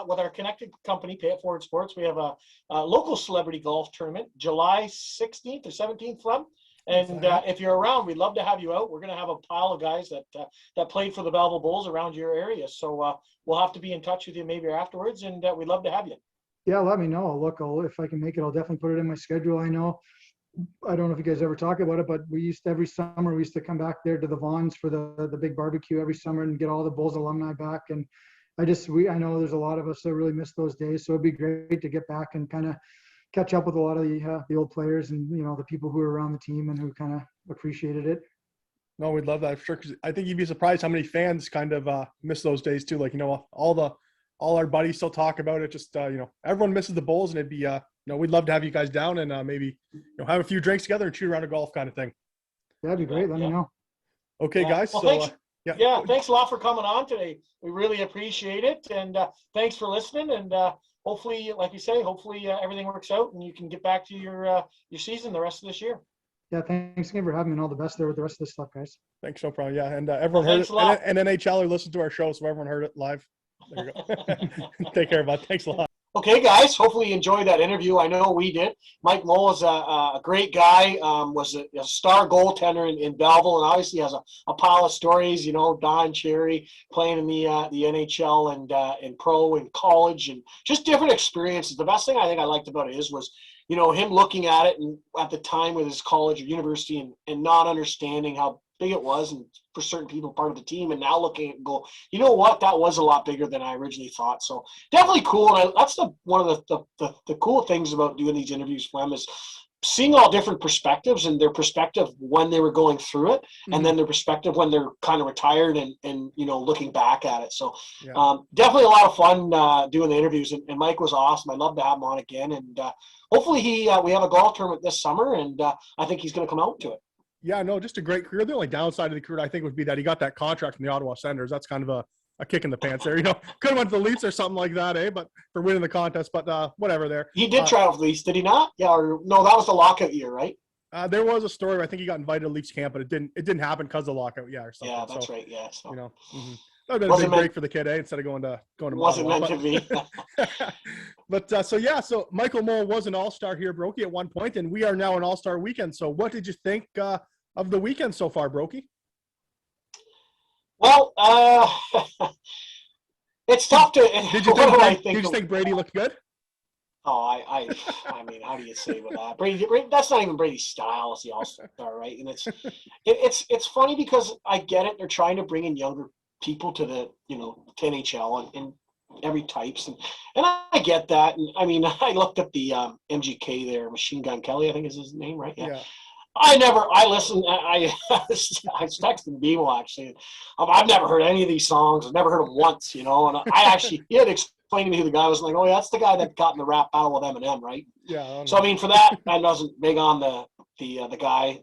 with our connected company, Pay It Forward Sports, we have a local celebrity golf tournament, July 16th or 17th, Flem. And if you're around, we'd love to have you out. We're going to have a pile of guys that played for the Belleville Bulls around your area. So we'll have to be in touch with you maybe afterwards, and we'd love to have you. Yeah, let me know. Look, if I can make it, I'll definitely put it in my schedule. I don't know if you guys ever talk about it, but every summer we used to come back there to the Vons for the big barbecue every summer and get all the Bulls alumni back. And I know there's a lot of us that really miss those days. So it'd be great to get back and kind of catch up with a lot of the old players and, the people who were around the team and who kind of appreciated it. No, we'd love that for sure. Cause I think you'd be surprised how many fans kind of miss those days too. Like, all our buddies still talk about it. Just, everyone misses the Bulls, and it'd be, we'd love to have you guys down and maybe, have a few drinks together and shoot around a golf kind of thing. That'd be great. Let me know. Okay, guys. Well, so, thanks. Yeah, thanks a lot for coming on today. We really appreciate it. And thanks for listening. And hopefully, like you say, everything works out and you can get back to your season the rest of this year. Yeah, thanks again for having me, and all the best there with the rest of this stuff, guys. Thanks, no problem. Yeah, and everyone heard it. And NHL listened to our show, so everyone heard it live. There you go. Take care, bud. Thanks a lot. Okay, guys, hopefully you enjoyed that interview. I know we did. Mike Mole is a great guy, was a star goaltender in Belleville, and obviously has a pile of stories, Don Cherry playing in the NHL and pro and college and just different experiences. The best thing I think I liked about it was him looking at it and at the time with his college or university and not understanding how big it was, and for certain people part of the team, and now looking at it and go, you know what, that was a lot bigger than I originally thought. So definitely cool. And that's one of the cool things about doing these interviews, Flem, is seeing all different perspectives, and their perspective when they were going through it, and then their perspective when they're kind of retired and looking back at it. So definitely a lot of fun doing the interviews, and Mike was awesome. I'd love to have him on again, and hopefully we have a golf tournament this summer, and I think he's going to come out to it. Yeah, no, just a great career. The only downside of the career, I think, would be that he got that contract from the Ottawa Senators. That's kind of a kick in the pants there. Could have went to the Leafs or something like that, But for winning the contest, but whatever there. He did try out for the Leafs, did he not? Yeah, or no, that was the lockout year, right? There was a story where I think he got invited to Leafs camp, but it didn't happen because of the lockout, or something. Yeah, that's right, yeah. So. That would have been a big break for the kid, instead of going to wasn't Ottawa, meant to be. But so Michael Mole was an all-star here, Broeky, at one point, and we are now an all-star weekend. So what did you think of the weekend so far, Broeky? Well, it's tough to. Did you think Brady looked good? Oh, I mean, how do you say with that? Brady, that's not even Brady's style as the all-star, right? And it's funny because I get it. They're trying to bring in younger people to the to NHL and every types, and I get that. And I mean, I looked at the MGK there, Machine Gun Kelly, I think is his name, right? Yeah. I listened. I was texting Beagle actually. I've never heard any of these songs. I've never heard them once, and he had explained to me who the guy was. Like, oh, yeah, that's the guy that got in the rap battle with Eminem, right? Yeah. So I mean, for that, I wasn't big on the guy,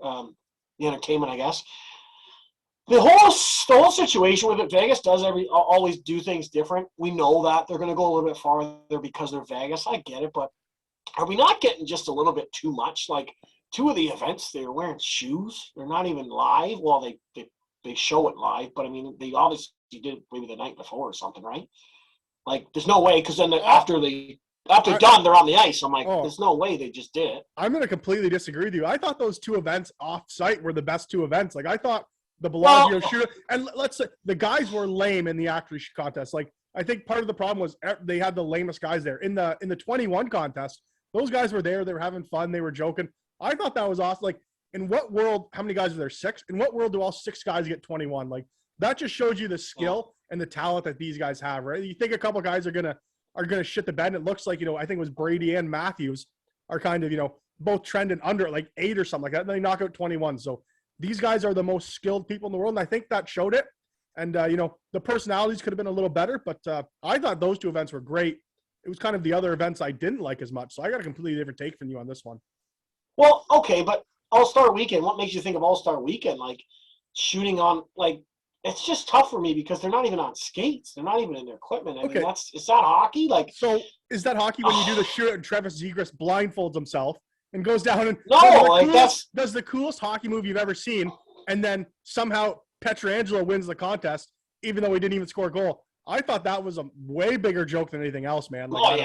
the entertainment, I guess. The whole situation with it, Vegas does always do things different. We know that they're going to go a little bit farther because they're Vegas. I get it, but are we not getting just a little bit too much? Like, two of the events, they're wearing shoes. They're not even live. Well, they show it live, but I mean, they obviously did it maybe the night before or something, right? Like, there's no way, because then after done, they're on the ice. I'm like, there's no way they just did it. I'm going to completely disagree with you. I thought those two events off-site were the best two events. Like, I thought the Bellagio shooter, and let's say the guys were lame in the archery contest. Like, I think part of the problem was they had the lamest guys there. In the 21 contest, those guys were there. They were having fun. They were joking. I thought that was awesome. Like, in what world, how many guys are there? 6? In what world do all 6 guys get 21? Like, that just shows you the skill and the talent that these guys have, right? You think a couple guys are gonna shit the bed, and it looks like, I think it was Brady and Matthews are kind of, both trending under like 8 or something like that, and they knock out 21. So these guys are the most skilled people in the world, and I think that showed it. And, the personalities could have been a little better, but I thought those two events were great. It was kind of the other events I didn't like as much. So I got a completely different take from you on this one. Well, okay, but All-Star Weekend, what makes you think of All-Star Weekend? Like, shooting on, like, it's just tough for me because they're not even on skates. They're not even in their equipment. I mean, is that hockey? Like, so is that hockey when you do the shoot and Travis Zegras blindfolds himself and goes down and does the coolest hockey move you've ever seen, and then somehow Pietrangelo wins the contest even though he didn't even score a goal? I thought that was a way bigger joke than anything else, man. Like,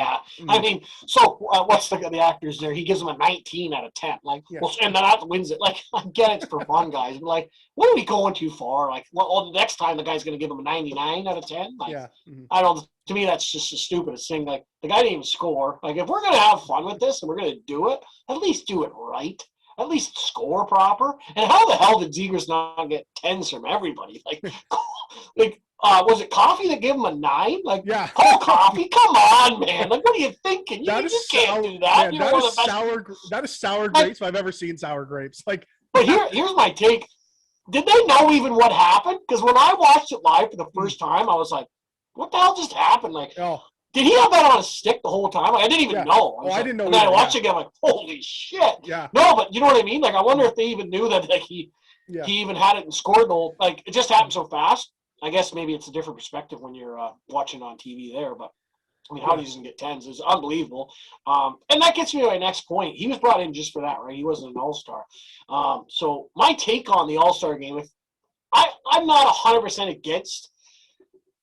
I mean, so what's the actors there? He gives them a 19 out of 10. Like, well, and then that wins it. Like, I get it's for fun, guys. But, like, what are we going too far? Like, well, the next time the guy's going to give him a 99 out of 10? Like, I don't. To me, that's just the stupidest thing. Like, the guy didn't even score. Like, if we're going to have fun with this and we're going to do it, at least do it right. At least score proper. And how the hell did Zegras not get 10s from everybody? Like, was it Coffee that gave him a 9? Like, oh, Coffee, come on, man! Like, what are you thinking? You just can't do that. Man, that is sour grapes if I've ever seen sour grapes. Like, but here's my take. Did they know even what happened? Because when I watched it live for the first time, I was like, "What the hell just happened?" Like, did he have that on a stick the whole time? Like, I didn't even know. I didn't know. And then I watched it again, like, holy shit! Yeah. No, but you know what I mean? Like, I wonder if they even knew that. Like, he even had it and scored the whole. Like, it just happened so fast. I guess maybe it's a different perspective when you're watching on TV there, but I mean, how he doesn't get 10s is unbelievable. And that gets me to my next point. He was brought in just for that, right? He wasn't an all-star. So my take on the all-star game, I'm not 100% against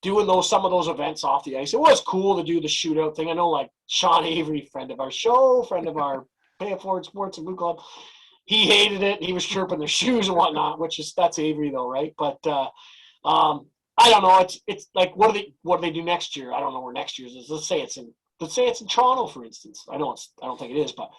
doing some of those events off the ice. It was cool to do the shootout thing. I know, like, Sean Avery, friend of our show, friend of our Pay It Forward Sports and BOOclub, he hated it. He was chirping their shoes and whatnot, that's Avery though, right? But I don't know. It's like, what do they do next year? I don't know where next year's is. Let's say it's in Toronto, for instance. I don't think it is, but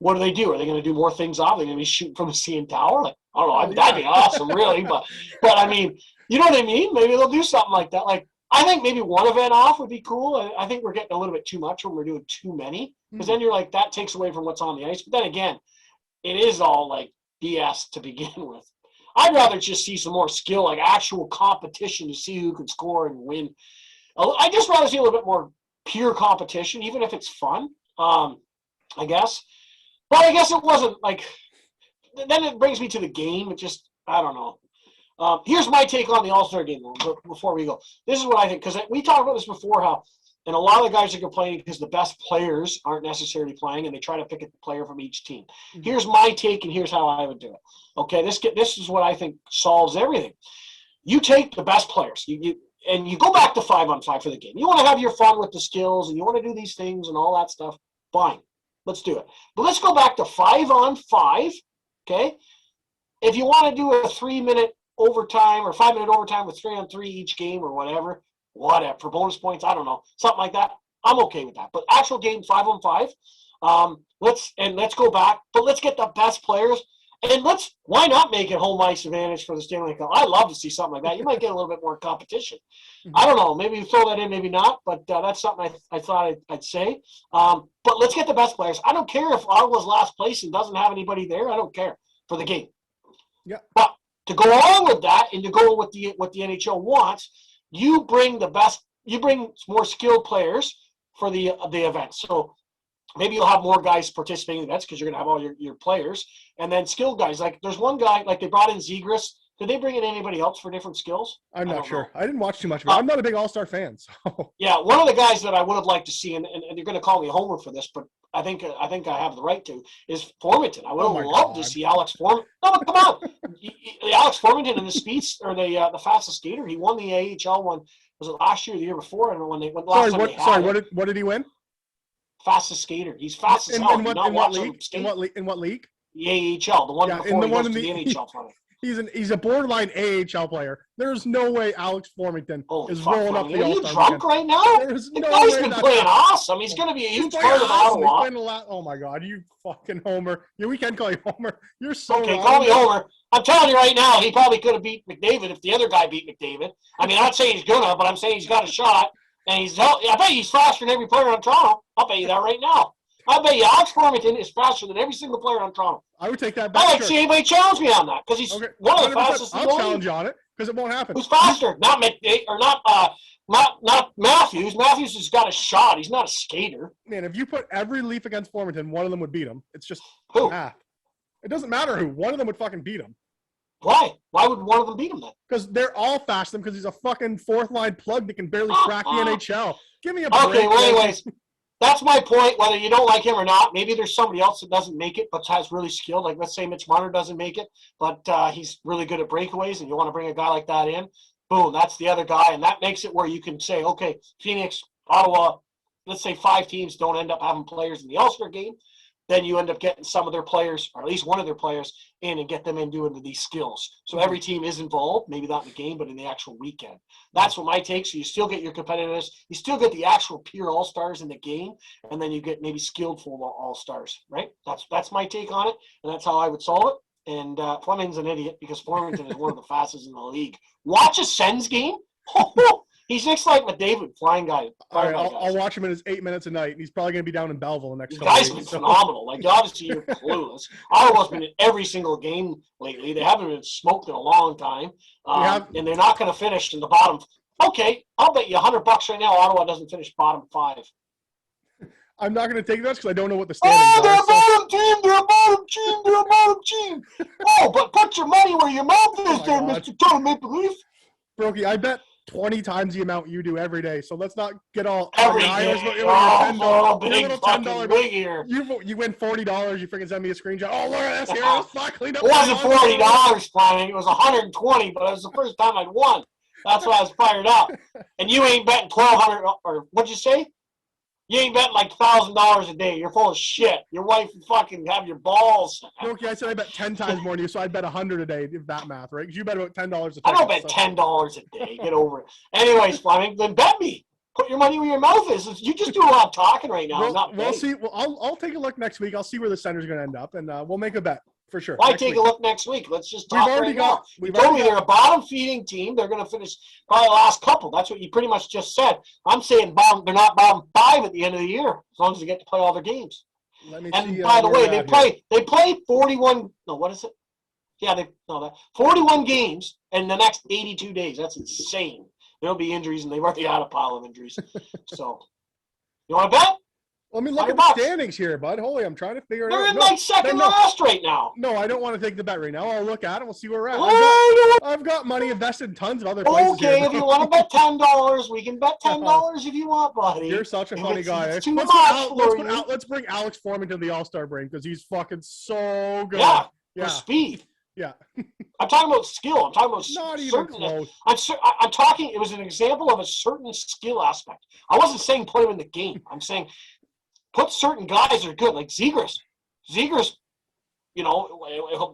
what do they do? Are they going to do more things off? Are they going to be shooting from the CN Tower? Like, I don't know. That'd be awesome, really. But I mean, you know what I mean? Maybe they'll do something like that. Like, I think maybe one event off would be cool. I think we're getting a little bit too much when we're doing too many, because then you're like, that takes away from what's on the ice. But then again, it is all like BS to begin with. I'd rather just see some more skill, like actual competition to see who can score and win. I just rather see a little bit more pure competition, even if it's fun, I guess. But I guess it wasn't like – then it brings me to the game. It just – I don't know. Here's my take on the All-Star game before we go. This is what I think, because we talked about this before, how – and a lot of the guys are complaining because the best players aren't necessarily playing, and they try to pick a player from each team. Mm-hmm. Here's my take, and here's how I would do it. Okay, this is what I think solves everything. You take the best players, and you go back to 5-on-5 for the game. You want to have your fun with the skills, and you want to do these things and all that stuff. Fine, let's do it. But let's go back to 5-on-5. Okay, if you want to do a 3-minute overtime or 5-minute overtime with 3-on-3 each game or whatever for bonus points, I don't know, something like that, I'm okay with that. But actual game 5-on-5, let's go back, but let's get the best players, and why not make it home ice advantage for the Stanley Cup? I'd love to see something like that. You might get a little bit more competition. I don't know, maybe you throw that in, maybe not, but that's something I thought I'd say. But let's get the best players. I don't care if Ottawa's last place and doesn't have anybody there. I don't care for the game. Yeah. But to go along with that and to go with what the NHL wants, you bring more skilled players for the event. So maybe you'll have more guys participating in events because you're going to have all your players, and then skilled guys. Like, there's one guy, like, they brought in Zegras Did they bring in anybody else for different skills? I'm not sure. Know. I didn't watch too much of it. I'm not a big All-Star fan. So. Yeah, one of the guys that I would have liked to see, and you're going to call me a homer for this, but I think I have the right to, is Formanton. I would have loved to see Alex Formanton. No, but come on. Alex Formanton in the speeds, or the fastest skater, he won the AHL one. Was it last year or the year before? I don't know when they went last time they had it. What did he win? Fastest skater. He's fast as hell. In what league? The AHL, the one before he goes to the NHL finally. He's a borderline AHL player. There's no way Alex Formington is rolling up the All-Star. Are you drunk right now? There's the no guy's way been playing awesome. He's going to be a huge part of Ottawa. Oh my God, you fucking homer! Yeah, we can call you homer. You're so okay. Wrong. Call me homer. I'm telling you right now, he probably could have beat McDavid if the other guy beat McDavid. I mean, I'm not saying he's gonna, but I'm saying he's got a shot. And I bet he's faster than every player on Toronto. I'll bet you that right now. I bet you Alex Formington is faster than every single player on Toronto. I would take that back. I'd like to see anybody challenge me on that because he's one of the fastest. I'll challenge you on it because it won't happen. Who's faster? Not McDavid or not Matthews. Matthews has got a shot. He's not a skater. Man, if you put every Leaf against Formington, one of them would beat him. It's just who? math. It doesn't matter who. One of them would fucking beat him. Why? Why would one of them beat him then? Because they're all faster because he's a fucking fourth line plug that can barely crack the NHL. Give me a break. Okay, well, anyways. That's my point, whether you don't like him or not. Maybe there's somebody else that doesn't make it but has really skilled. Like, let's say Mitch Marner doesn't make it, but he's really good at breakaways, and you want to bring a guy like that in. Boom, that's the other guy, and that makes it where you can say, okay, Phoenix, Ottawa, let's say 5 teams don't end up having players in the All-Star game. Then you end up getting some of their players, or at least one of their players, in and get them in doing these skills. So every team is involved, maybe not in the game, but in the actual weekend. That's what my take. So you still get your competitiveness. You still get the actual pure all-stars in the game, and then you get maybe skilled full all-stars, right? That's my take on it, and that's how I would solve it. And Fleming's an idiot because Flemington is one of the fastest in the league. Watch a Sens game. He's next like McDavid, flying guy. All right, I'll watch him in his 8 minutes a night, and he's probably going to be down in Belleville the next couple days. Guys have been phenomenal. Like, obviously, you're clueless. Ottawa's been in every single game lately. They haven't been smoked in a long time, and they're not going to finish in the bottom. Okay, I'll bet you $100 right now Ottawa doesn't finish bottom 5. I'm not going to take this because I don't know what the standings are. They're a bottom team. They're a bottom team. They're a bottom team. Oh, but put your money where your mouth is there, Mr. Total Maple Leaf. Broeky, I bet 20 times the amount you do every day. So let's not get all every day. $10 big here. You win $40. You freaking send me a screenshot. Oh, look at this here. It wasn't $40, Fleming. It was $120, but it was the first time I'd won. That's why I was fired up. And you ain't betting $1,200 or what'd you say? You ain't betting like $1,000 a day. You're full of shit. Your wife fucking have your balls. Okay, I said I bet 10 times more than you, so I bet 100 a day, if that math, right? Because you bet about $10 a day. I don't bet $10 a day. Get over it. Anyways, Fleming, then bet me. Put your money where your mouth is. You just do a lot of talking right now. We'll see. Well, I'll take a look next week. I'll see where the Senators are going to end up, and we'll make a bet. For sure. Why take a look next week? Let's just talk right now. You told me they're a bottom-feeding team. They're going to finish probably the last couple. That's what you pretty much just said. I'm saying they're not bottom 5 at the end of the year, as long as they get to play all their games. And by the way, they play 41. No, what is it? Yeah, 41 games in the next 82 days. That's insane. There'll be injuries, and they've already had a pile of injuries. So, you want to bet? Let me look at the standings here, bud. Holy, I'm trying to figure it out. They're in like second last right now. No, I don't want to take the bet right now. I'll look at it. We'll see where we're at. I've got money invested in tons of other places. Okay, if you want to bet $10, we can bet $10 if you want, buddy. You're such a funny guy. Let's bring Alex Formington to the All-Star break because he's fucking so good. Yeah, for speed. Yeah. I'm talking about skill. I'm talking about not even close. I'm talking. It was an example of a certain skill aspect. I wasn't saying put him in the game. I'm saying put certain guys that are good, like Zegras. Zegras,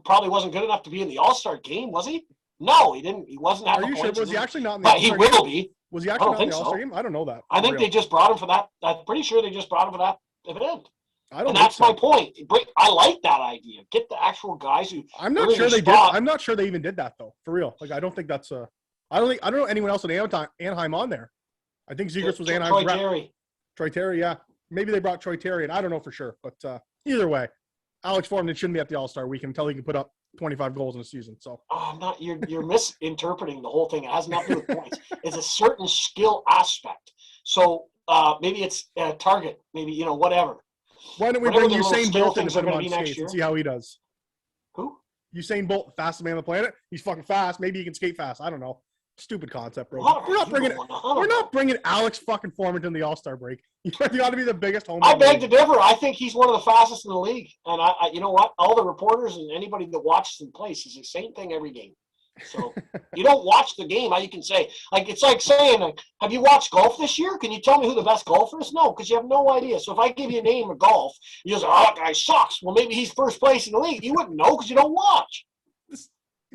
probably wasn't good enough to be in the All-Star game, was he? No, he didn't. He wasn't. Are you sure? Was he actually not in the All-Star game? He will be. Was he actually not in the All-Star game? I don't know that. I think they just brought him for that. I'm pretty sure they just brought him for that event. And that's my point. I like that idea. Get the actual guys who. I'm not sure they did. I'm not sure they even did that though. For real, like I don't think that's a. I don't know anyone else in Anaheim on there. I think Zegras was Anaheim's rep. Troy Terry, yeah. Maybe they brought Troy Terry, and I don't know for sure. But either way, Alex Formington shouldn't be at the All-Star weekend until he can put up 25 goals in a season. So I'm not. You're misinterpreting the whole thing. It has nothing to do with points. It's a certain skill aspect. So maybe it's a target. Maybe whatever. Why don't we bring Usain Bolt and put him on skates and see how he does? Who? Usain Bolt, fastest man on the planet. He's fucking fast. Maybe he can skate fast. I don't know. Stupid concept, bro. We're not bringing Alex fucking Foreman to the All-Star break. You ought to be the biggest homer. I beg to differ. I think he's one of the fastest in the league. And I you know what? All the reporters and anybody that watches him play says the same thing every game. So you don't watch the game. How you can say, like, it's like saying, like, have you watched golf this year? Can you tell me who the best golfer is? No, because you have no idea. So if I give you a name of golf, you just, oh, that guy sucks. Well, maybe he's first place in the league. You wouldn't know because you don't watch.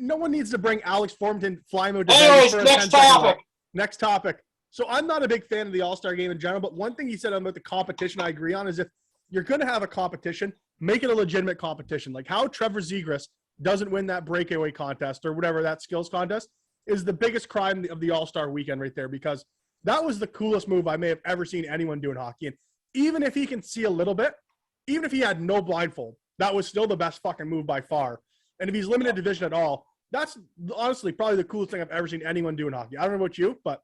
No one needs to bring Alex Formanton fly mode to Anyways, next topic. Next topic. So I'm not a big fan of the All-Star game in general, but one thing he said about the competition I agree on is if you're going to have a competition, make it a legitimate competition. Like how Trevor Zegras doesn't win that breakaway contest or whatever, that skills contest, is the biggest crime of the All-Star weekend right there, because that was the coolest move I may have ever seen anyone do in hockey. And even if he can see a little bit, even if he had no blindfold, that was still the best fucking move by far. And if he's limited division at all, that's honestly probably the coolest thing I've ever seen anyone do in hockey. I don't know about you, but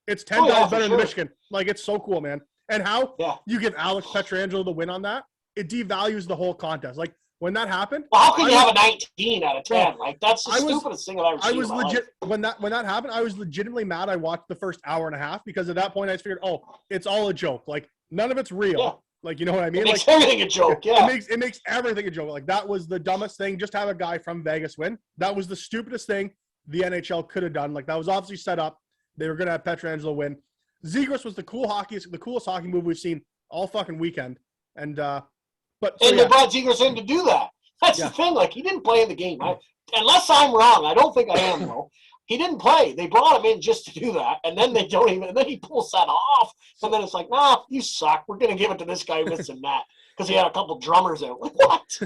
it's 10 times better than Michigan. Like, it's so cool, man. And how you give Alex Pietrangelo the win on that, it devalues the whole contest. Like, when that happened, well, how can you have a 19 out of 10? Like, that's the stupidest thing I've ever seen. I was legit when that happened. I was legitimately mad. I watched the first hour and a half because at that point I just figured, oh, it's all a joke. Like, none of it's real. Yeah. Like, you know what I mean? It makes everything a joke. Yeah, it makes everything a joke. Like, that was the dumbest thing. Just have a guy from Vegas win. That was the stupidest thing the NHL could have done. Like, that was obviously set up. They were gonna have Pietrangelo win. Zegras was the coolest hockey move we've seen all fucking weekend. And they brought Zegras in to do that. That's the thing. Like, he didn't play in the game. Unless I'm wrong, I don't think I am though. He didn't play. They brought him in just to do that, and then and then he pulls that off. And then it's like, nah, you suck. We're gonna give it to this guy missing that because he had a couple drummers out. Like, what?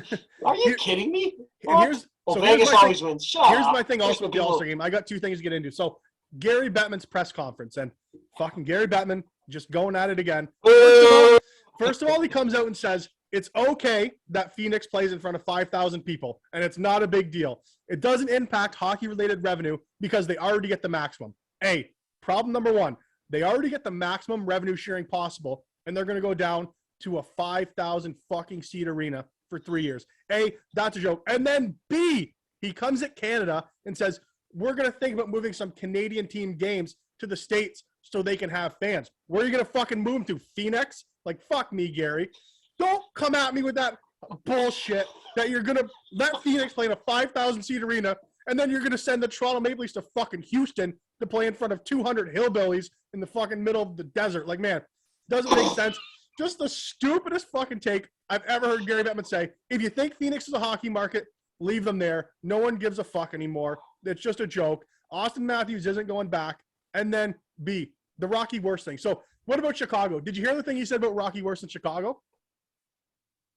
Are you kidding me? Vegas always wins. Here's my thing also with the All-Star game. I got two things to get into. So Gary Bettman's press conference, and fucking Gary Bettman just going at it again. First of all, he comes out and says, it's okay that Phoenix plays in front of 5,000 people, and it's not a big deal. It doesn't impact hockey-related revenue because they already get the maximum. Problem number one, they already get the maximum revenue sharing possible, and they're going to go down to a 5,000 fucking seat arena for 3 years. That's a joke. And then B, he comes at Canada and says, we're going to think about moving some Canadian team games to the States so they can have fans. Where are you going to fucking move them to? Phoenix? Like, fuck me, Gary. Don't come at me with that bullshit that you're going to let Phoenix play in a 5,000-seat arena, and then you're going to send the Toronto Maple Leafs to fucking Houston to play in front of 200 hillbillies in the fucking middle of the desert. Like, man, doesn't make sense. Just the stupidest fucking take I've ever heard Gary Bettman say. If you think Phoenix is a hockey market, leave them there. No one gives a fuck anymore. It's just a joke. Austin Matthews isn't going back. And then B, the Rocky Worst thing. So what about Chicago? Did you hear the thing he said about Rocky Worst in Chicago?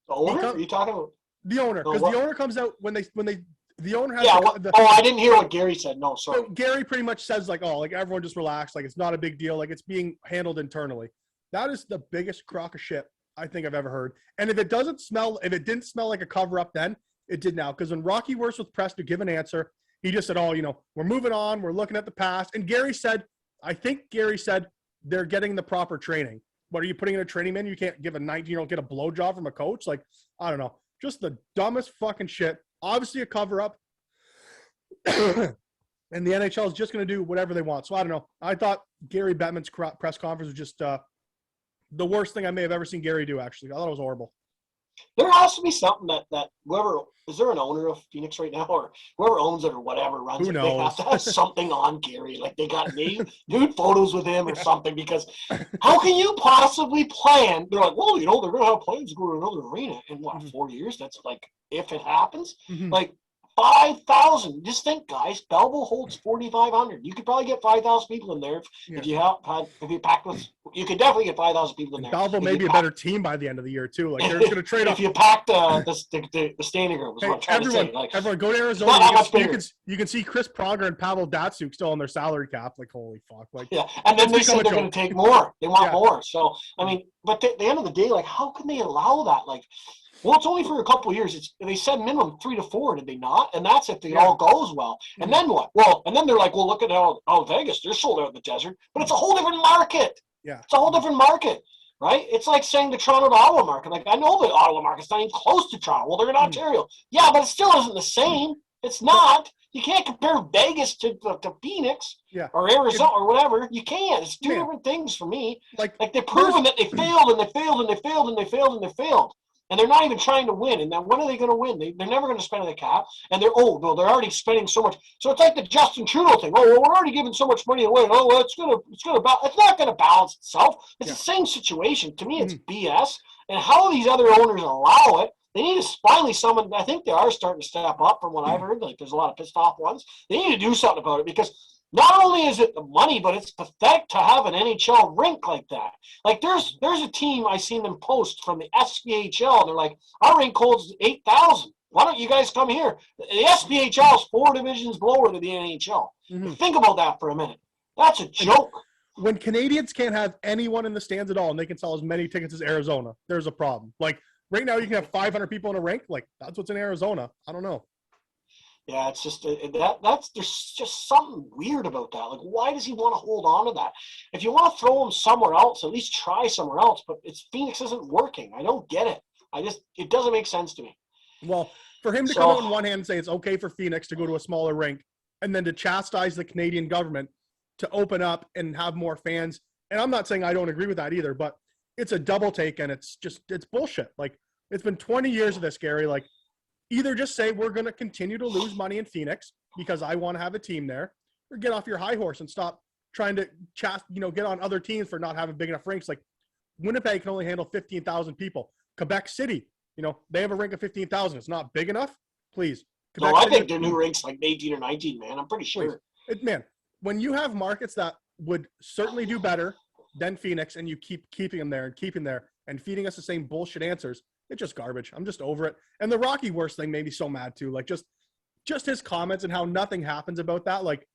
The owner? Are you talking about? The owner. Because the owner comes out when the owner has I didn't hear what Gary said. No, sorry. So Gary pretty much says like, oh, like everyone just relax. Like, it's not a big deal. Like, it's being handled internally. That is the biggest crock of shit I think I've ever heard. And if it didn't smell like a cover up then, it did now. Because when Rocky Worst was pressed to give an answer, he just said, oh, we're moving on. We're looking at the past. And Gary said they're getting the proper training. What, are you putting in a training menu? You can't give a 19-year-old get a blowjob from a coach? Like, I don't know. Just the dumbest fucking shit. Obviously a cover-up. And the NHL is just going to do whatever they want. So I don't know. I thought Gary Bettman's press conference was just the worst thing I may have ever seen Gary do, actually. I thought it was horrible. There has to be something that whoever – is there an owner of Phoenix right now, or whoever owns it or whatever runs it? They have to have something on Gary. Like, they got nude photos with him or something, because how can you possibly plan? They're like, well, they're going to have plans to go to another arena in, 4 years? That's like, if it happens? Mm-hmm. Like, 5,000. Just think, guys. Belleville holds 4,500. You could probably get 5,000 people in there if you packed with. You could definitely get 5,000 people in there. Belleville may be a better team by the end of the year too. Like, they're going to trade if you packed the standing room. Is what I'm trying to say. Like, everyone go to Arizona. You can see Chris Pronger and Pavel Datsyuk still on their salary cap. Like, holy fuck. Like, yeah, and then they said they're going to take more. They want more. So I mean, but at the end of the day, like, how can they allow that? Like. Well, it's only for a couple of years. They said minimum 3 to 4, did they not? And that's if it all goes well. And then what? Well, and then they're like, well, look at how Vegas, they're sold out in the desert. But it's a whole different market. Yeah. It's a whole different market, right? It's like saying the Toronto to Ottawa market. Like, I know the Ottawa market's not even close to Toronto. Well, they're in Ontario. Yeah, but it still isn't the same. It's not. You can't compare Vegas to Phoenix or Arizona or whatever. You can't. It's two different things for me. Like they've proven that they failed and they failed and they failed and they failed and they failed. And they're not even trying to win. And then when are they going to win? They're never going to spend the cap. And they're already spending so much. So it's like the Justin Trudeau thing. Oh, well, we're already giving so much money away. Oh, well, it's not going to balance itself. It's the same situation. To me, it's BS. And how these other owners allow it? They need to finally someone. I think they are starting to step up from what I've heard. Like there's a lot of pissed off ones. They need to do something about it because not only is it the money, but it's pathetic to have an NHL rink like that. Like there's a team I seen them post from the SPHL. They're like, our rink holds 8,000. Why don't you guys come here? The SPHL is 4 divisions lower than the NHL. Think about that for a minute. That's a joke. When Canadians can't have anyone in the stands at all and they can sell as many tickets as Arizona, there's a problem. Like right now you can have 500 people in a rink. Like that's what's in Arizona. I don't know. Yeah, it's just there's just something weird about that. Like, why does he want to hold on to that? If you want to throw him somewhere else, at least try somewhere else. But Phoenix isn't working. I don't get it. It doesn't make sense to me. Well, for him to come out on one hand and say it's okay for Phoenix to go to a smaller rink, and then to chastise the Canadian government to open up and have more fans, and I'm not saying I don't agree with that either, but it's a double take, and it's bullshit. Like, it's been 20 years of this, Gary. Like, either just say we're going to continue to lose money in Phoenix because I want to have a team there, or get off your high horse and stop trying to get on other teams for not having big enough rinks. Like Winnipeg can only handle 15,000 people. Quebec City, they have a rink of 15,000. It's not big enough. Please. Quebec I City, think their new rink's like 18 or 19, man. I'm pretty sure. Man, when you have markets that would certainly do better than Phoenix and you keep keeping them there and feeding us the same bullshit answers, it's just garbage. I'm just over it. And the Rocky Worst thing made me so mad too. Like just his comments and how nothing happens about that. Like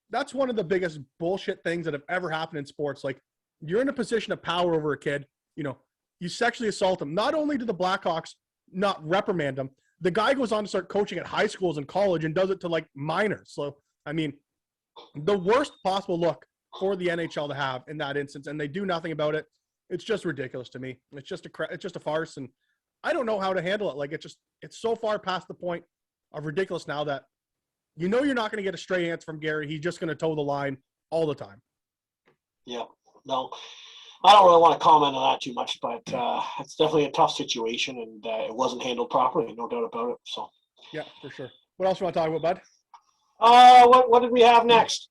that's one of the biggest bullshit things that have ever happened in sports. Like you're in a position of power over a kid, you sexually assault him. Not only do the Blackhawks not reprimand him, the guy goes on to start coaching at high schools and college and does it to like minors. So, I mean, the worst possible look for the NHL to have in that instance, and they do nothing about it. It's just ridiculous to me. It's just a farce, and I don't know how to handle it. Like it's so far past the point of ridiculous now that you're not going to get a straight answer from Gary. He's just going to toe the line all the time. Yeah, no, I don't really want to comment on that too much, but it's definitely a tough situation, and it wasn't handled properly, no doubt about it. So yeah, for sure. What else you want to talk about, bud? What did we have next?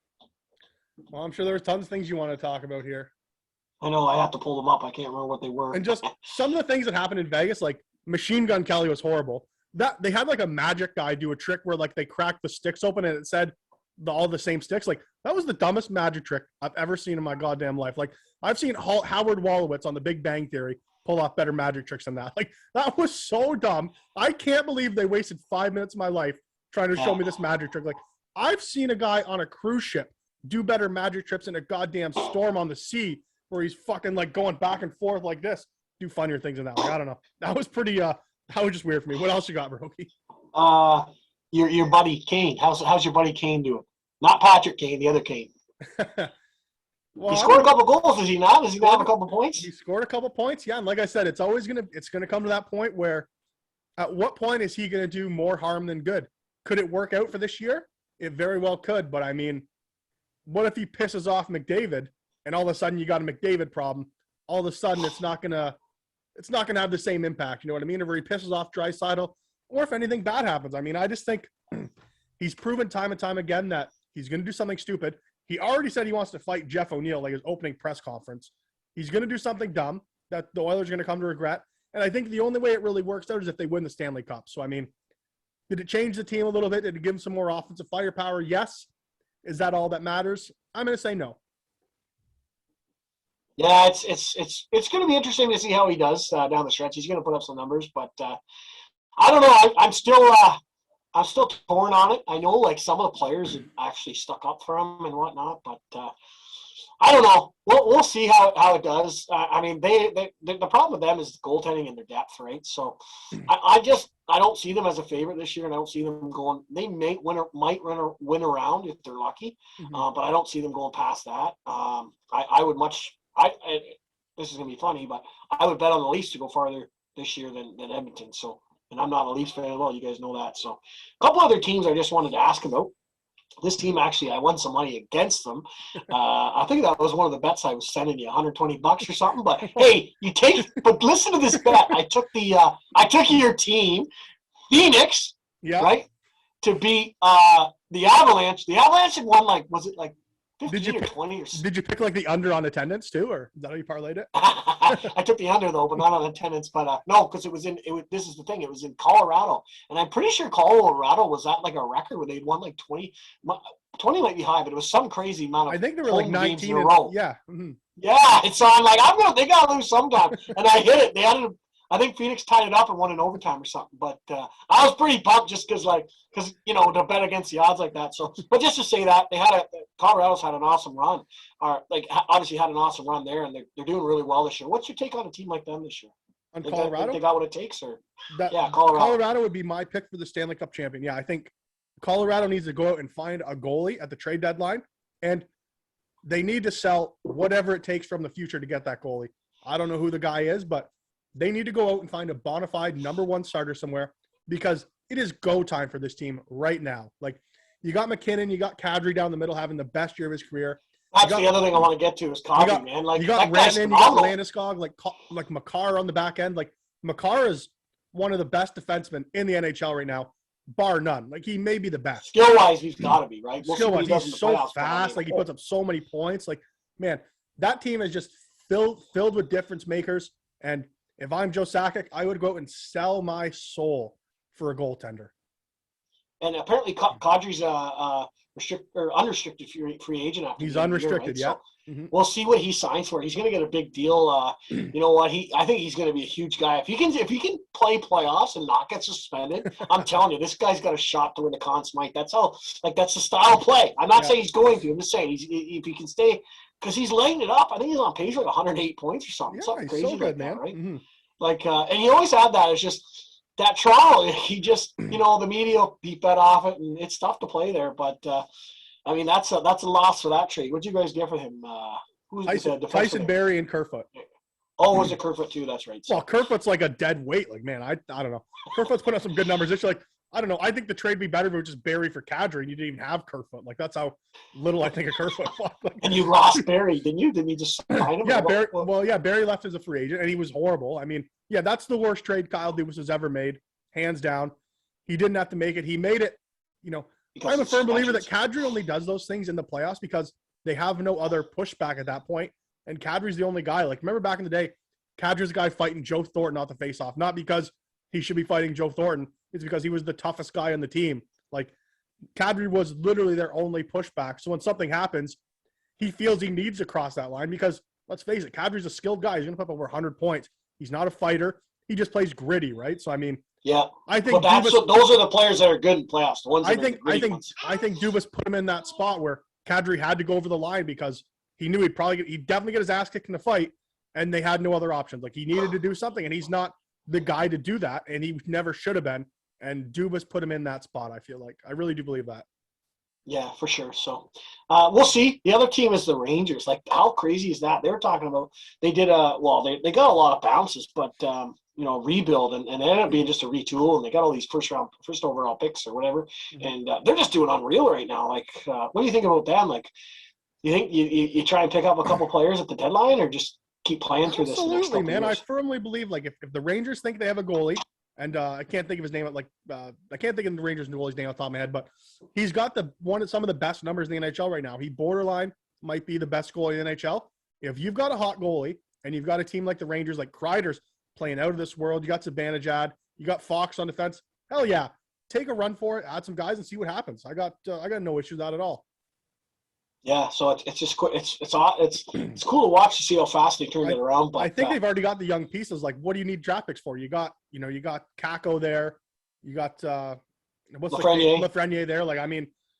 Well, I'm sure there's tons of things you want to talk about here. I know I have to pull them up. I can't remember what they were. And just some of the things that happened in Vegas, like Machine Gun Kelly was horrible. That they had like a magic guy do a trick where like they cracked the sticks open and it said all the same sticks. Like that was the dumbest magic trick I've ever seen in my goddamn life. Like I've seen Howard Wolowitz on The Big Bang Theory pull off better magic tricks than that. Like that was so dumb. I can't believe they wasted 5 minutes of my life trying to show me this magic trick. Like I've seen a guy on a cruise ship do better magic tricks in a goddamn storm on the sea where he's fucking like going back and forth like this. Do funnier things than that. Like I don't know. That was pretty. That was just weird for me. What else you got, Broeky? Your buddy Kane. How's your buddy Kane doing? Not Patrick Kane, the other Kane. Well, he scored a couple goals, does he not? Does he not have a couple points? He scored a couple points, yeah. And like I said, it's gonna come to that point where, at what point is he gonna do more harm than good? Could it work out for this year? It very well could. But I mean, what if he pisses off McDavid, and all of a sudden you got a McDavid problem? All of a sudden, it's not gonna have the same impact. You know what I mean? If he pisses off Draisaitl, or if anything bad happens. I mean, I just think he's proven time and time again that he's going to do something stupid. He already said he wants to fight Jeff O'Neill, like his opening press conference. He's going to do something dumb that the Oilers are going to come to regret. And I think the only way it really works out is if they win the Stanley Cup. So, I mean, did it change the team a little bit? Did it give him some more offensive firepower? Yes. Is that all that matters? I'm going to say no. Yeah, it's going to be interesting to see how he does down the stretch. He's going to put up some numbers, but I don't know. I'm still torn on it. I know like some of the players have actually stuck up for him and whatnot, but I don't know. We'll see how it does. I mean, the problem with them is the goaltending and their depth, right? So I don't see them as a favorite this year, and I don't see them going. They might win around if they're lucky, but I don't see them going past that. I would much. This is gonna be funny, but I would bet on the Leafs to go farther this year than Edmonton. So And I'm not a Leafs fan at all. You guys know that. So a couple other teams I just wanted to ask about. This team, actually, I won some money against them. I think that was one of the bets I was sending you, $120 or something. But hey, but listen to this bet. I took your team, Phoenix, right, to beat the Avalanche. The Avalanche had won was it 15 or 20 or something. Did you pick the under on attendance too, or is that how you parlayed it? I took the under though, but not on attendance. But no, because this is the thing. It was in Colorado, and I'm pretty sure Colorado was at a record where they'd won 20. 20 might be high, but it was some crazy amount of. I think there were 19 in a row. Yeah. Mm-hmm. Yeah, so I'm they gotta lose sometime, and I hit it. They had it. I think Phoenix tied it up and won in overtime or something. But I was pretty pumped just because to bet against the odds like that. So, but just to say that Colorado's had an awesome run, or obviously had an awesome run there, and they're doing really well this year. What's your take on a team like them this year? On Colorado, they got what it takes, or Colorado. Colorado would be my pick for the Stanley Cup champion. Yeah, I think Colorado needs to go out and find a goalie at the trade deadline, and they need to sell whatever it takes from the future to get that goalie. I don't know who the guy is, but they need to go out and find a bona fide number one starter somewhere, because it is go time for this team right now. You got McKinnon, you got Kadri down the middle having the best year of his career. That's the other thing I want to get to is Kadri, man. You got Rantanen, you got Landeskog, like Makar on the back end. Makar is one of the best defensemen in the NHL right now, bar none. He may be the best. Skill-wise, he's got to be, right? Skill-wise, he's so fast. He puts up so many points. Man, that team is just filled with difference makers. And if I'm Joe Sakic, I would go out and sell my soul for a goaltender. And apparently, Kadri's unrestricted free agent after. He's unrestricted, year, right? Yeah. So we'll see what he signs for. He's going to get a big deal. You know what? I think he's going to be a huge guy. If he can play playoffs and not get suspended, I'm telling you, this guy's got a shot to win the Conn Smythe. That's how. That's the style of play. I'm not saying he's going to. I'm just saying if he can stay, because he's laying it up. I think he's on pace for 108 points or something. Yeah, something he's crazy so good, that, man. right? Mm-hmm. And he always had that. It's just that Toronto. He just, the media beat that off it, and it's tough to play there. But that's a loss for that trade. What'd you guys get for him? Who's Tyson Barrie and Kerfoot. Oh, was it Kerfoot too? That's right. So. Well, Kerfoot's like a dead weight. Man, I don't know. Kerfoot's put up some good numbers. It's I don't know. I think the trade would be better if it was just Barrie for Kadri and you didn't even have Kerfoot. That's how little I think of Kerfoot. And you lost Barrie, didn't you? Didn't you just sign him? Yeah, Barrie left as a free agent, and he was horrible. That's the worst trade Kyle Dubas has ever made, hands down. He didn't have to make it. He made it, I'm a firm believer that Kadri only does those things in the playoffs because they have no other pushback at that point, and Kadri's the only guy. Remember back in the day, Kadri's the guy fighting Joe Thornton off the face-off, not because he should be fighting Joe Thornton. It's because he was the toughest guy on the team. Kadri was literally their only pushback. So when something happens, he feels he needs to cross that line because, let's face it, Kadri's a skilled guy. He's going to put up over 100 points. He's not a fighter. He just plays gritty, right? So, yeah. I think those are the players that are good in playoffs. The ones I think Dubas put him in that spot where Kadri had to go over the line because he knew he'd definitely get his ass kicked in the fight, and they had no other options. He needed to do something, and he's not the guy to do that, and he never should have been. And Dubas put him in that spot, I feel like. I really do believe that. Yeah, for sure. So we'll see. The other team is the Rangers. How crazy is that? They were talking about they did they got a lot of bounces, but rebuild and it ended up being just a retool, and they got all these first overall picks or whatever, and they're just doing unreal right now. What do you think about them? You think you try and pick up a couple players at the deadline, or just keep playing through this? Absolutely, man. I firmly believe if the Rangers think they have a goalie. And I can't think of his name. I can't think of the Rangers goalie's name off the top of my head, but he's got some of the best numbers in the NHL right now. He borderline might be the best goalie in the NHL. If you've got a hot goalie and you've got a team like the Rangers, like Kreider's playing out of this world, you got Zibanejad, you got Fox on defense. Hell yeah, take a run for it, add some guys, and see what happens. I got no issue with that at all. Yeah, so it's just it's cool to watch to see how fast they turn it around. But I think they've already got the young pieces. What do you need draft picks for? You got Kako there, you got Lafreniere there.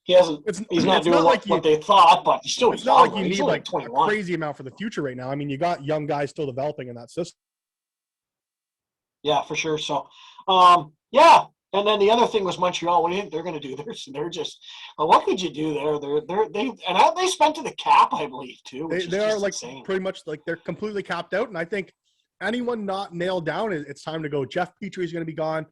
he hasn't. He's not doing what they thought, but he's still. It's not you need a crazy amount for the future right now. You got young guys still developing in that system. Yeah, for sure. So, yeah. And then the other thing was Montreal. What do you think they're going to do? They're just what could you do there? They spent to the cap, I believe, too. They are insane. Pretty much they're completely capped out. And I think anyone not nailed down, it's time to go. Jeff Petrie's going to be gone.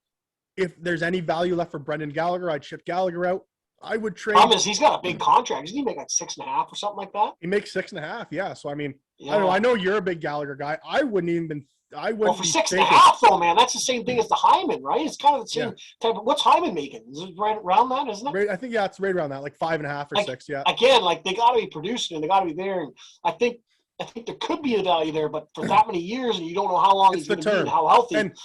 if there's any value left for Brendan Gallagher, I'd ship Gallagher out. I would trade. Problem is, he's got a big contract. Doesn't he make like 6.5 or something like that? He makes 6.5. Yeah. So I mean, Yeah. I don't know. I know you're a big Gallagher guy. I wouldn't even been. I wouldn't. Well, for be 6.5 though, man, that's the same thing as the Hyman, right? It's kind of the same Yeah. type of. What's Hyman making? Is it right around that, isn't it? I think it's right around that, like 5.5 or Like, 6. Yeah. Again, like they got to be producing and they got to be there. And I think there could be a value there, but for that many years and you don't know how long It's he's the going to be and term. how healthy, And-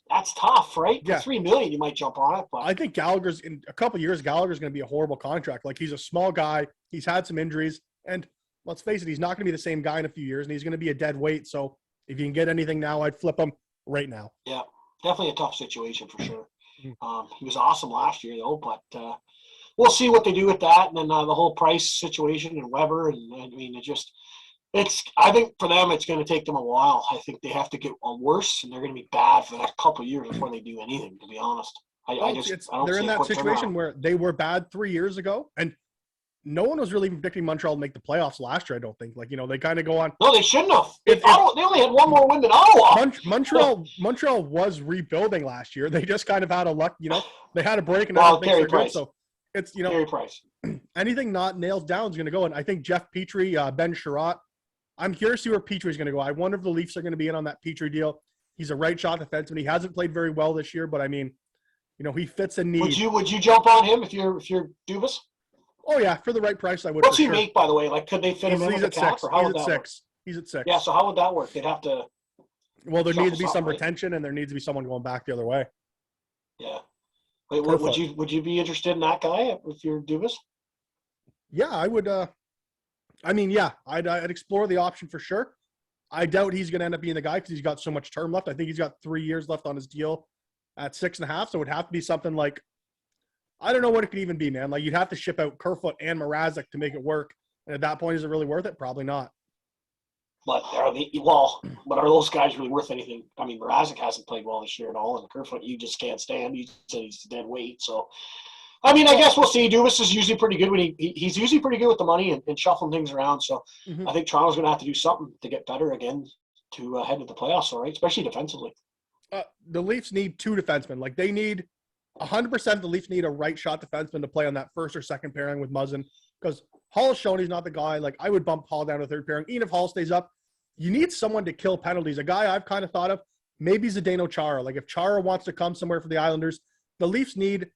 that's tough, right? Yeah. For $3 million, you might jump on it, but I think Gallagher's in a couple of years. Gallagher's going to be a horrible contract. Like he's a small guy. He's had some injuries, and let's face it, he's not going to be the same guy in a few years, and he's going to be a dead weight. So if you can get anything now, I'd flip him right now. yeah, definitely a tough situation for sure. Mhm. He was awesome last year though, but we'll see what they do with that, and then the whole price situation and Weber, and I mean, I think for them, it's going to take them a while. I think they have to get worse, and they're going to be bad for the next couple of years before they do anything, to be honest. I don't They're see in a that quick situation turnaround. where they were bad 3 years ago, and no one was really predicting Montreal to make the playoffs last year. I don't think. Like they kind of go on. No, they shouldn't have. If- They only had one more win than Ottawa. Montreal was rebuilding last year. They just kind of had a luck. They had a break, and Well, everything Carey they're good. Price. So it's Carey Price. anything not nailed down is going to go. And I think Jeff Petrie, Ben Sherratt. I'm curious to see where Petrie's going to go. I wonder if the Leafs are going to be in on that Petrie deal. He's a right shot defenseman. He hasn't played very well this year, but I mean, he fits a need. Would you jump on him if you're Dubas? Oh yeah, for the right price, I would. What's for he sure. make, by the way? Like, could they fit him in He's with at the cap, 6. or how He's would at that work? 6. He's at 6. Yeah. So how would that work? They'd have to. Well, there needs to be shuffle some some, right? retention, and there needs to be someone going back the other way. Yeah. Wait, would you be interested in that guy if you're Dubas? Yeah, I would. I'd explore the option for sure. I doubt he's going to end up being the guy because he's got so much term left. I think he's got 3 years left on his deal at 6.5. So it would have to be something like, I don't know what it could even be, man. Like you'd have to ship out Kerfoot and Mrazek to make it work. And at that point, is it really worth it? Probably not. But are those guys really worth anything? I mean, Mrazek hasn't played well this year at all, and Kerfoot you just can't stand. You said he's a dead weight. So, I mean, I guess we'll see. Dubas is usually pretty good when he's usually pretty good with the money and shuffling things around. So I think Toronto's going to have to do something to get better again to head to the playoffs, all right? Especially defensively. The Leafs need 2 defensemen. Like they need 100%. The Leafs need a right shot defenseman to play on that first or second pairing with Muzzin because Hall's shown he's not the guy. Like I would bump Hall down to third pairing. Even if Hall stays up, you need someone to kill penalties. A guy I've kind of thought of, maybe Zdeno Chara. Like if Chara wants to come somewhere for the Islanders, the Leafs need,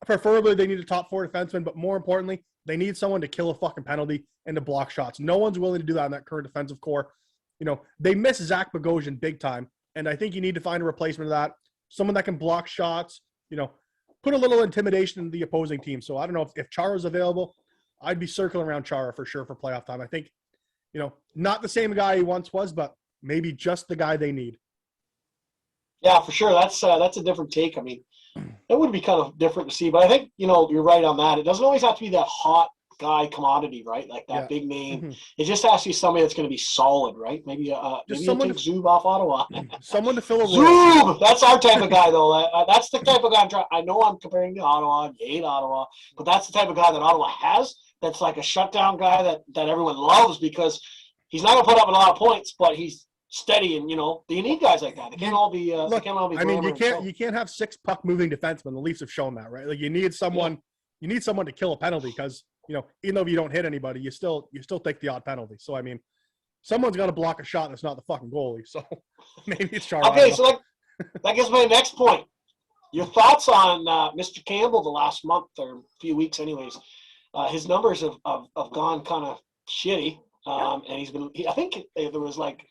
preferably they need a top 4 defenseman, but more importantly, they need someone to kill a fucking penalty and to block shots. No one's willing to do that in that current defensive core. They miss Zach Bogosian big time, and I think you need to find a replacement of that. Someone that can block shots, put a little intimidation in the opposing team. So I don't know if Chara's available. I'd be circling around Chara for sure for playoff time. I think, not the same guy he once was, but maybe just the guy they need. Yeah, for sure. That's a different take. I mean, it would be kind of different to see, but I think, you're right on that. It doesn't always have to be that hot guy commodity, right? Like that big name. Mm-hmm. It just has to be somebody that's going to be solid, right? Maybe someone take Zub off Ottawa. Someone to fill a role. Zub! That's our type of guy, though. That's the type of guy I know I'm comparing to Ottawa. You hate Ottawa, but that's the type of guy that Ottawa has. That's like a shutdown guy that everyone loves because he's not going to put up a lot of points, but he's steady, and you need guys like that. They can't all be. Look, they can't all be. I mean, you can't have 6 puck moving defensemen. The Leafs have shown that, right? Like you need someone. You need someone to kill a penalty because even though you don't hit anybody, you still take the odd penalty. So I mean, someone's got to block a shot that's not the fucking goalie. So maybe it's Chara. Okay, so that gets my next point. Your thoughts on Mr. Campbell the last month or a few weeks, anyways? His numbers have gone kind of shitty, and he's been. I think there was like,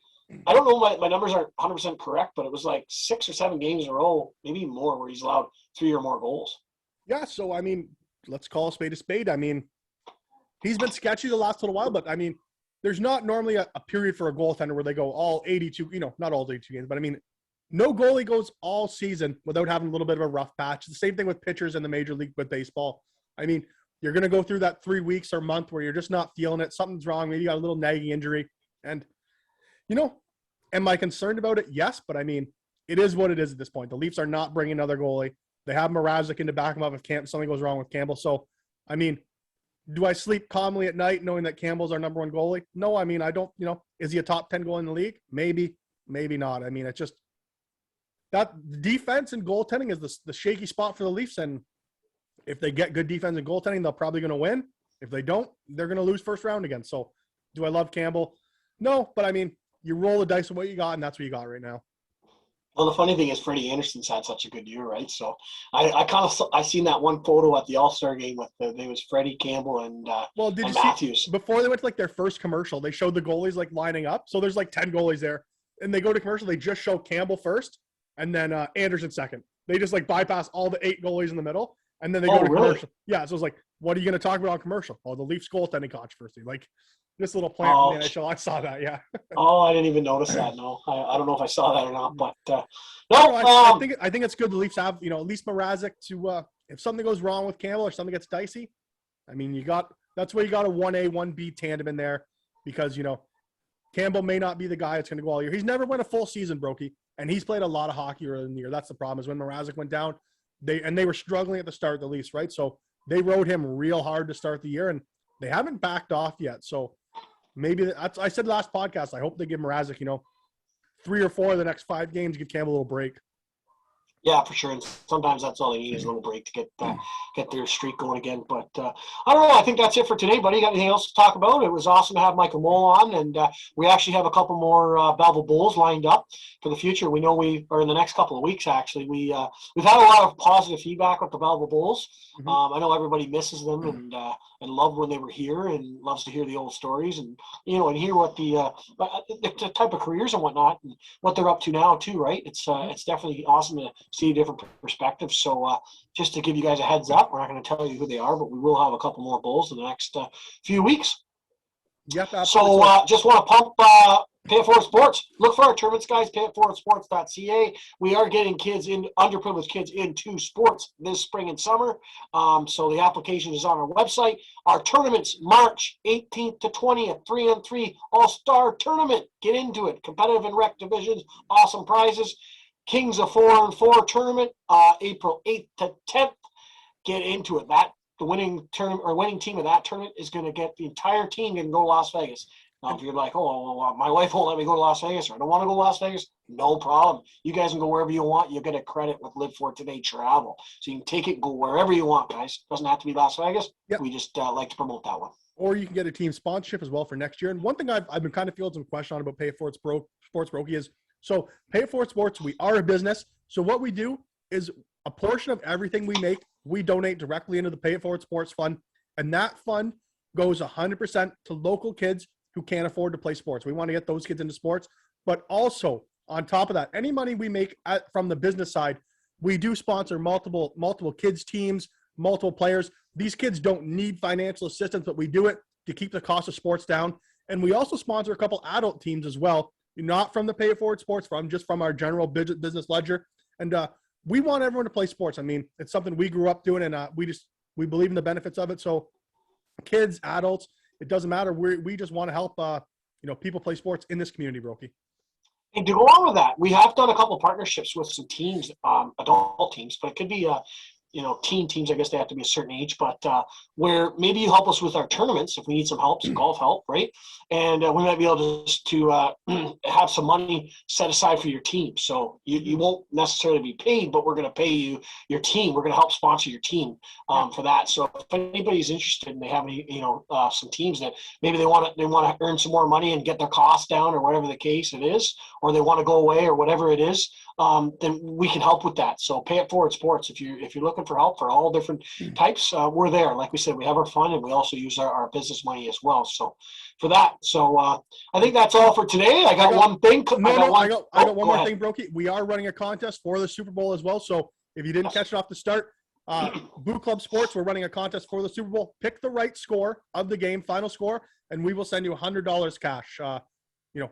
I don't know, my numbers aren't 100% correct, but it was like 6 or 7 games in a row, maybe even more, where he's allowed 3 or more goals. Yeah, so I mean, let's call a spade a spade. I mean, he's been sketchy the last little while, but I mean, there's not normally a period for a goaltender where they go all 82, not all 82 games, but I mean, no goalie goes all season without having a little bit of a rough patch. The same thing with pitchers in the major league with baseball. I mean, you're going to go through that 3 weeks or month where you're just not feeling it. Something's wrong. Maybe you got a little nagging injury. And, am I concerned about it? Yes, but I mean, it is what it is at this point. The Leafs are not bringing another goalie. They have Mrazek in to back him up if something goes wrong with Campbell. So, I mean, do I sleep calmly at night knowing that Campbell's our number 1 goalie? No, I mean, I don't, is he a top 10 goalie in the league? Maybe, maybe not. I mean, it's just, that defense and goaltending is the shaky spot for the Leafs. And if they get good defense and goaltending, they're probably going to win. If they don't, they're going to lose first round again. So do I love Campbell? No, but I mean, you roll the dice with what you got, and that's what you got right now. Well, the funny thing is Freddie Anderson's had such a good year, right? So I seen that one photo at the All-Star game with it was Freddie, Campbell, and Did you Matthews. See, before they went to like their first commercial, they showed the goalies like lining up. So there's like 10 goalies there, and they go to commercial. They just show Campbell first, and then Anderson second. They just like bypass all the 8 goalies in the middle, and then they go to commercial. Yeah, so it's like, what are you going to talk about on commercial? Oh, the Leafs goaltending controversy. Like this little plant in the NHL. I saw that. Yeah. Oh, I didn't even notice that. No, I don't know if I saw that or not, but no. I think it's good the Leafs have, at least Mrazek to if something goes wrong with Campbell or something gets dicey. I mean, that's where you got a 1A, 1B tandem in there because, Campbell may not be the guy that's going to go all year. He's never went a full season, Broeky, and he's played a lot of hockey early in the year. That's the problem is when Mrazek went down, they were struggling at the start of the Leafs, right? So they rode him real hard to start the year, and they haven't backed off yet. So maybe I said last podcast, I hope they give Mrazek, 3 or 4 of the next 5 games, give Campbell a little break. Yeah, for sure. And sometimes that's all they need is a little break to get their streak going again. But I don't know. I think that's it for today, buddy. Got anything else to talk about? It was awesome to have Michael Mole on, and we actually have a couple more Belleville Bulls lined up for the future. We know in the next couple of weeks, actually. We've had a lot of positive feedback with the Belleville Bulls. I know everybody misses them and loved when they were here and loves to hear the old stories and hear what the type of careers and whatnot and what they're up to now too, right? It's definitely awesome to see a different perspective. So just to give you guys a heads up, we're not going to tell you who they are, but we will have a couple more Bulls in the next few weeks. Yep, absolutely. So just want to pump Pay It Forward Sports. Look for our tournaments, guys. PayItForwardSports.ca. We are getting underprivileged kids into sports this spring and summer. So the application is on our website. Our tournaments, March 18th to 20th, 3-on-3 All-Star Tournament. Get into it. Competitive and rec divisions, awesome prizes. Kings of 4-on-4 tournament, April 8th to 10th. Get into it. The winning team of that tournament is going to get the entire team and go to Las Vegas. Now, if you're like, my wife won't let me go to Las Vegas, or I don't want to go to Las Vegas, no problem. You guys can go wherever you want. You'll get a credit with Live For Today Travel. So you can take it and go wherever you want, guys. Doesn't have to be Las Vegas. Yep. We just like to promote that one. Or you can get a team sponsorship as well for next year. And one thing I've been kind of fielding some question on about Pay It Forward Sports, Broeky, is so Pay It Forward Sports, we are a business. So what we do is a portion of everything we make, we donate directly into the Pay It Forward Sports Fund. And that fund goes 100% to local kids who can't afford to play sports. We want to get those kids into sports. But also, on top of that, any money we make from the business side, we do sponsor multiple kids teams, multiple players. These kids don't need financial assistance, but we do it to keep the cost of sports down. And we also sponsor a couple adult teams as well, not from the Pay It Forward Sports Fund, just from our general business ledger. And we want everyone to play sports. I mean, it's something we grew up doing, and we believe in the benefits of it. So kids, adults, it doesn't matter. We just want to help, people play sports in this community, Broeky. And to go on with that, we have done a couple of partnerships with some teams, adult teams, but it could be teen teams. I guess they have to be a certain age, but where maybe you help us with our tournaments if we need some help, some golf help, right? And we might be able to have some money set aside for your team. So you won't necessarily be paid, but we're going to pay you your team. We're going to help sponsor your team for that. So if anybody's interested and they have any, some teams that maybe they want to earn some more money and get their costs down or whatever the case it is, or they want to go away or whatever it is, then we can help with that. So Pay It Forward Sports, if you're looking for help for all different types, we're there. Like we said, we have our fund and we also use our business money as well. So for that, I think that's all for today. I got one thing. I got one more thing, Broeky. We are running a contest for the Super Bowl as well. So if you didn't catch it off the start, BOOclub Sports, we're running a contest for the Super Bowl. Pick the right score of the game, final score, and we will send you $100 cash.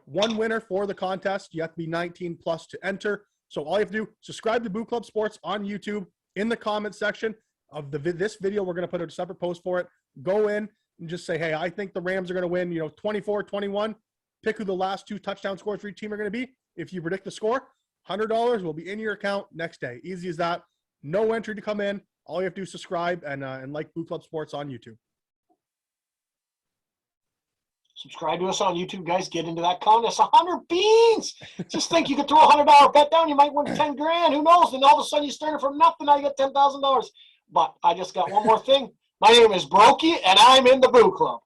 One winner for the contest. You have to be 19 plus to enter. So all you have to do, subscribe to BOOclub Sports on YouTube. In the comment section of this video, we're going to put a separate post for it. Go in and just say, hey, I think the Rams are going to win, 24-21. Pick who the last 2 touchdown scores for each team are going to be. If you predict the score, $100 will be in your account next day. Easy as that. No entry to come in. All you have to do is subscribe and like BOOclub Sports on YouTube. Subscribe to us on YouTube, guys. Get into that contest. 100 beans. Just think you could throw a $100 bet down. You might win 10 grand. Who knows? And all of a sudden you started from nothing. Now you got $10,000. But I just got one more thing. My name is Broeky, and I'm in the Boo Club.